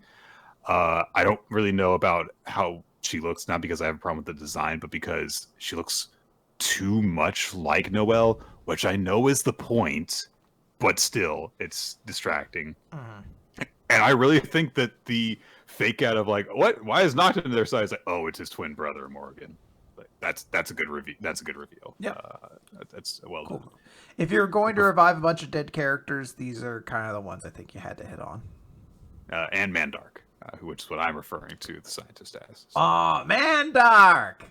I don't really know about how she looks, not because I have a problem with the design, but because she looks too much like Noelle, which I know is the point, but still, it's distracting. And I really think that the fake out of like, what? Why is Nocturne on their side? It's like, oh, it's his twin brother, Morgan. Like, that's a good review. That's a good reveal. Yeah, that's well cool. done. If you're going to revive a bunch of dead characters, these are kind of the ones I think you had to hit on. And Mandark, which is what I'm referring to the scientist as. So. Oh, Mandark!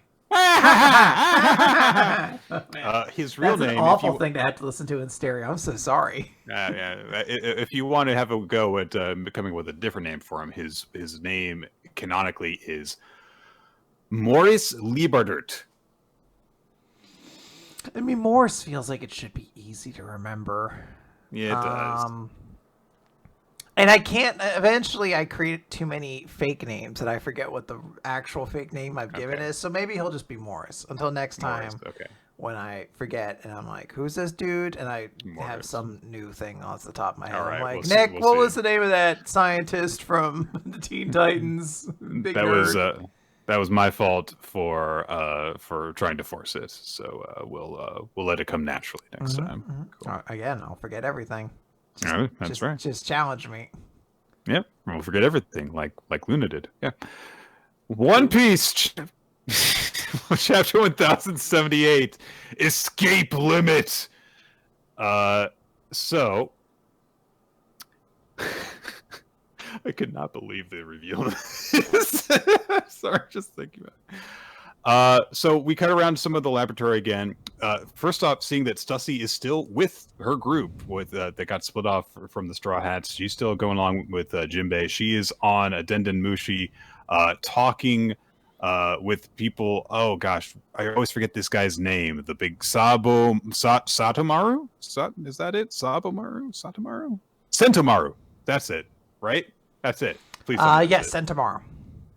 His real That's name. An awful thing to have to listen to in stereo. I'm so sorry. If you want to have a go at coming with a different name for him, his name canonically is Maurice Lieberdert. I mean, Morris feels like it should be easy to remember. Yeah, it does. And I can't. Eventually, I create too many fake names that I forget what the actual fake name I've given is. So maybe he'll just be Morris until next time. Okay. When I forget and I'm like, "Who's this dude?" and I have some new thing off the top of my head. Right, I'm like, we'll Nick, see. what was the name of that scientist from the Teen Titans? Big nerd. That was my fault for trying to force it. So we'll let it come naturally next time. Cool. Again, I'll forget everything. That's right. Just challenge me. Yep, we'll forget everything like Luna did. Yeah. One Piece, chapter 1078, Escape Limit. So I could not believe they revealed this. Sorry, just thinking about it. So we cut around some of the laboratory again. First off, seeing that Stussy is still with her group with that got split off from the Straw Hats. She's still going along with Jinbei. She is on a Denden Mushi talking with people. Oh gosh, I always forget this guy's name. The big Satomaru? Is that it? Satomaru? Sentomaru. That's it, right? That's it. Please. Yes, Sentomaru.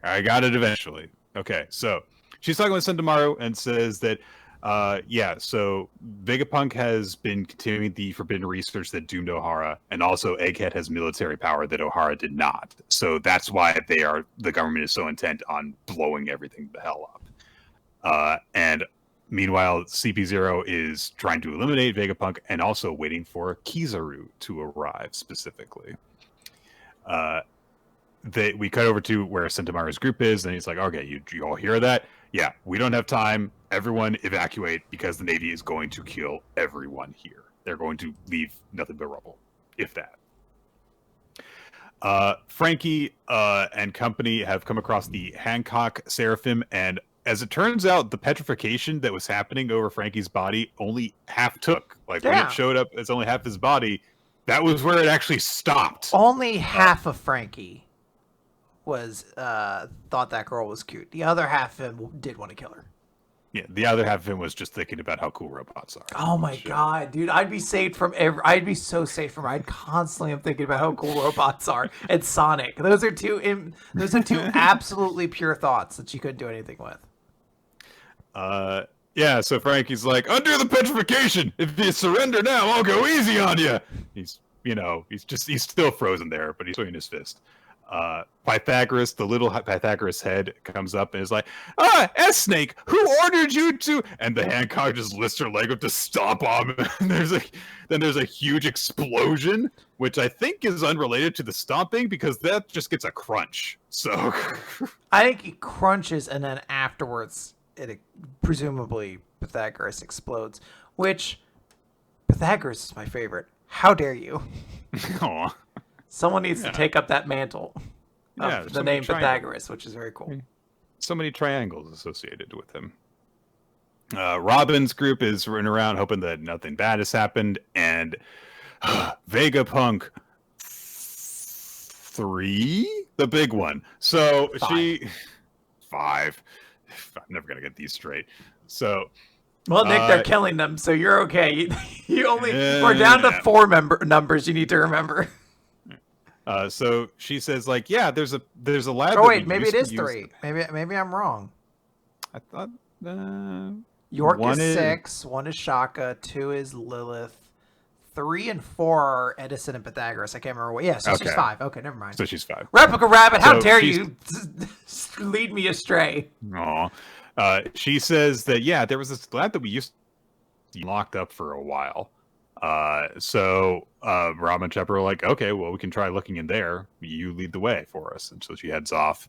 I got it eventually. Okay, so she's talking with Sentomaru and says that, so Vegapunk has been continuing the forbidden research that doomed Ohara, and also Egghead has military power that Ohara did not. So that's why the government is so intent on blowing everything the hell up. And meanwhile, CP0 is trying to eliminate Vegapunk and also waiting for Kizaru to arrive specifically. We cut over to where Sentomaru's group is, and he's like, okay, you all hear that? Yeah, we don't have time. Everyone evacuate because the Navy is going to kill everyone here. They're going to leave nothing but rubble, if that. Frankie and company have come across the Hancock Seraphim, and as it turns out, the petrification that was happening over Frankie's body only half took. Like, when it showed up, it's only half his body. That was where it actually stopped. Only half of Frankie was thought that girl was cute. The other half of him did want to kill her. Yeah, the other half of him was just thinking about how cool robots are. Oh my god, dude! I'd be so safe from. I'd constantly am thinking about how cool robots are. And Sonic. Those are two absolutely pure thoughts that you couldn't do anything with. Yeah. So Frankie's like, undo the petrification. If you surrender now, I'll go easy on you. He's still frozen there, but he's swinging his fist. Pythagoras, the little Pythagoras head comes up and is like, S-Snake, who ordered you to? And the Hancock just lifts her leg up to stomp on him. And there's a huge explosion, which I think is unrelated to the stomping because that just gets a crunch. So I think he crunches and then afterwards presumably Pythagoras explodes, which Pythagoras is my favorite. How dare you? Aww. Someone needs to take up that mantle of the name Pythagoras, which is very cool. So many triangles associated with him. Robin's group is running around hoping that nothing bad has happened, and Vegapunk 3, the big one. So 5. I'm never gonna get these straight. So. Well, Nick, they're killing them, so you're okay. We're down to 4 numbers you need to remember. So she says, like, yeah, there's a lab. Oh wait, maybe it is 3. Maybe I'm wrong. I thought York is 6, 1 is Shaka, 2 is Lilith, 3 and 4 are Edison and Pythagoras. I can't remember what. Yeah, so she's 5. Okay, never mind. So she's 5. Replica Rabbit, how dare you lead me astray? Aw. She says that, yeah, there was this lab that we used to be locked up for a while. So Rob and Shepard are like, okay, well, we can try looking in there. You lead the way for us. And so she heads off.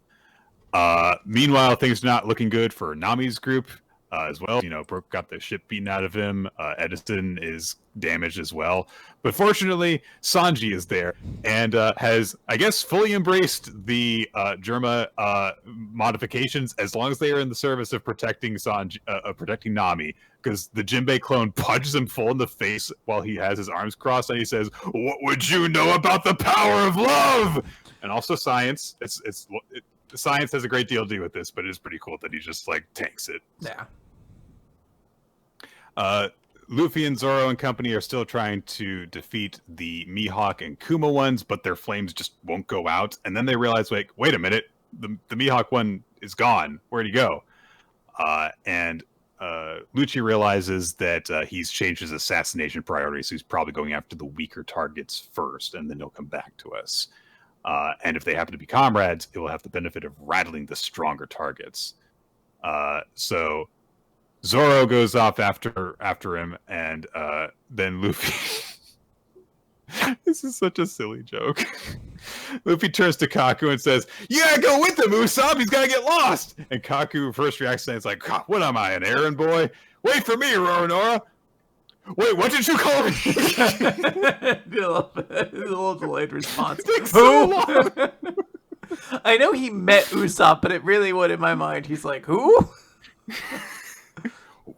Meanwhile, things are not looking good for Nami's group as well. You know, Brooke got the shit beaten out of him. Edison is damaged as well. But fortunately, Sanji is there and has, I guess, fully embraced the Germa modifications as long as they are in the service of protecting protecting Nami. Because the Jinbei clone punches him full in the face while he has his arms crossed, and he says, "What would you know about the power of love?" And also science. Science has a great deal to do with this, but it is pretty cool that he just like tanks it. Yeah. Luffy and Zoro and company are still trying to defeat the Mihawk and Kuma ones, but their flames just won't go out. And then they realize, like, wait a minute, the Mihawk one is gone. Where'd he go? And Lucci realizes that he's changed his assassination priority, so he's probably going after the weaker targets first, and then he'll come back to us. And if they happen to be comrades, it will have the benefit of rattling the stronger targets. So Zoro goes off after him, and then Luffy... This is such a silly joke. Luffy turns to Kaku and says, "Yeah, go with him, Usopp. He's got to get lost." And Kaku first reacts and is like, "What am I, an errand boy? Wait for me, Roronoa." Wait, what did you call me? A little delayed response. Who? I know he met Usopp, but it really would in my mind. He's like, who?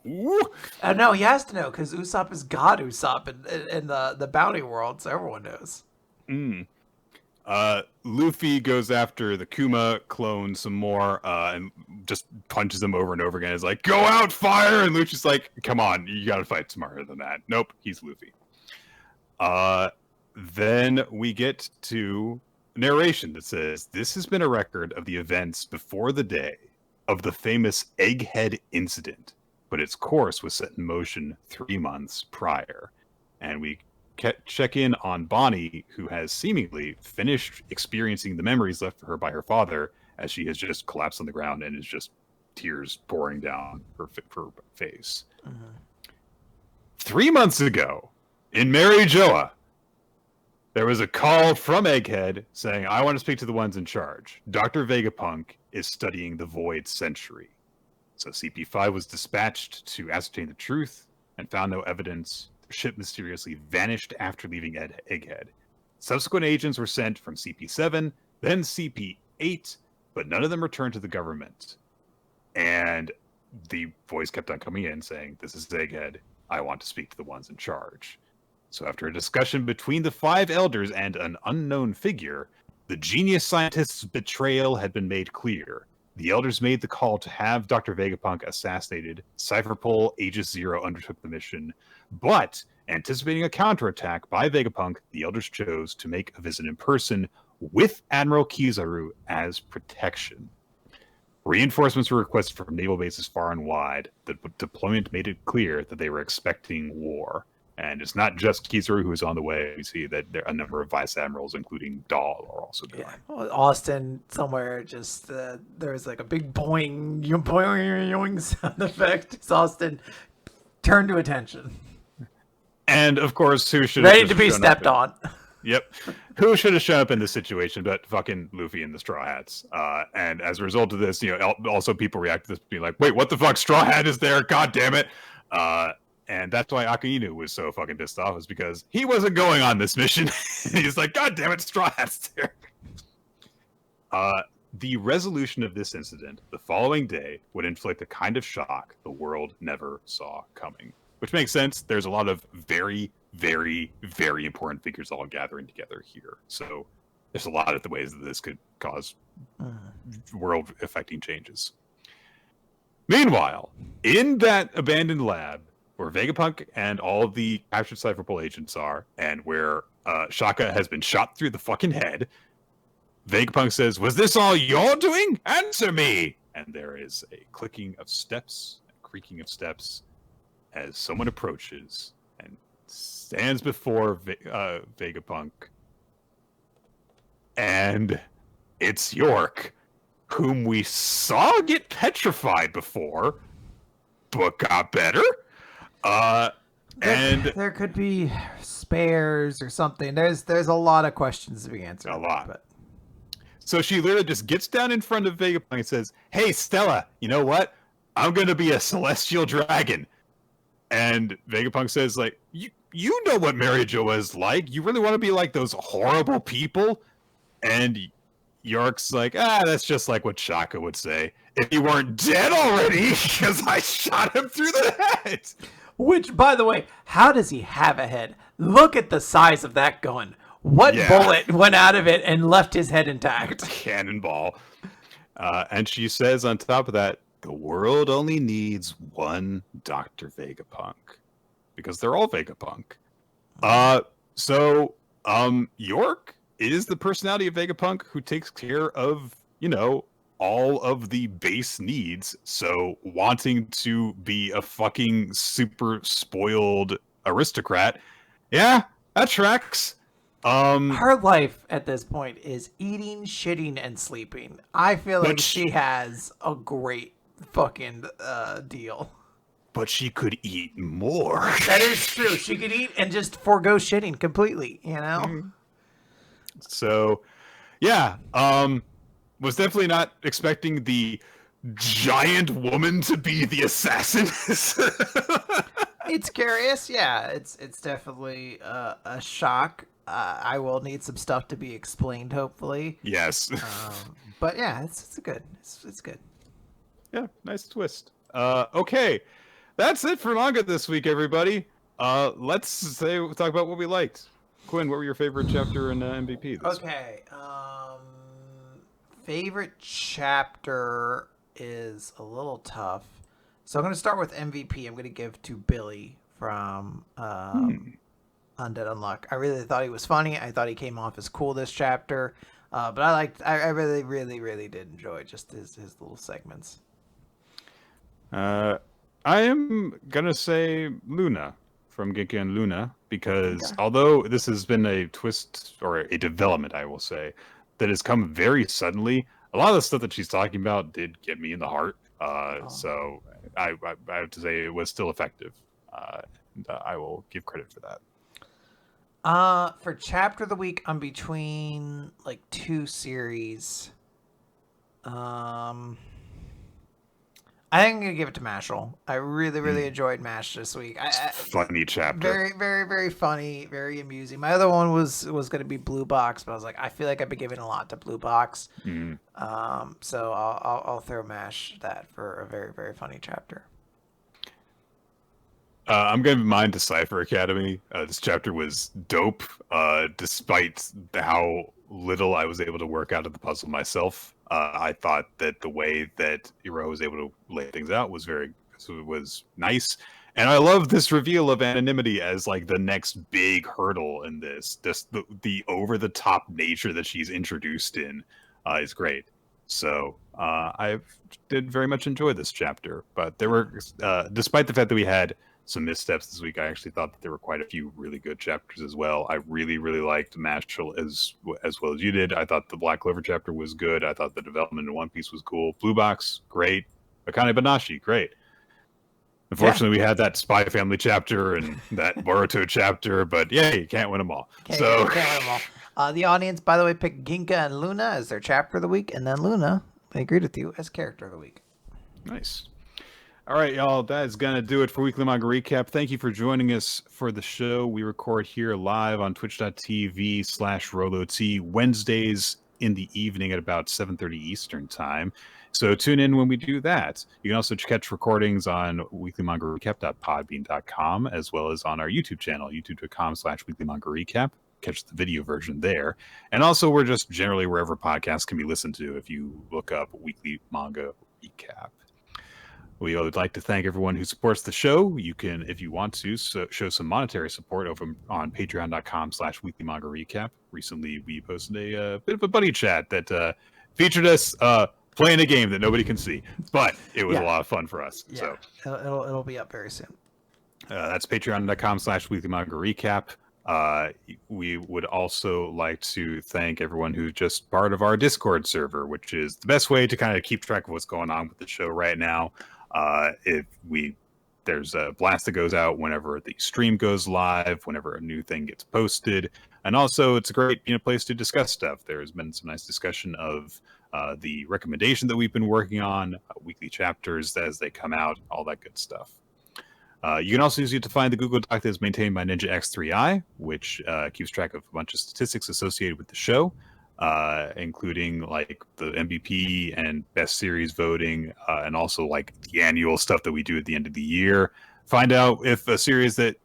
I don't know. He has to know because Usopp is God Usopp in the bounty world, so everyone knows. Luffy goes after the Kuma clone some more and just punches him over and over again. He's like, "Go out, fire!" And Lucci's like, "Come on, you gotta fight smarter than that." Nope, he's Luffy. Then we get to narration that says, "This has been a record of the events before the day of the famous Egghead incident, but its course was set in motion 3 months prior." And we check in on Bonnie, who has seemingly finished experiencing the memories left for her by her father, as she has just collapsed on the ground and is just tears pouring down her face. 3 months ago, in Mary Joa, there was a call from Egghead saying, "I want to speak to the ones in charge. Dr. Vegapunk is studying the Void Century." So CP5 was dispatched to ascertain the truth and found no evidence. The ship mysteriously vanished after leaving Egghead. Subsequent agents were sent from CP7, then CP8, but none of them returned to the government. And the voice kept on coming in saying, "This is Egghead. I want to speak to the ones in charge." So after a discussion between the 5 elders and an unknown figure, the genius scientist's betrayal had been made clear. The elders made the call to have Dr. Vegapunk assassinated. Cypherpole Aegis Zero undertook the mission, but anticipating a counterattack by Vegapunk, the elders chose to make a visit in person with Admiral Kizaru as protection. Reinforcements were requested from naval bases far and wide. The deployment made it clear that they were expecting war. And it's not just Kizaru who is on the way. We see that there a number of vice admirals, including Dahl, are also there. Yeah. Well, Austin somewhere just there's like a big boing, boing sound effect. It's Austin turned to attention. And of course, who should ready to be stepped on? Yep. Who should have shown up in this situation but fucking Luffy and the Straw Hats? And as a result of this, also people react to this being like, "Wait, what the fuck? Straw Hat is there? God damn it!" And that's why Akainu was so fucking pissed off, is because he wasn't going on this mission. He's like, "God damn it, Straw Hat's there." The resolution of this incident the following day would inflict a kind of shock the world never saw coming. Which makes sense. There's a lot of very, very, very important figures all gathering together here. So there's a lot of the ways that this could cause world-affecting changes. Meanwhile, in that abandoned lab, where Vegapunk and all of the captured Cypherpole agents are, and where Shaka has been shot through the fucking head, Vegapunk says, "Was this all you're doing? Answer me!" and there is a clicking of steps, a creaking of steps, as someone approaches and stands before Vegapunk. And it's York, whom we saw get petrified before, but got better. And there could be spares or something. There's a lot of questions to be answered. A lot. But... So she literally just gets down in front of Vegapunk and says, "Hey, Stella, you know what? I'm going to be a celestial dragon." And Vegapunk says, like, you know what Mary Jo is like. You really want to be like those horrible people? And York's like, that's just like what Shaka would say. If you weren't dead already, because I shot him through the head. Which, by the way, how does he have a head? Look at the size of that gun. What bullet went out of it and left his head intact? Cannonball. And she says on top of that, the world only needs one Dr. Vegapunk. Because they're all Vegapunk. So York is the personality of Vegapunk who takes care of, all of the base needs. So wanting to be a fucking super spoiled aristocrat, yeah, that tracks. Her life at this point is eating, shitting, and sleeping. I feel like she has a great fucking deal. But she could eat more. That is true. She could eat and just forego shitting completely, So, yeah. Was definitely not expecting the giant woman to be the assassin. It's curious. Yeah, it's definitely a shock. I will need some stuff to be explained, hopefully. Yes. But yeah, it's good. It's good. Yeah, nice twist. Okay. That's it for manga this week, everybody. Let's talk about what we liked. Quinn, what were your favorite chapter and MVP this week? Favorite chapter is a little tough. So I'm going to start with MVP. I'm going to give to Billy from Undead Unluck. I really thought he was funny. I thought he came off as cool this chapter. But I really, really, really did enjoy just his little segments. I am going to say Luna from Ginka Glüna, because although this has been a twist or a development, I will say, that has come very suddenly, a lot of the stuff that she's talking about did get me in the heart. So I have to say it was still effective. And I will give credit for that. For chapter of the week, I'm between like two series. I think I'm gonna give it to Mashle. I really, really enjoyed Mash this week. Funny chapter. Very, very, very funny. Very amusing. My other one was gonna be Blue Box, but I was like, I feel like I've been giving a lot to Blue Box. So I'll throw Mash that for a very, very funny chapter. I'm going to mine to Cipher Academy. This chapter was dope, despite how little I was able to work out of the puzzle myself. I thought that the way that Hiro was able to lay things out was nice. And I love this reveal of anonymity as like the next big hurdle in this. Just the over-the-top nature that she's introduced in is great. So I did very much enjoy this chapter. But there were, despite the fact that we had some missteps this week, I actually thought that there were quite a few really good chapters as well. I really, really liked Mashle as well as you did. I thought the Black Clover chapter was good. I thought the development in One Piece was cool. Blue Box, great. Akane-banashi, great. Unfortunately, we had that Spy Family chapter and that Boruto chapter, but yeah, you can't win them all. Can't win them all. The audience, by the way, picked Ginka and Luna as their chapter of the week, and then Luna, they agreed with you, as character of the week. Nice. All right, y'all, that is going to do it for Weekly Manga Recap. Thank you for joining us for the show. We record here live on twitch.tv/RoloT Wednesdays in the evening at about 7:30 Eastern time. So tune in when we do that. You can also catch recordings on weeklymangarecap.podbean.com, as well as on our YouTube channel, youtube.com/weeklymangarecap. Catch the video version there. And also, we're just generally wherever podcasts can be listened to if you look up Weekly Manga Recap. We would like to thank everyone who supports the show. You can, if you want to, show some monetary support over on patreon.com/weekly manga recap. Recently, we posted a bit of a buddy chat that featured us playing a game that nobody can see, but it was a lot of fun for us. Yeah, So it'll be up very soon. That's patreon.com/weekly manga recap. We would also like to thank everyone who's just part of our Discord server, which is the best way to kind of keep track of what's going on with the show right now. There's a blast that goes out whenever the stream goes live, whenever a new thing gets posted, and also it's a great place to discuss stuff. There's been some nice discussion of the recommendation that we've been working on, weekly chapters as they come out, all that good stuff. You can also use it to find the Google Doc that is maintained by Ninja X3i, which keeps track of a bunch of statistics associated with the show, including like the MVP and best series voting, and also like the annual stuff that we do at the end of the year. Find out if a series that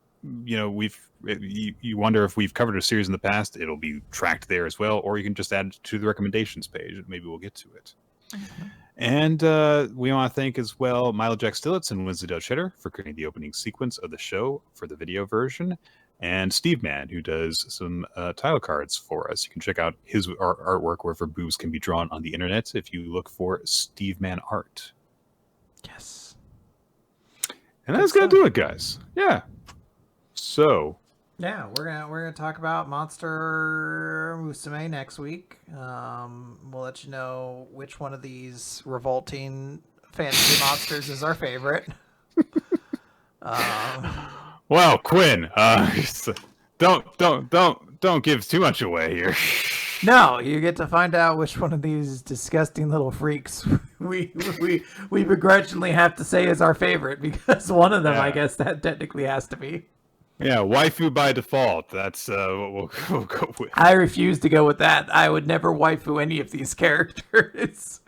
you wonder if we've covered a series in the past, it'll be tracked there as well, or you can just add it to the recommendations page and maybe we'll get to it. Mm-hmm. And we want to thank as well Milo Jack Stillitz and Winslow Cheddar for creating the opening sequence of the show for the video version, and Steve Man, who does some title cards for us. You can check out his artwork wherever boobs can be drawn on the internet if you look for Steve Man art. Yes. And that's gonna do it, guys. Yeah. So. Yeah, we're gonna talk about Monster Musume next week. We'll let you know which one of these revolting fantasy monsters is our favorite. Well, Quinn, don't give too much away here. No, you get to find out which one of these disgusting little freaks we begrudgingly have to say is our favorite, because one of them, I guess, that technically has to be. Yeah, waifu by default. That's what we'll go with. I refuse to go with that. I would never waifu any of these characters.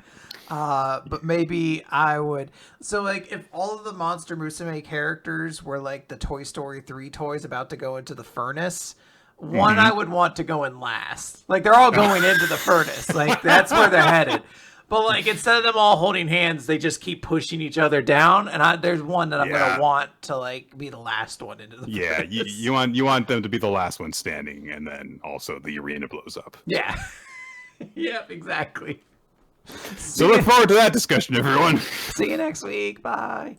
But maybe I would. So, like, if all of the Monster Musume characters were like the Toy Story 3 toys about to go into the furnace, one I would want to go in last. Like, they're all going into the furnace. Like, that's where they're headed. But, like, instead of them all holding hands, they just keep pushing each other down. And there's one that I'm going to want to, like, be the last one into the furnace. you want them to be the last one standing, and then also the arena blows up. Yeah. Yep, exactly. So look forward to that discussion, everyone. See you next week. Bye.